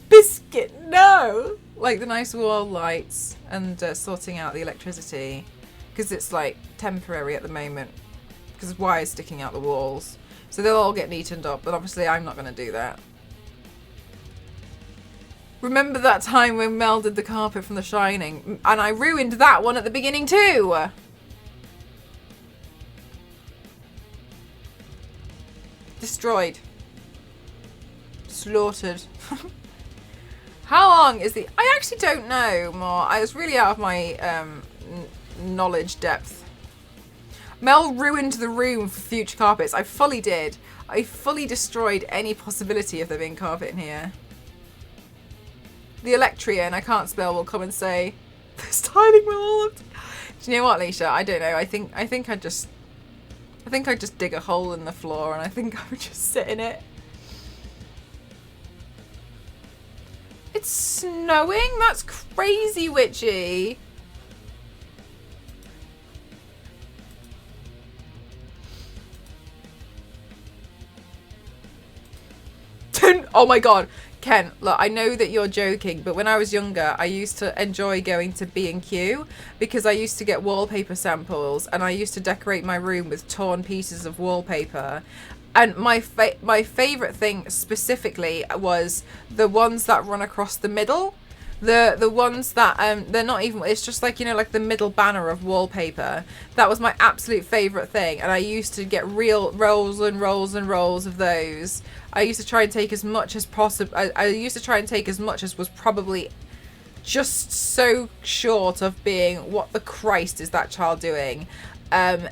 Speaker 1: Biscuit, no! Like the nice wall lights and sorting out the electricity, because it's like temporary at the moment because of wires sticking out the walls. So they'll all get neatened up, but obviously I'm not going to do that. Remember that time when Mel did the carpet from The Shining? And I ruined that one at the beginning too! Destroyed. Slaughtered. How long is the... I actually don't know more. I was really out of my knowledge depth. Mel ruined the room for future carpets. I fully did. I fully destroyed any possibility of there being carpet in here. The Electrian, I can't spell, will come and say, this tiling will all of... Do you know what, Leisha? I don't know. I think I'd just dig a hole in the floor and I think I would just sit in it. It's snowing? That's crazy, witchy. Oh my god. Ken, look, I know that you're joking, but when I was younger, I used to enjoy going to B&Q because I used to get wallpaper samples and I used to decorate my room with torn pieces of wallpaper. And my favourite thing specifically was the ones that run across the middle. The ones that, they're not even, it's just like, you know, like the middle banner of wallpaper. That was my absolute favourite thing. And I used to get real rolls and rolls and rolls of those. I used to try and take as much as possible. I used to try and take as much as was probably just so short of being, what the Christ is that child doing? From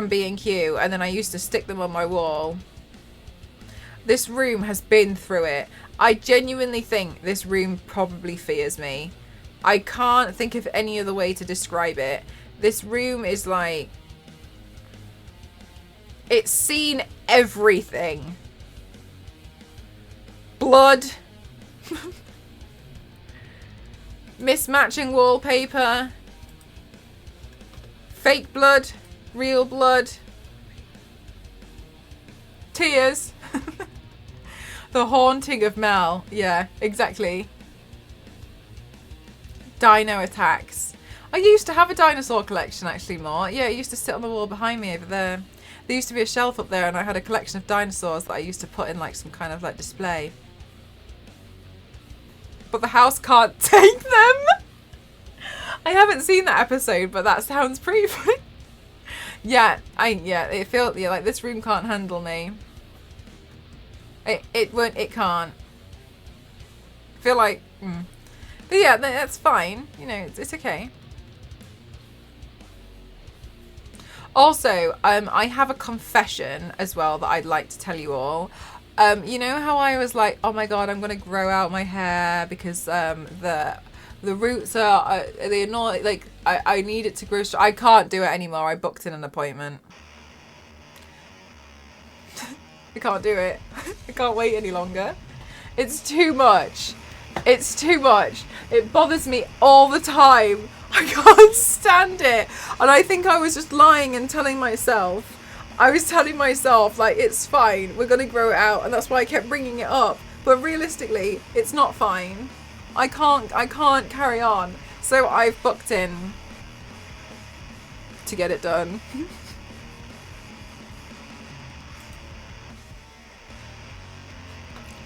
Speaker 1: B&Q, and then I used to stick them on my wall. This room has been through it. I genuinely think this room probably fears me. I can't think of any other way to describe it. This room is like... It's seen everything. Blood. Mismatching wallpaper. Fake blood. Real blood. Tears. The haunting of Mel. Yeah, exactly. Dino attacks. I used to have a dinosaur collection actually, more. Yeah, it used to sit on the wall behind me over there. There used to be a shelf up there and I had a collection of dinosaurs that I used to put in like some kind of like display. But the house can't take them. I haven't seen that episode, but that sounds pretty funny. Yeah, it feels, yeah, like this room can't handle me. It can't. I feel like, But yeah, that's fine. You know, it's okay. Also, I have a confession as well that I'd like to tell you all. You know how I was like, oh my god, I'm gonna grow out my hair because the roots are they annoy, like I need it to grow. I can't do it anymore. I booked in an appointment. I can't do it. I can't wait any longer. It's too much. It's too much. It bothers me all the time. I can't stand it. And I think I was just lying and telling myself. I was telling myself, like, it's fine. We're going to grow it out. And that's why I kept bringing it up. But realistically, it's not fine. I can't carry on. So I've booked in to get it done.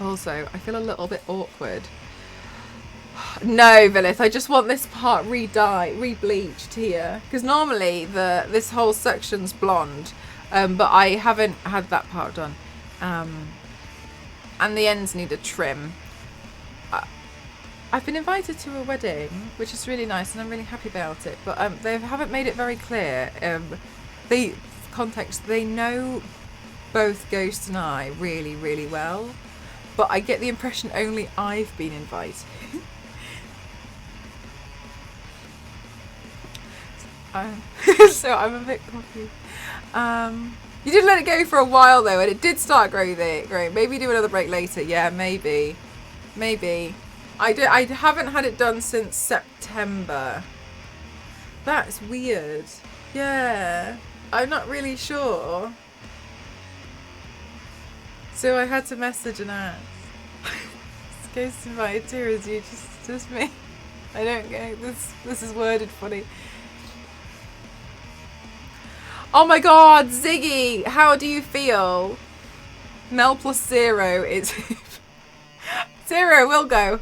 Speaker 1: Also, I feel a little bit awkward. No, Villith, I just want this part re-bleached here. Because normally this whole section's blonde, but I haven't had that part done. And the ends need a trim. I've been invited to a wedding, which is really nice, and I'm really happy about it. But they haven't made it very clear. They know both Ghost and I really, really well, but I get the impression only I've been invited. So I'm a bit confused. You did let it go for a while though, and it did start growing. Maybe do another break later. Yeah, maybe. I haven't had it done since September. That's weird. Yeah, I'm not really sure. So I had to message and ask. Ghost invited too, is you just me? I don't get this. This is worded funny. Oh my god, Ziggy, how do you feel? Mel plus 0 is... 0 will go.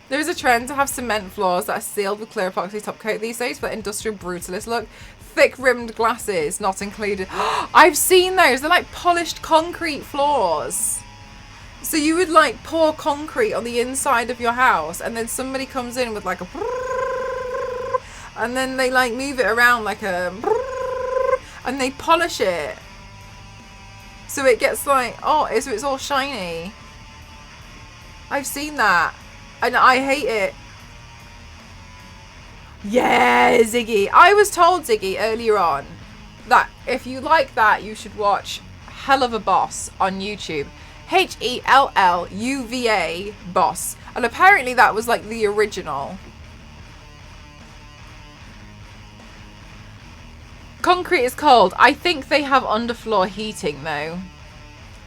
Speaker 1: There is a trend to have cement floors that are sealed with clear epoxy top coat these days for that industrial brutalist look. Thick rimmed glasses not included. I've seen those. They're like polished concrete floors. So you would like pour concrete on the inside of your house, and then somebody comes in with like a... and then they like move it around like a... and they polish it. So it gets like, so it's all shiny. I've seen that. And I hate it. Yeah, Ziggy. I was told, Ziggy, earlier on, that if you like that, you should watch Hell of a Boss on YouTube. HELLUVA Boss. And apparently that was like the original. Concrete is cold. I think they have underfloor heating though.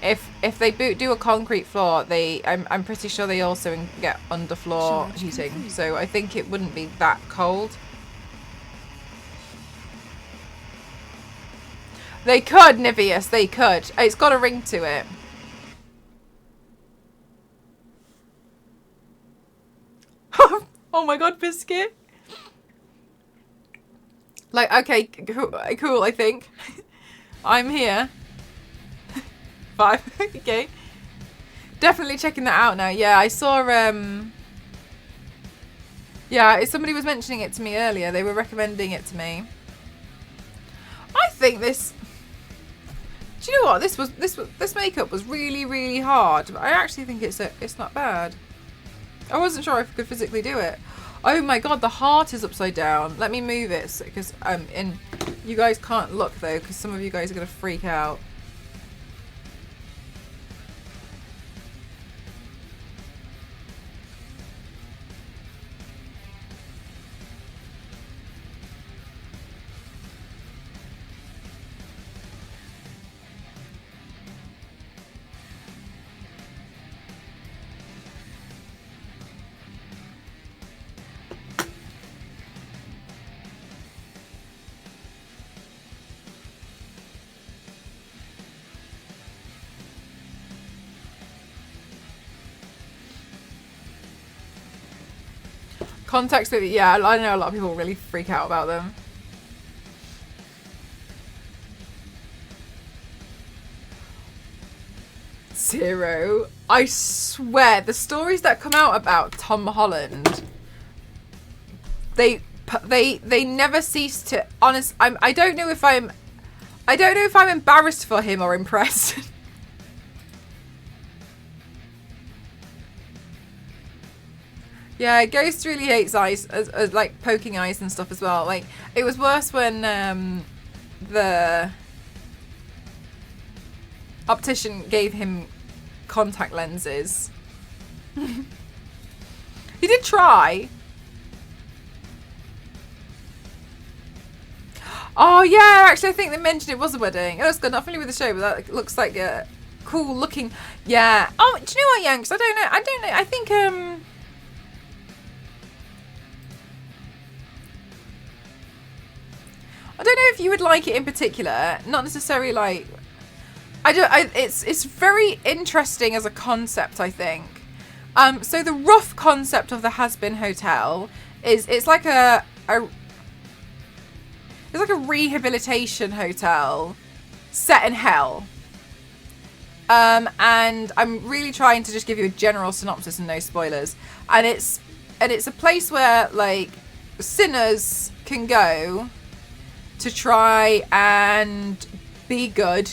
Speaker 1: If they do a concrete floor, I'm pretty sure they also get underfloor heating. So I think it wouldn't be that cold. They could, Niveus, they could. It's got a ring to it. Oh my god, Biscuit. Like, okay, cool, I think. I'm here. 5. Okay. Definitely checking that out now. Yeah, I saw, yeah, somebody was mentioning it to me earlier. They were recommending it to me. I think this... Do you know what? This makeup was really, really hard. But I actually think it's not bad. I wasn't sure if I could physically do it. Oh my god, the heart is upside down. Let me move it because you guys can't look though, because some of you guys are gonna freak out. Context, yeah, I know a lot of people really freak out about them. Zero. I swear, the stories that come out about Tom Holland, they never cease to. I don't know if I'm embarrassed for him or impressed. Yeah, Ghost really hates eyes, as like poking eyes and stuff as well. Like, it was worse when the optician gave him contact lenses. He did try. Oh yeah, actually I think they mentioned it was a wedding. Oh, it's good. Not familiar with the show, but that looks like a cool looking. Yeah. Oh, do you know what, Yanks? I don't know. I think I don't know if you would like it in particular. Not necessarily like... It's very interesting as a concept, I think. So the rough concept of the Hazbin Hotel is it's like a rehabilitation hotel set in hell. And I'm really trying to just give you a general synopsis and no spoilers. And it's a place where like sinners can go to try and be good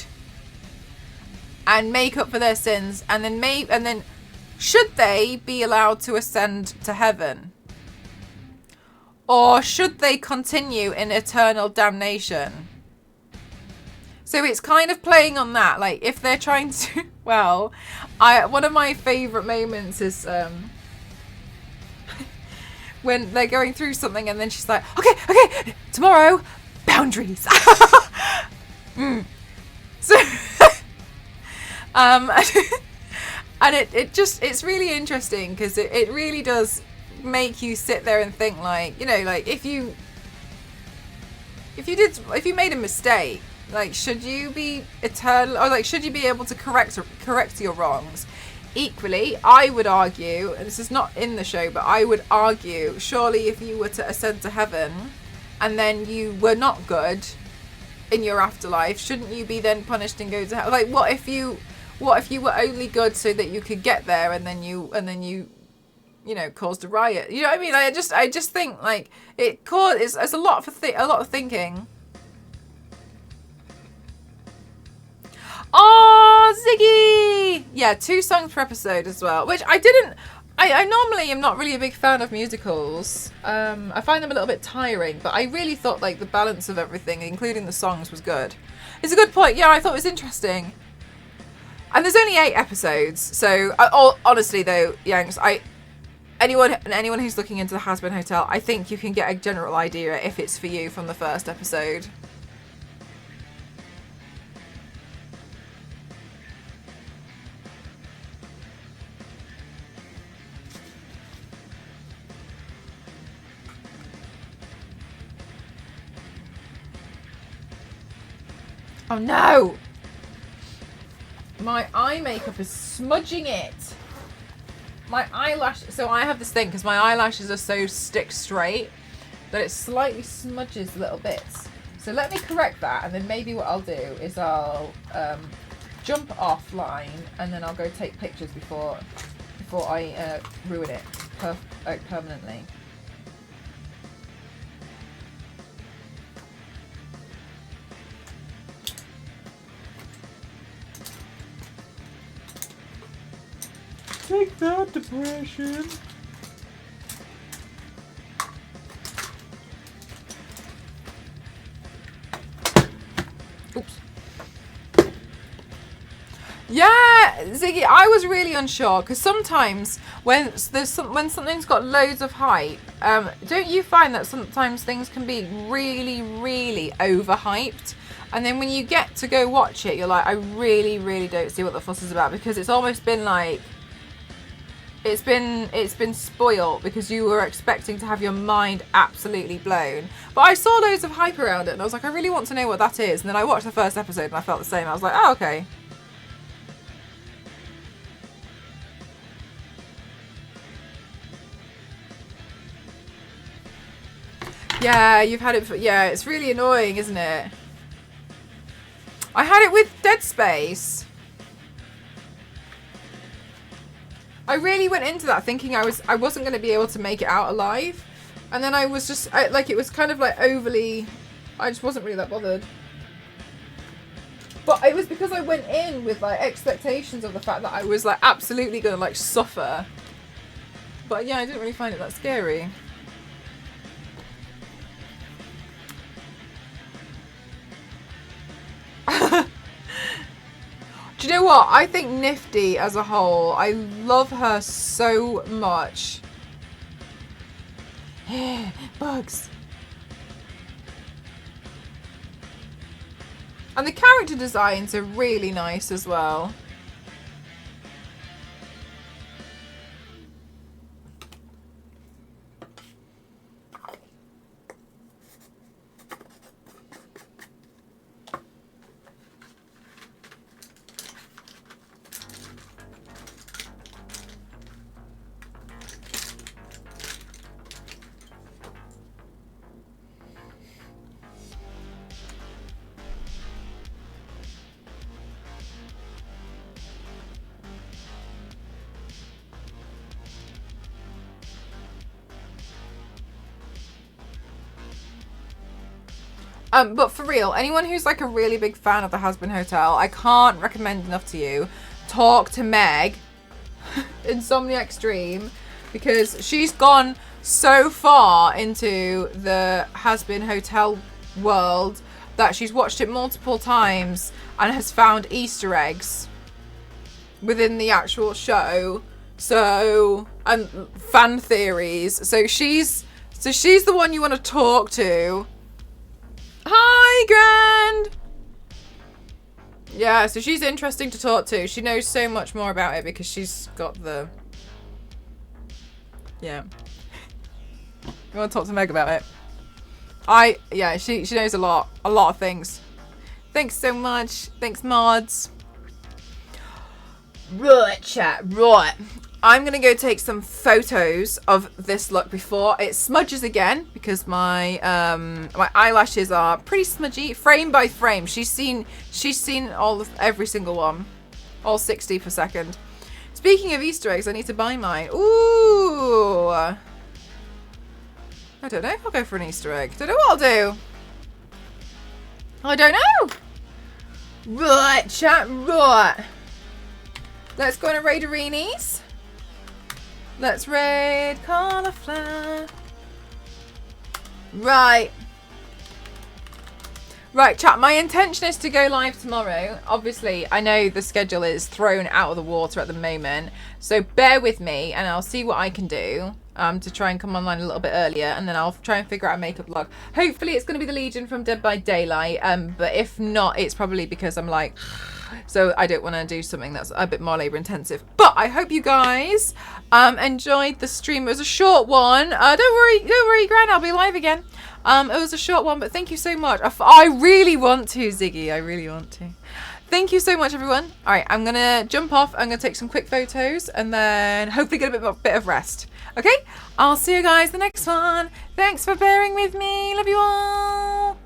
Speaker 1: and make up for their sins, and then should they be allowed to ascend to heaven, or should they continue in eternal damnation? So it's kind of playing on that, like if they're trying to one of my favorite moments is when they're going through something and then she's like, okay, tomorrow, boundaries. So and it's really interesting because it really does make you sit there and think, like, you know, like if you made a mistake, like, should you be eternal, or like should you be able to correct your wrongs? Equally, I would argue, and this is not in the show, but I would argue, surely if you were to ascend to heaven and then you were not good in your afterlife, shouldn't you be then punished and go to hell? Like, what if you were only good so that you could get there, and then you know, caused a riot? You know what I mean? I just think like it's a lot of thinking. Oh, Ziggy! Yeah, 2 songs per episode as well, which I normally am not really a big fan of musicals. I find them a little bit tiring, but I really thought like the balance of everything, including the songs, was good. It's a good point. Yeah, I thought it was interesting. And there's only 8 episodes, so honestly though, Yanks, anyone who's looking into the Hazbin Hotel, I think you can get a general idea if it's for you from the first episode. Oh no! My eye makeup is smudging it. My eyelash... So I have this thing, because my eyelashes are so stick straight, that it slightly smudges little bits. So let me correct that, and then maybe what I'll do is I'll jump offline, and then I'll go take pictures before I ruin it permanently. Take that, depression. Oops. Yeah, Ziggy, I was really unsure because sometimes when something's got loads of hype, don't you find that sometimes things can be really, really overhyped? And then when you get to go watch it, you're like, I really, really don't see what the fuss is about, because it's almost been like, it's been spoiled because you were expecting to have your mind absolutely blown. But I saw loads of hype around it and I was like, I really want to know what that is. And then I watched the first episode and I felt the same. I was like, oh, okay. Yeah, you've had it for... Yeah, it's really annoying, isn't it? I had it with Dead Space. I really went into that thinking I wasn't going to be able to make it out alive. And then I was just... like, it was kind of like overly... I just wasn't really that bothered. But it was because I went in with like expectations of the fact that I was like absolutely going to like suffer. But yeah, I didn't really find it that scary. Do you know what? I think Nifty as a whole, I love her so much. Bugs. And the character designs are really nice as well. But for real, anyone who's like a really big fan of the Hazbin Hotel, I can't recommend enough to you. Talk to Meg, Insomnia Extreme, because she's gone so far into the Hazbin Hotel world that she's watched it multiple times and has found Easter eggs within the actual show. So, and fan theories. So she's the one you want to talk to. Hi, Grand! Yeah, so she's interesting to talk to. She knows so much more about it because she's got the... Yeah. You want to talk to Meg about it? Yeah, she knows a lot of things. Thanks so much. Thanks, mods. Right, chat, right. I'm going to go take some photos of this look before it smudges again because my eyelashes are pretty smudgy, frame by frame. She's seen every single one, all 60 per second. Speaking of Easter eggs, I need to buy mine. Ooh, I don't know if I'll go for an Easter egg. Don't know what I'll do. I don't know. Right, chat, right. Let's go on a raid arenas. Let's raid cauliflower. Right. Right, chat. My intention is to go live tomorrow. Obviously, I know the schedule is thrown out of the water at the moment. So bear with me and I'll see what I can do to try and come online a little bit earlier. And then I'll try and figure out a makeup vlog. Hopefully, it's going to be the Legion from Dead by Daylight. But if not, it's probably because I'm like... So I don't want to do something that's a bit more labor intensive. But I hope you guys enjoyed the stream. It was a short one. Don't worry, Gran. I'll be live again. It was a short one, but thank you so much. I really want to, Ziggy. I really want to. Thank you so much, everyone. All right, I'm going to jump off. I'm going to take some quick photos and then hopefully get a bit of rest. Okay? I'll see you guys the next one. Thanks for bearing with me. Love you all.